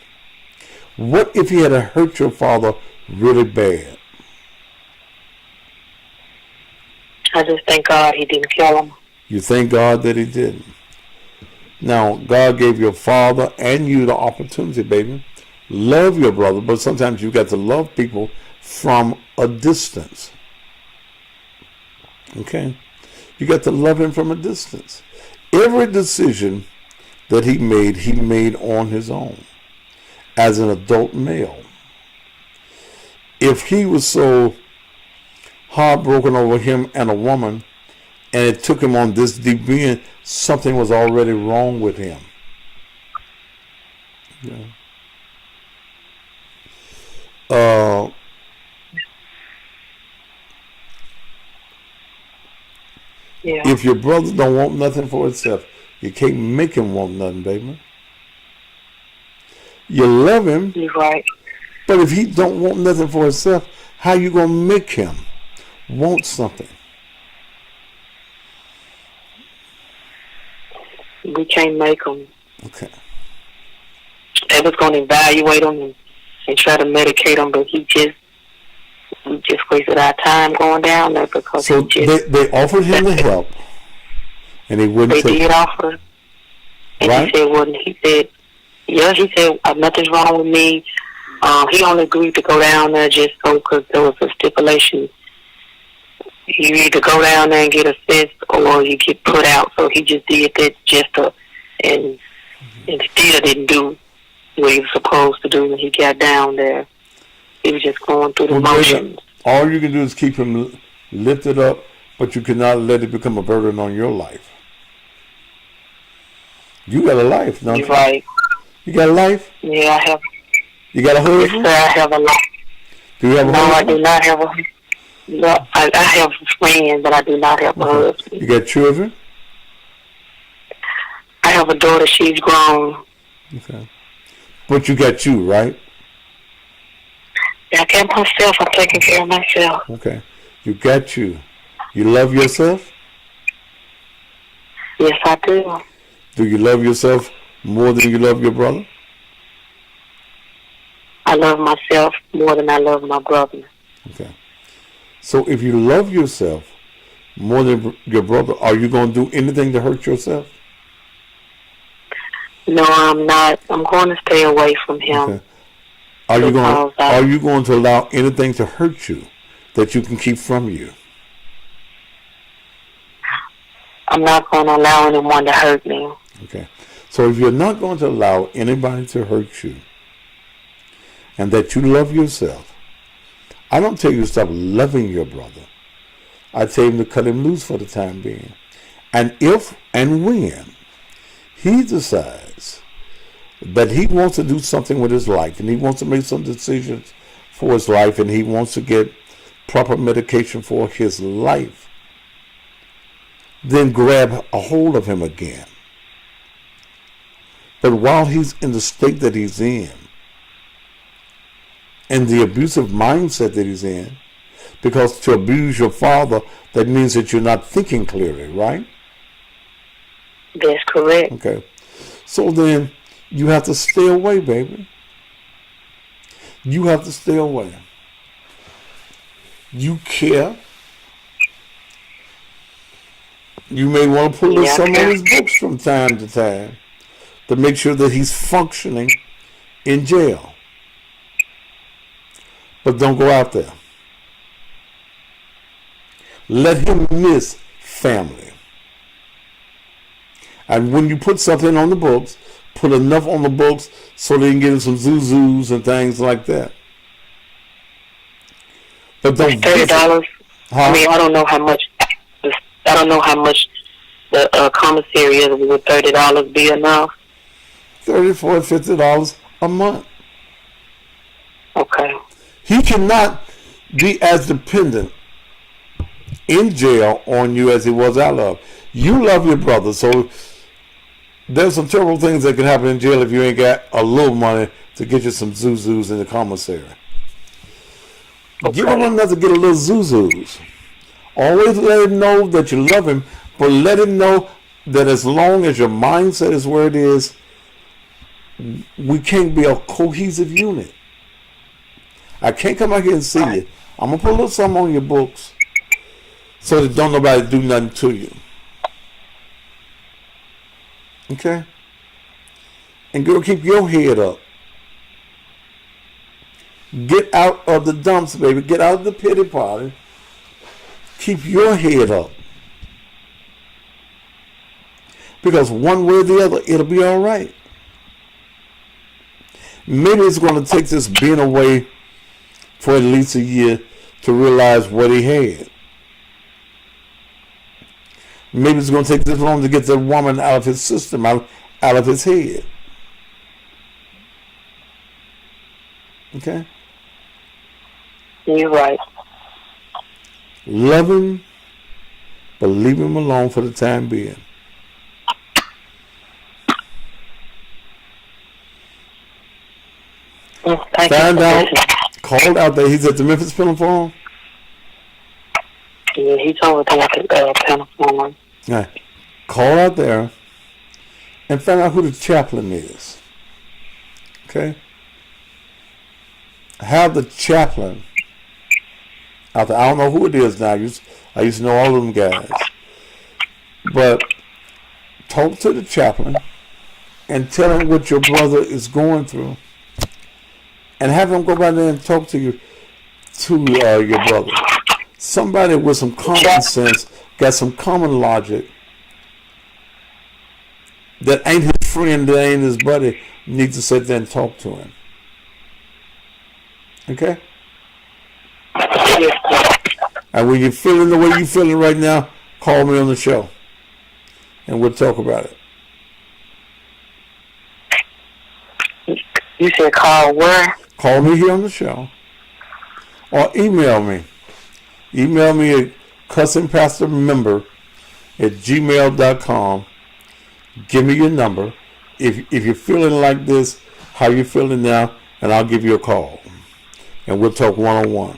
What if he had hurt your father really bad? I just thank God he didn't kill him. You thank God that he didn't. Now, God gave your father and you the opportunity, baby. Love your brother, but sometimes you got to love people from a distance. Okay? You got to love him from a distance. Every decision that he made on his own as an adult male. If he was so heartbroken over him and a woman, and it took him on this deep end, something was already wrong with him. Yeah. If your brother don't want nothing for himself, you can't make him want nothing, baby. You love him. You're right. But if he don't want nothing for himself, how you gonna make him want something? We can't make him. Okay. They was going to evaluate him and try to medicate him, but we just wasted our time going down there because so they offered him the help, and he wouldn't take it. They did offer. And Right. he said, well, he said, nothing's wrong with me. He only agreed to go down there just so because there was a stipulation. You either go down there and get assessed or you get put out. So he just did that and still didn't do what he was supposed to do when he got down there. He was just going through the Well, baby, motions. all you can do is keep him lifted up, but you cannot let it become a burden on your life. You got a life, don't you? You're right. You got a life? Yeah, I have. You got a husband? Yes, sir, I have a life. Do you have a No, husband? I do not have a husband. No, I have a friend, but I do not have a husband. You got children? I have a daughter. She's grown. Okay. But you got you, right? I got myself. I'm taking care of myself. Okay. You got you. You love yourself? Yes, I do. Do you love yourself more than you love your brother? I love myself more than I love my brother. Okay. So if you love yourself more than your brother, are you going to do anything to hurt yourself? No, I'm not. I'm going to stay away from him. Okay. Are you going to allow anything to hurt you that you can keep from you? I'm not going to allow anyone to hurt me. Okay. So if you're not going to allow anybody to hurt you and that you love yourself, I don't tell you to stop loving your brother. I tell him to cut him loose for the time being. And if and when he decides that he wants to do something with his life and he wants to make some decisions for his life and he wants to get proper medication for his life, then grab a hold of him again. But while he's in the state that he's in, and the abusive mindset that he's in, because to abuse your father, that means that you're not thinking clearly, right? That's correct. Okay. So then you have to stay away, baby. You have to stay away. You care. You may want to pull some of his books from time to time to make sure that he's functioning in jail. But don't go out there. Let him miss family. And when you put something on the books, put enough on the books so they can get him some zuzus and things like that. But don't $30. I mean, I don't know how much. I don't know how much the commissary is. Would $30 be enough? $34, $50 a month. Okay. He cannot be as dependent in jail on you as he was out of. You love your brother, so there's some terrible things that can happen in jail if you ain't got a little money to get you some zuzus in the commissary. Okay. Give him enough to get a little zuzus. Always let him know that you love him, but let him know that as long as your mindset is where it is, we can't be a cohesive unit. I can't come out here and see you. I'm going to put a little something on your books so that don't nobody do nothing to you. Okay? And girl, keep your head up. Get out of the dumps, baby. Get out of the pity party. Keep your head up. Because one way or the other, it'll be all right. Maybe it's going to take this being away for at least a year to realize what he had. Maybe it's going to take this long to get the woman out of his system, out of his head. Okay? You're right. Love him, but leave him alone for the time being. Find out, called out there. He's at the Memphis Forum. Yeah, he's over there at the Forum. Right. Call out there and find out who the chaplain is. Okay? Have the chaplain out there. I don't know who it is now. I used to know all of them guys. But talk to the chaplain and tell him what your brother is going through, and have him go by there and talk to your brother. Somebody with some common sense, got some common logic, that ain't his friend, that ain't his buddy, needs to sit there and talk to him. Okay? And when you're feeling the way you're feeling right now, call me on the show, and we'll talk about it. You said call where? Call me here on the show, or email me. Email me at cousinpastormember@gmail.com. Give me your number. If you're feeling like this, how you feeling now, and I'll give you a call, and we'll talk one-on-one.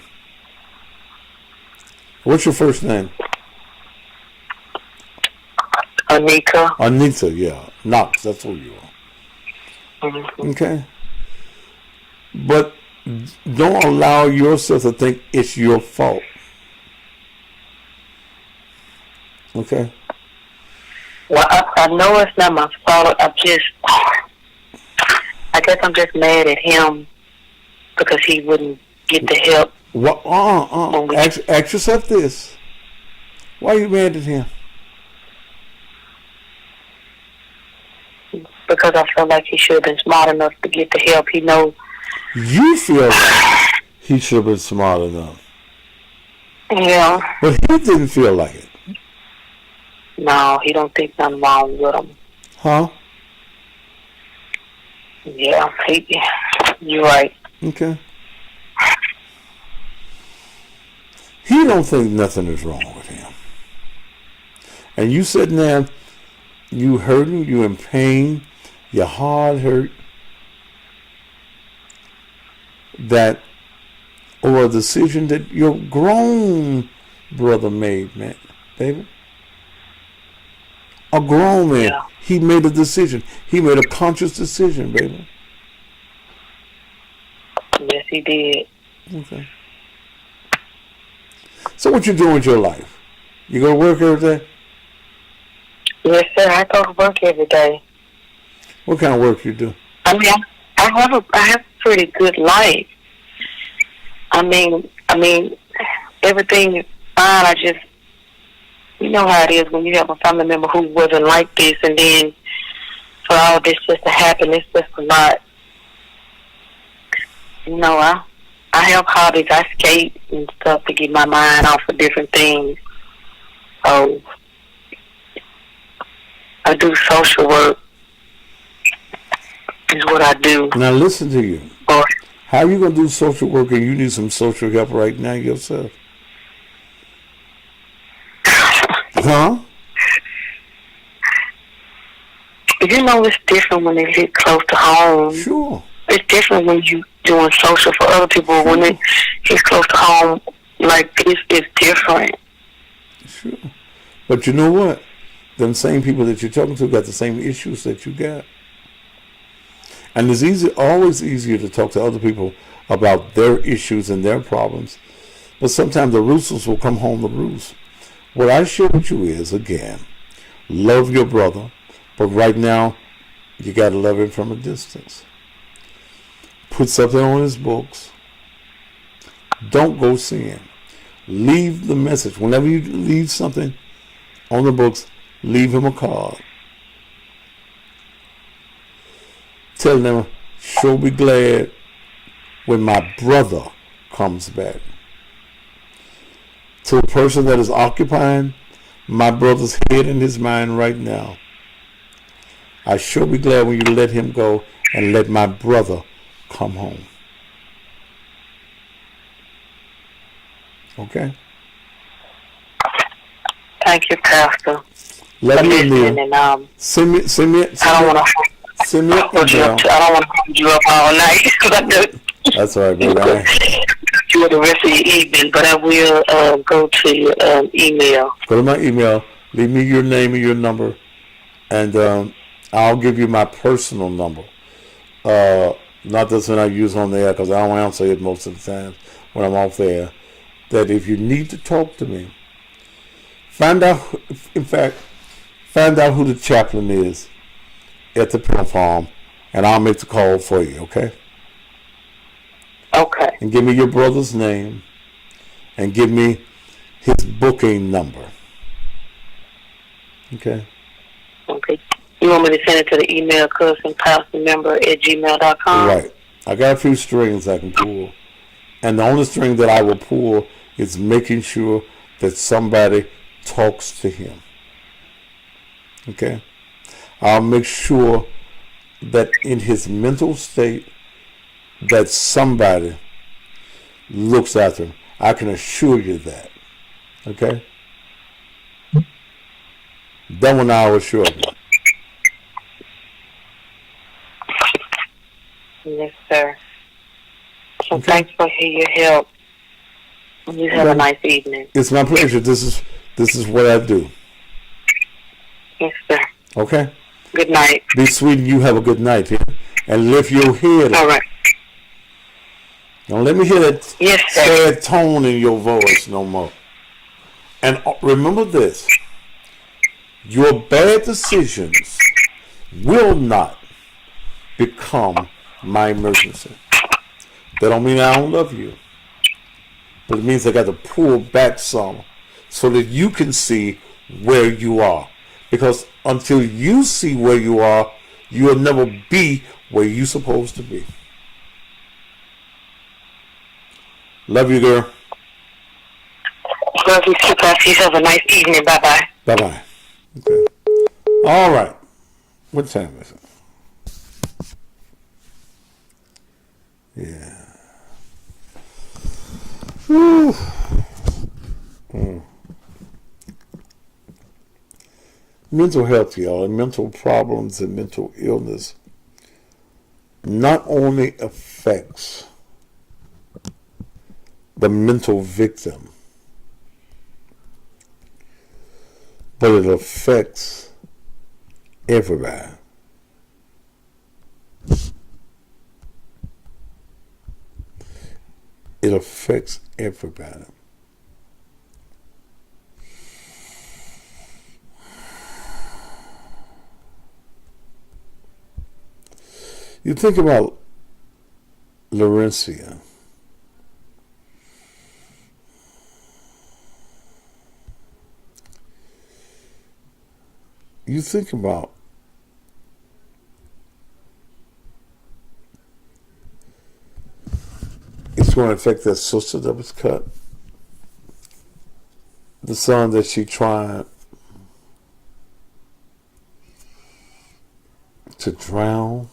What's your first name? Anita. Anita, yeah. Knox, that's who you are. Mm-hmm. Okay? But don't allow yourself to think it's your fault. Okay? Well, I know it's not my fault. I guess I'm just mad at him because he wouldn't get the help. What? Ask yourself this. Why are you mad at him? Because I feel like he should have been smart enough to get the help. He knows. You feel like he should have been smart enough. Yeah. But he didn't feel like it. No, he don't think nothing wrong with him. Huh? Yeah, you're right. Okay. He don't think nothing is wrong with him. And you sitting there, you hurting, you in pain, your heart hurt, that, or a decision that your grown brother made, man, baby. A grown man. Yeah. He made a decision. He made a conscious decision, baby. Yes, he did. Okay. So what you doing with your life? You go to work every day? Yes, sir. I go to work every day. What kind of work you do? I mean, I have a pretty good life. I mean, everything is fine. I just, you know how it is when you have a family member who wasn't like this, and then for all this just to happen, it's just a lot. You know, I have hobbies. I skate and stuff to get my mind off of different things. So I do social work. Is what I do. Now listen to you. Or, How are you going to do social work and you need some social help right now yourself? Huh? you know, it's different when it hit close to home. Sure. It's different when you doing social for other people. When it hits close to home, like this, it's different. Sure. But you know what? Them same people that you're talking to got the same issues that you got. And it's always easier to talk to other people about their issues and their problems. But sometimes the roosters will come home to roost. What I share with you is, again, love your brother, but right now, you got to love him from a distance. Put something on his books. Don't go see him. Leave the message. Whenever you leave something on the books, leave him a card. Tell them, she'll be glad when my brother comes back. To a person that is occupying my brother's head and his mind right now, I sure be glad when you let him go and let my brother come home. Okay? Thank you, Pastor. Love you, listening, Neil. and Send me I don't want to send me an hold you email. up. I don't want to hold you up all night. That's all right, baby. You the rest of your evening, but I will go to your email. Go to my email. Leave me your name and your number, and I'll give you my personal number. Not this one I use on the air because I don't answer it most of the time when I'm off there. That if you need to talk to me, find out who the chaplain is at the pen farm, and I'll make the call for you, okay? Okay. And give me your brother's name, and give me his booking number. Okay? Okay. You want me to send it to the email cousinpastormember@gmail.com? Right. I got a few strings I can pull. And the only string that I will pull is making sure that somebody talks to him. Okay? I'll make sure that in his mental state that somebody looks after him. I can assure you that. Okay? That one I will assure you. Yes, sir. So Okay. thanks for your help. You have a nice evening. It's my pleasure. This is what I do. Yes, sir. Okay? Good night. Be sweet and you have a good night here. And lift your head up. All right. Don't let me hear that Yes, sir. sad tone in your voice no more. And remember this. Your bad decisions will not become my emergency. That don't mean I don't love you. But it means I got to pull back some so that you can see where you are. Because until you see where you are, you'll never be where you're supposed to be. Love you, girl. Love you too, Pastor. You have a nice evening. Bye-bye. Bye-bye. Okay. All right. What time is it? Yeah. Whew. Mental health, y'all, and mental problems and mental illness not only affects the mental victim, but it affects everybody. It affects everybody. You think about Laurencia. You think about it's going to affect that sister that was cut, the son that she tried to drown,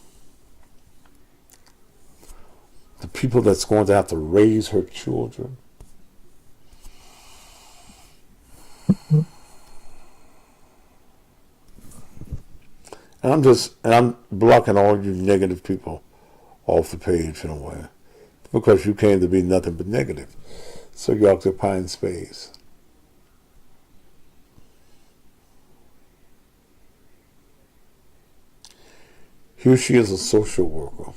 the people that's going to have to raise her children. And I'm blocking all you negative people off the page in a way, because you came to be nothing but negative. So you're occupying space. Here she is, a social worker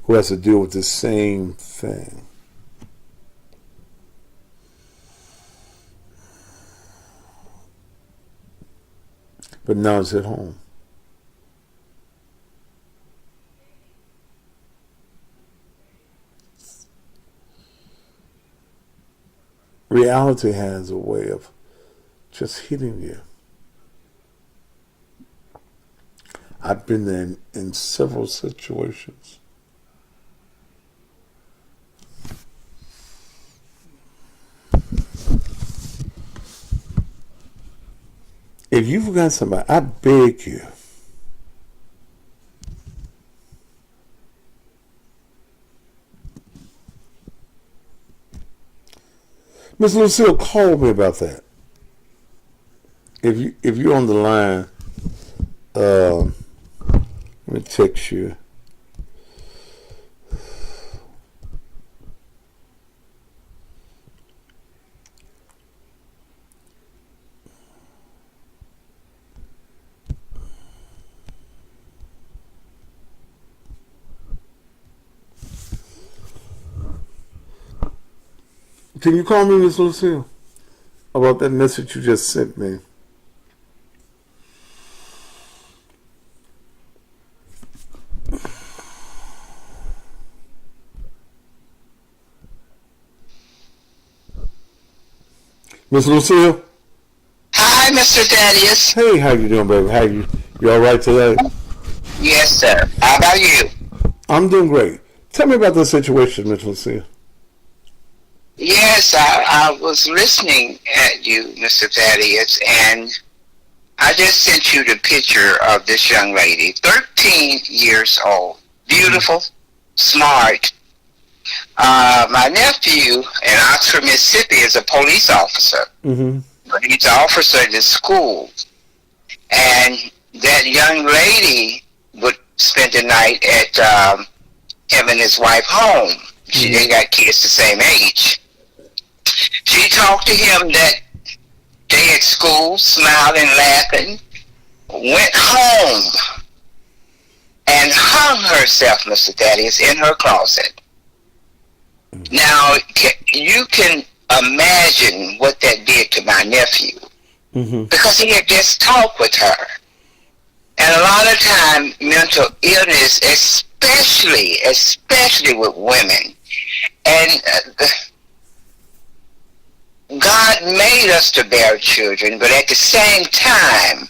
who has to deal with the same thing. But now it's at home. Reality has a way of just hitting you. I've been there in several situations. If you forgot somebody, I beg you, Miss Lucille, call me about that. If you're on the line, let me text you. Can you call me, Miss Lucille, about that message you just sent me? Miss Lucille? Hi, Mr. Thaddeus. Hey, how you doing, baby? How you all right today? Yes, sir. How about you? I'm doing great. Tell me about the situation, Miss Lucille. Yes, I was listening at you, Mr. Thaddeus, and I just sent you the picture of this young lady, 13 years old, beautiful, smart. My nephew in Oxford, Mississippi is a police officer. Mm-hmm. But he's an officer at the school. And that young lady would spend the night at him and his wife home. They got kids the same age. She talked to him that day at school, smiling, laughing, went home and hung herself, Mr. Thaddeus, in her closet. Now, you can imagine what that did to my nephew, because he had just talked with her. And a lot of time, mental illness, especially with women, and God made us to bear children, but at the same time,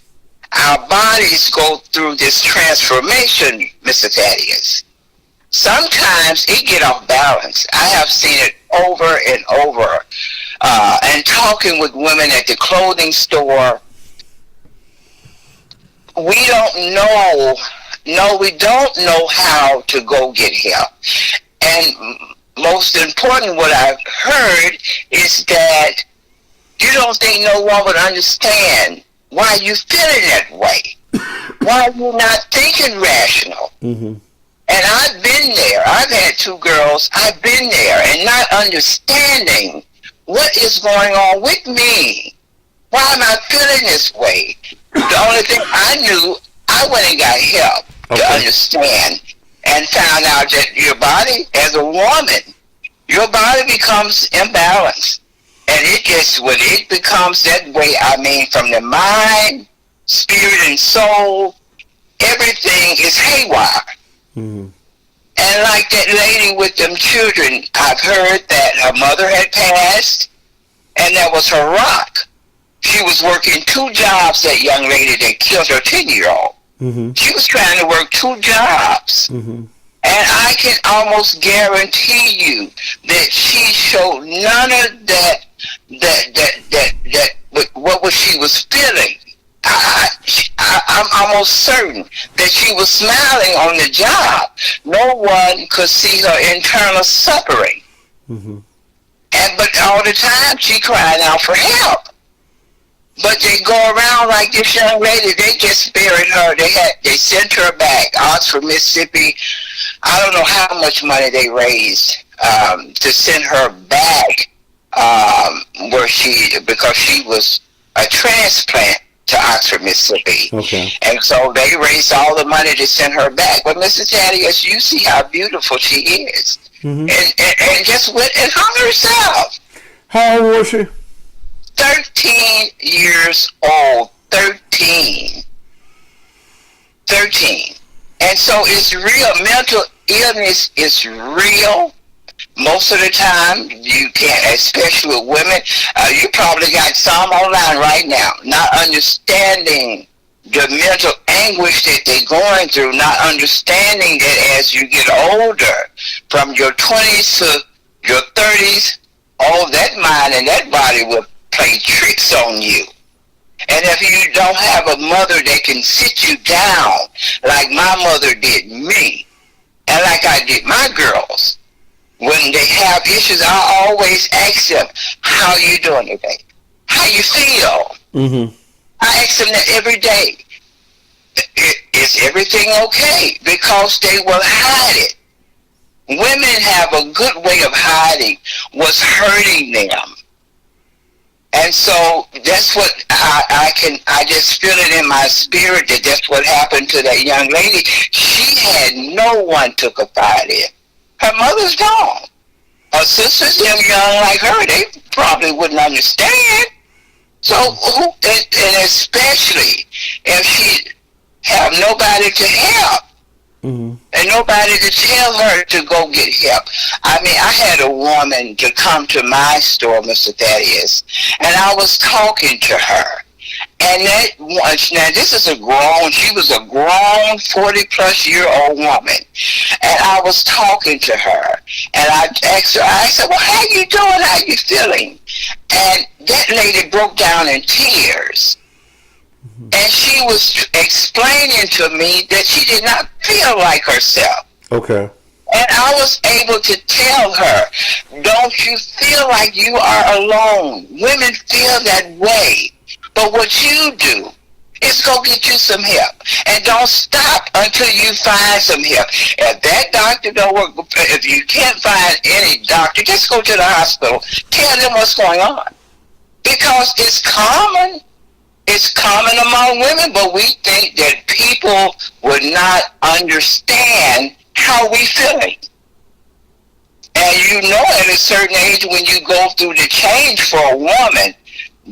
our bodies go through this transformation, Mr. Thaddeus. Sometimes it get off balance. I have seen it over and over. And talking with women at the clothing store, we don't know how to go get help. And most important, what I've heard is that you don't think no one would understand why you feeling that way, why you're not thinking rational. And I've been there. I've had two girls. I've been there and not understanding what is going on with me. Why am I feeling this way? The only thing I knew, I went and got help to understand and found out that your body, as a woman, your body becomes imbalanced. And it just, when it becomes that way, I mean, from the mind, spirit, and soul, everything is haywire. And like that lady with them children, I've heard that her mother had passed, and that was her rock. She was working 2 jobs, that young lady that killed her 10-year-old. She was trying to work 2 jobs. And I can almost guarantee you that she showed none of that what was she was feeling. I'm almost certain that she was smiling on the job. No one could see her internal suffering. But all the time she crying out for help. But they go around like this young lady. They just buried her. They sent her back, Oxford, Mississippi. I don't know how much money they raised to send her back, because she was a transplant to Oxford, Mississippi. And so they raised all the money to send her back. But Mr. Thaddeus, you see how beautiful she is. And just went and hung herself. How old was she? 13 years old. 13. And so it's real. Mental illness is real. Most of the time, you can't, especially with women. You probably got some online right now, not understanding the mental anguish that they're going through, not understanding that as you get older, from your 20s to your 30s, all that mind and that body will play tricks on you. And if you don't have a mother that can sit you down like my mother did me, and like I did my girls, when they have issues, I always ask them, how you doing today? How you feel? I ask them that every day. Is everything okay? Because they will hide it. Women have a good way of hiding what's hurting them. And so that's what I just feel it in my spirit that that's what happened to that young lady. She had no one to confide in. Her mother's gone. Her sisters, them young like her, they probably wouldn't understand. So, and especially if she have nobody to help, And nobody to tell her to go get help. I mean, I had a woman to come to my store, Mr. Thaddeus, and I was talking to her. And that once, now this is she was a grown 40-plus-year-old woman. And I was talking to her. And I asked her, I said, well, how you doing? How you feeling? And that lady broke down in tears. And she was explaining to me that she did not feel like herself. Okay. And I was able to tell her, don't you feel like you are alone? Women feel that way. But what you do is go get you some help. And don't stop until you find some help. If that doctor don't work, if you can't find any doctor, just go to the hospital. Tell them what's going on. Because it's common. It's common among women, but we think that people would not understand how we feeling. And you know at a certain age when you go through the change for a woman,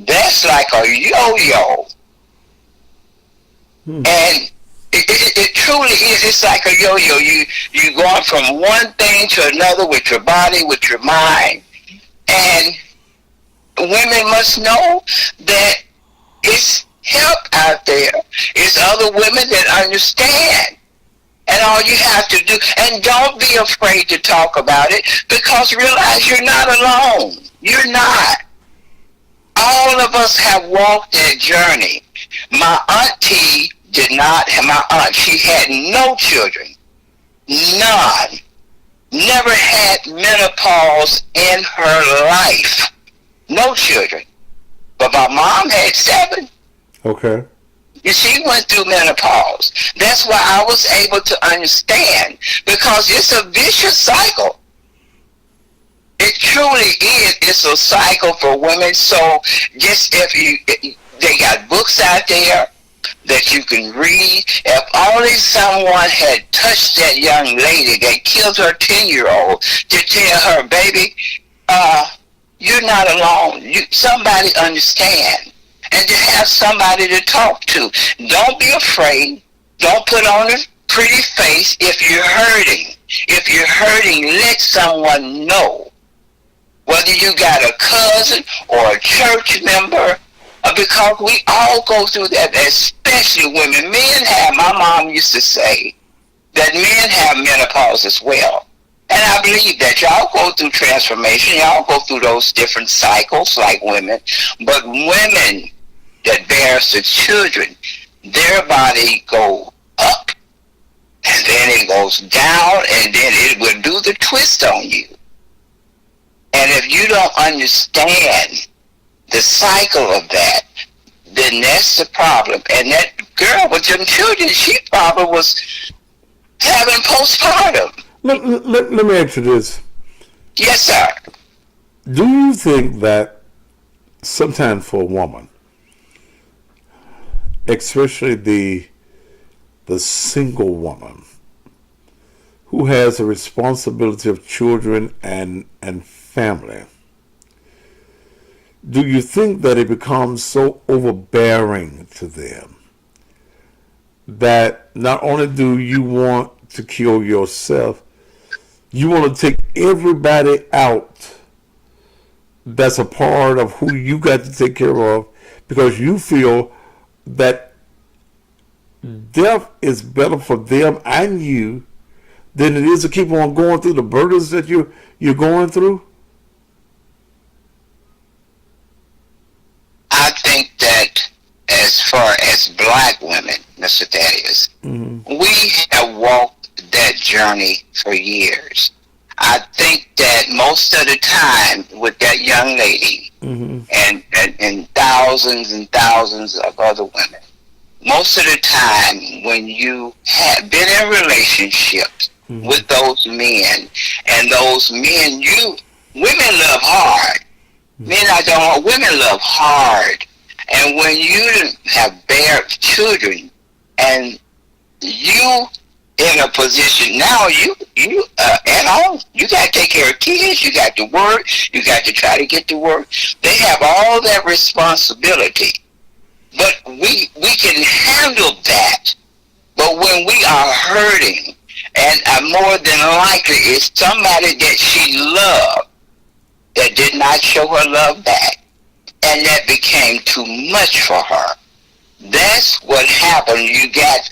that's like a yo-yo. And it truly is. It's like a yo-yo. You going from one thing to another with your body, with your mind. And women must know that it's help out there. It's other women that understand. And all you have to do, and don't be afraid to talk about it, because realize you're not alone. You're not. All of us have walked that journey. My auntie did not have, my aunt, she had no children. None. Never had menopause in her life. No children. But my mom had 7. Okay. She went through menopause. That's why I was able to understand, because it's a vicious cycle. It truly is. It's a cycle for women. So just they got books out there that you can read. If only someone had touched that young lady that killed her 10-year-old to tell her, baby, you're not alone. Somebody understand. And to have somebody to talk to. Don't be afraid. Don't put on a pretty face if you're hurting. If you're hurting, let someone know. Whether you got a cousin or a church member, because we all go through that, especially women. Men have, my mom used to say, that men have menopause as well. And I believe that y'all go through transformation. Y'all go through those different cycles like women. But women that bears the children, their body go up, and then it goes down, and then it will do the twist on you. And if you don't understand the cycle of that, then that's the problem. And that girl with them children, she probably was having postpartum. Let me ask you this. Yes, sir. Do you think that sometimes for a woman, especially the single woman who has a responsibility of children and family, do you think that it becomes so overbearing to them that not only do you want to kill yourself, you want to take everybody out that's a part of who you got to take care of, because you feel that death is better for them and you than it is to keep on going through the burdens that you're going through? I think that as far as black women, Mr. Thaddeus, we have walked that journey for years. I think that most of the time with that young lady and thousands and thousands of other women, most of the time when you have been in relationships with those men, and those men, women love hard. Men women love hard. And when you have bear children and you in a position now, you at home, you got to take care of kids, you got to work, you got to try to get to work. They have all that responsibility. But we can handle that. But when we are hurting And more than likely, it's somebody that she loved that did not show her love back. And that became too much for her. That's what happened. You got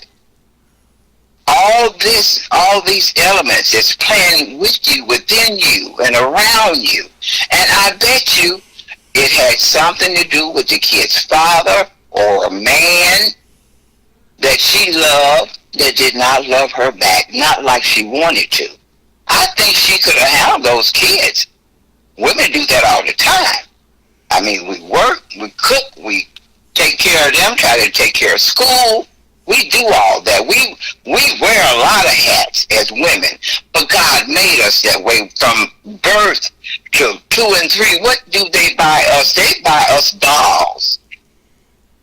all these elements that's playing with you, within you, and around you. And I bet you it had something to do with the kid's father or a man that she loved that did not love her back, not like she wanted to. I think she could have handled those kids. Women do that all the time. I mean, we work, we cook, we take care of them, try to take care of school. We do all that. We wear a lot of hats as women, but God made us that way from birth to 2 and 3. What do they buy us? They buy us dolls.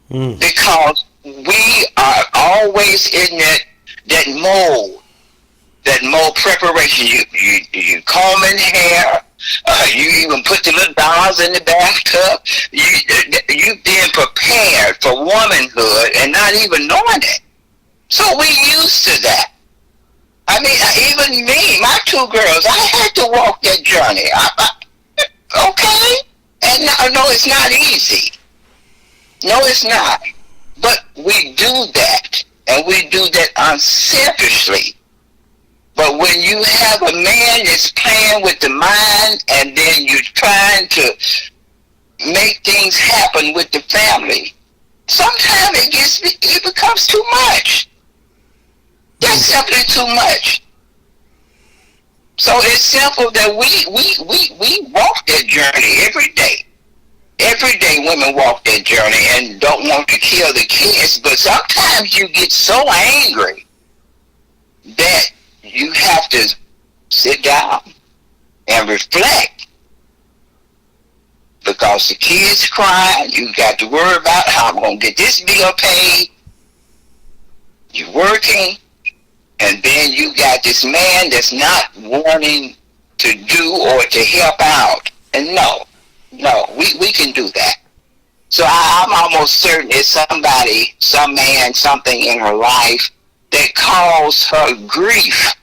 Because we are always in that mold preparation. You combing hair. You even put the little dolls in the bathtub. You being prepared for womanhood and not even knowing it. So we used to that. I mean, even me, my 2 girls, I had to walk that journey. Okay? And no, it's not easy. No, it's not. But we do that, and we do that unselfishly. But when you have a man that's playing with the mind, and then you're trying to make things happen with the family, sometimes it becomes too much. That's simply too much. So it's simple that we walk that journey every day. Every day women walk that journey and don't want to kill the kids, but sometimes you get so angry that you have to sit down and reflect, because the kids crying, you got to worry about how I'm going to get this bill paid. You're working, and then you got this man that's not wanting to do or to help out. And no, we can do that. So I'm almost certain it's somebody, some man, something in her life that caused her grief.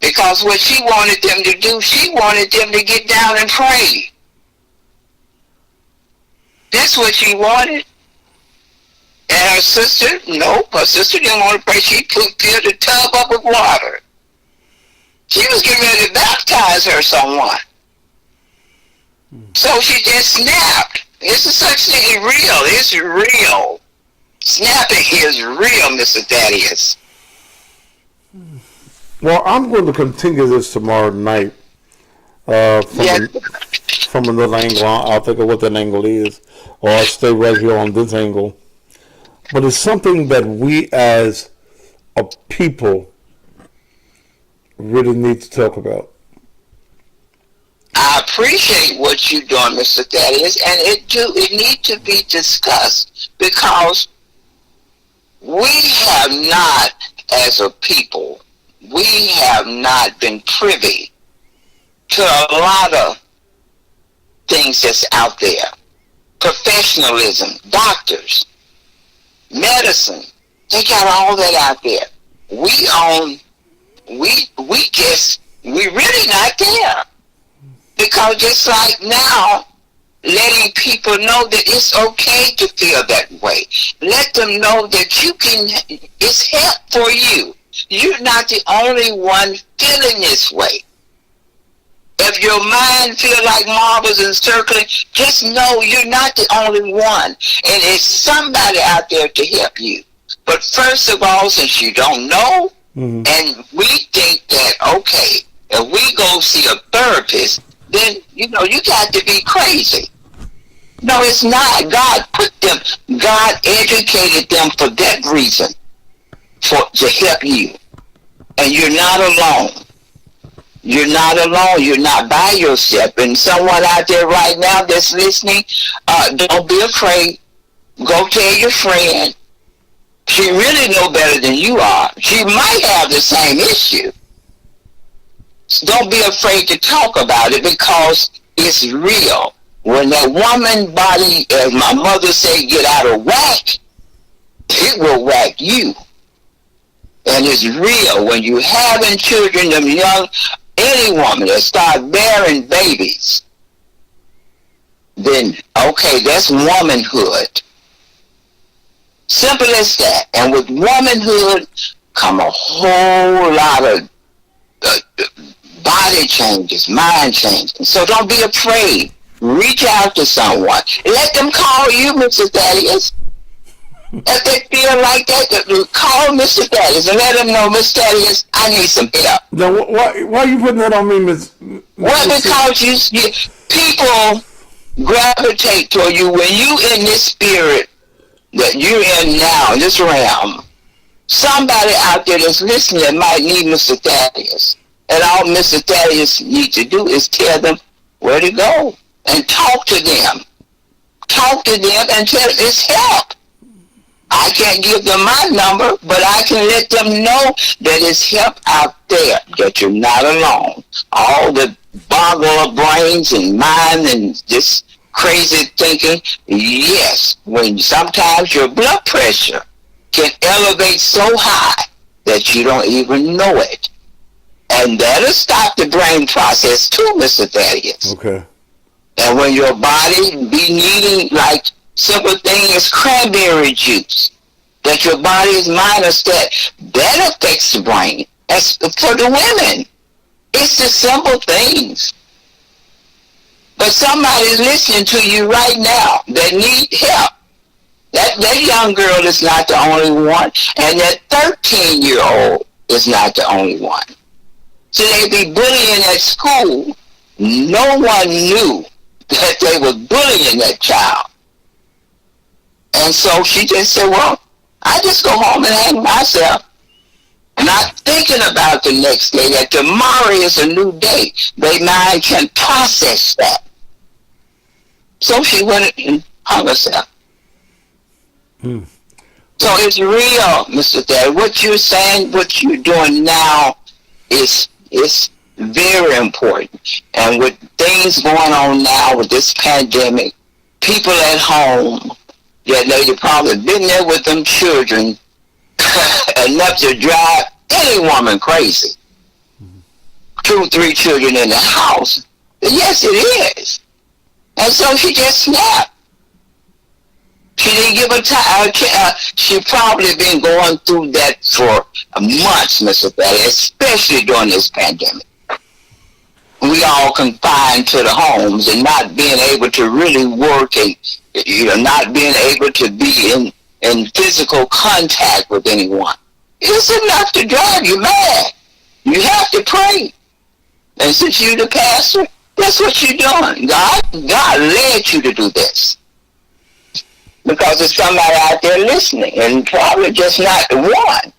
Because what she wanted them to do, she wanted them to get down and pray. That's what she wanted. And her sister, nope, her sister didn't want to pray. She filled the tub up with water. She was getting ready to baptize her someone. So she just snapped. It's a such thing real. It's real. Snapping is real, Mr. Thaddeus. Well, I'm going to continue this tomorrow night from another angle. I'll think of what that angle is, or I'll stay right here on this angle. But it's something that we as a people really need to talk about. I appreciate what you're doing, Mr. Thaddeus, and it needs to be discussed, because we have not, as a people, we have not been privy to a lot of things that's out there. Professionalism, doctors, medicine, they got all that out there. We really not there. Because just like now, letting people know that it's okay to feel that way. Let them know that it's help for you. You're not the only one feeling this way. If your mind feel like marbles and circling, just know you're not the only one. And it's somebody out there to help you. But first of all, since you don't know, and we think that, okay, if we go see a therapist, then, you got to be crazy. No, it's not. God educated them for that reason, to help you. And you're not alone. You're not alone. You're not by yourself. And someone out there right now that's listening, don't be afraid. Go tell your friend. She really know better than you are. She might have the same issue. Don't be afraid to talk about it, because it's real. When that woman body, as my mother said, get out of whack, it will whack you. And And it's real. When you having children, them young, any woman that start bearing babies, then, okay, that's womanhood. Simple as that. And with womanhood come a whole lot of body changes, mind changes. So don't be afraid. Reach out to someone. Let them call you, Mr. Thaddeus. If they feel like that, call Mr. Thaddeus and let him know, Mr. Thaddeus, I need some help. Now, why are you putting that on me, Miss? Well, because you people gravitate toward you when you in this spirit that you're in now, this realm. Somebody out there that's listening that might need Mr. Thaddeus. And all Mr. Thaddeus needs to do is tell them where to go and talk to them. Talk to them and tell them it's help. I can't give them my number, but I can let them know that it's help out there, that you're not alone. All the boggle of brains and mind and this crazy thinking, yes, when sometimes your blood pressure can elevate so high that you don't even know it. And that'll stop the brain process too, Mr. Thaddeus. Okay. And when your body be needing like simple thing as cranberry juice, that your body is minus that affects the brain. As for the women, it's the simple things. But somebody's listening to you right now that need help. That young girl is not the only one, and that 13-year-old is not the only one. So they be bullying at school. No one knew that they were bullying that child. And so she just said, well, I just go home and hang myself. Not thinking about the next day, that tomorrow is a new day. Their mind can process that. So she went and hung herself. So it's real, Mr. Thad. What you're saying, what you're doing now is very important. And with things going on now with this pandemic, people at home, that lady probably been there with them children enough to drive any woman crazy. 2, 3 children in the house. Yes, it is. And so she just snapped. She didn't give her time. She probably been going through that for months, Mr. Thad, especially during this pandemic. We all confined to the homes and not being able to really work and not being able to be in physical contact with anyone. It's enough to drive you mad. You have to pray. And since you're the pastor, that's what you're doing. God led you to do this. Because there's somebody out there listening, and probably just not the one.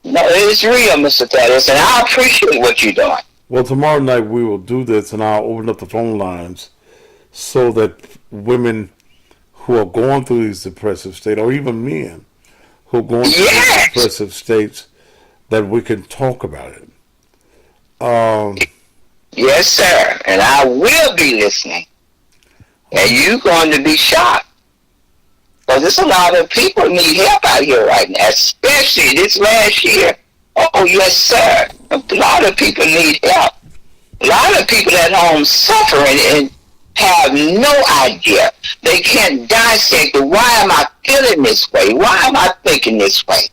No, it's real, Mr. Thaddeus, and I appreciate what you're doing. Well, tomorrow night we will do this, and I'll open up the phone lines so that women who are going through these depressive states, or even men who are going through these depressive states, that we can talk about it. Yes, sir, and I will be listening. And you're going to be shocked. Because there's a lot of people need help out here right now, especially this last year. Oh, yes, sir. A lot of people need help. A lot of people at home suffering and have no idea. They can't dissect, why am I feeling this way? Why am I thinking this way?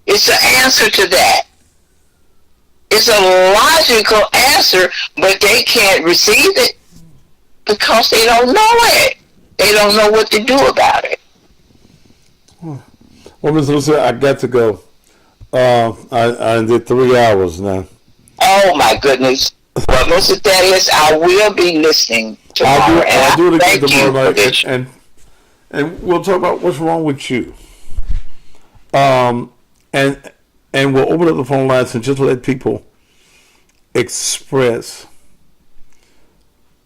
It's an answer to that. It's a logical answer, but they can't receive it because they don't know it. They don't know what to do about it. Well, Ms. Lucia, I got to go. I did 3 hours now. Oh, my goodness. Well, Mr. Thaddeus, I will be listening tomorrow. I'll do it again tomorrow night, and we'll talk about what's wrong with you. And we'll open up the phone lines and just let people express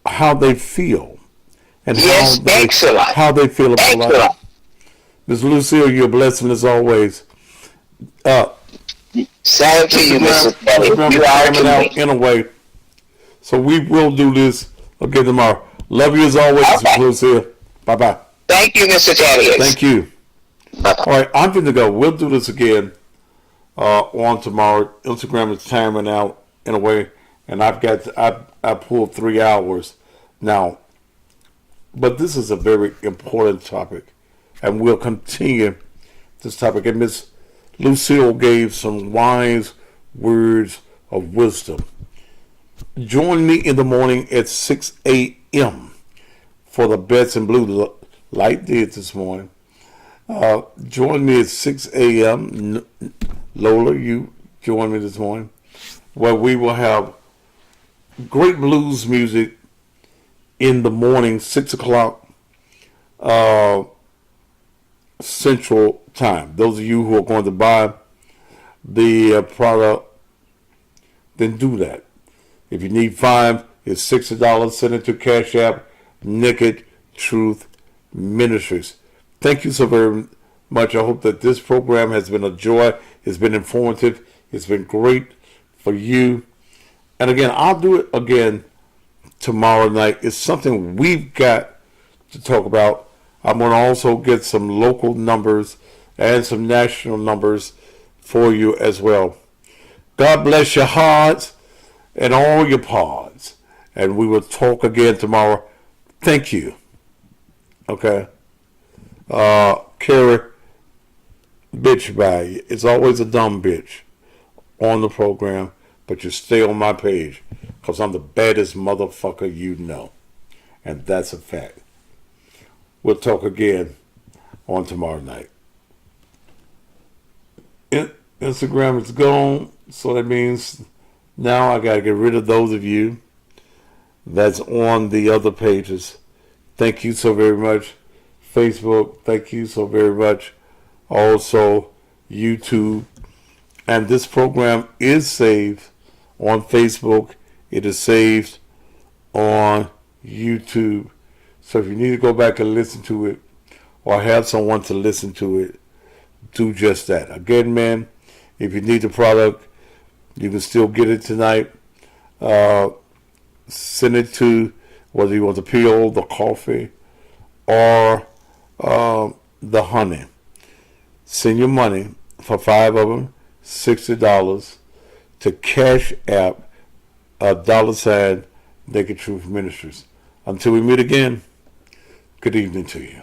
how they feel and how they feel about life. Ms. Lucille, you're a blessing as always. Same to you, Mr. Thaddeus. You are coming out in a way. So we will do this again tomorrow. Love you as always, Ms. Lucille. Bye-bye. Thank you, Mr. Thaddeus. Thank you. Bye-bye. All right, I'm going to go. We'll do this again on tomorrow. Instagram is timing out in a way, and I pulled 3 hours now. But this is a very important topic, and we'll continue this topic. And Miss Lucille gave some wise words of wisdom. Join me in the morning at 6 a.m. for the Beds and Blue Light did this morning. Join me at 6 a.m. Lola, you join me this morning, where we will have great blues music in the morning, 6 o'clock Central Time. Those of you who are going to buy the product, then do that. If you need 5, it's $60. Send it to Cash App, Naked Truth Ministries. Thank you so very much. I hope that this program has been a joy. It's been informative. It's been great for you. And again, I'll do it again tomorrow night. It's something we've got to talk about. I'm going to also get some local numbers and some national numbers for you as well. God bless your hearts and all your pods. And we will talk again tomorrow. Thank you. Okay. Carrie, bitch by you. It's always a dumb bitch on the program, but you stay on my page because I'm the baddest motherfucker you know. And that's a fact. We'll talk again on tomorrow night. Instagram is gone, so that means now I got to get rid of those of you that's on the other pages. Thank you so very much. Facebook, thank you so very much. Also, YouTube. And this program is saved on Facebook. It is saved on YouTube. So if you need to go back and listen to it or have someone to listen to it, do just that. Again, man, if you need the product, you can still get it tonight. Send it to whether you want the peel, the coffee, or the honey. Send your money for 5 of them, $60 to Cash App $$ Naked Truth Ministries. Until we meet again, good evening to you.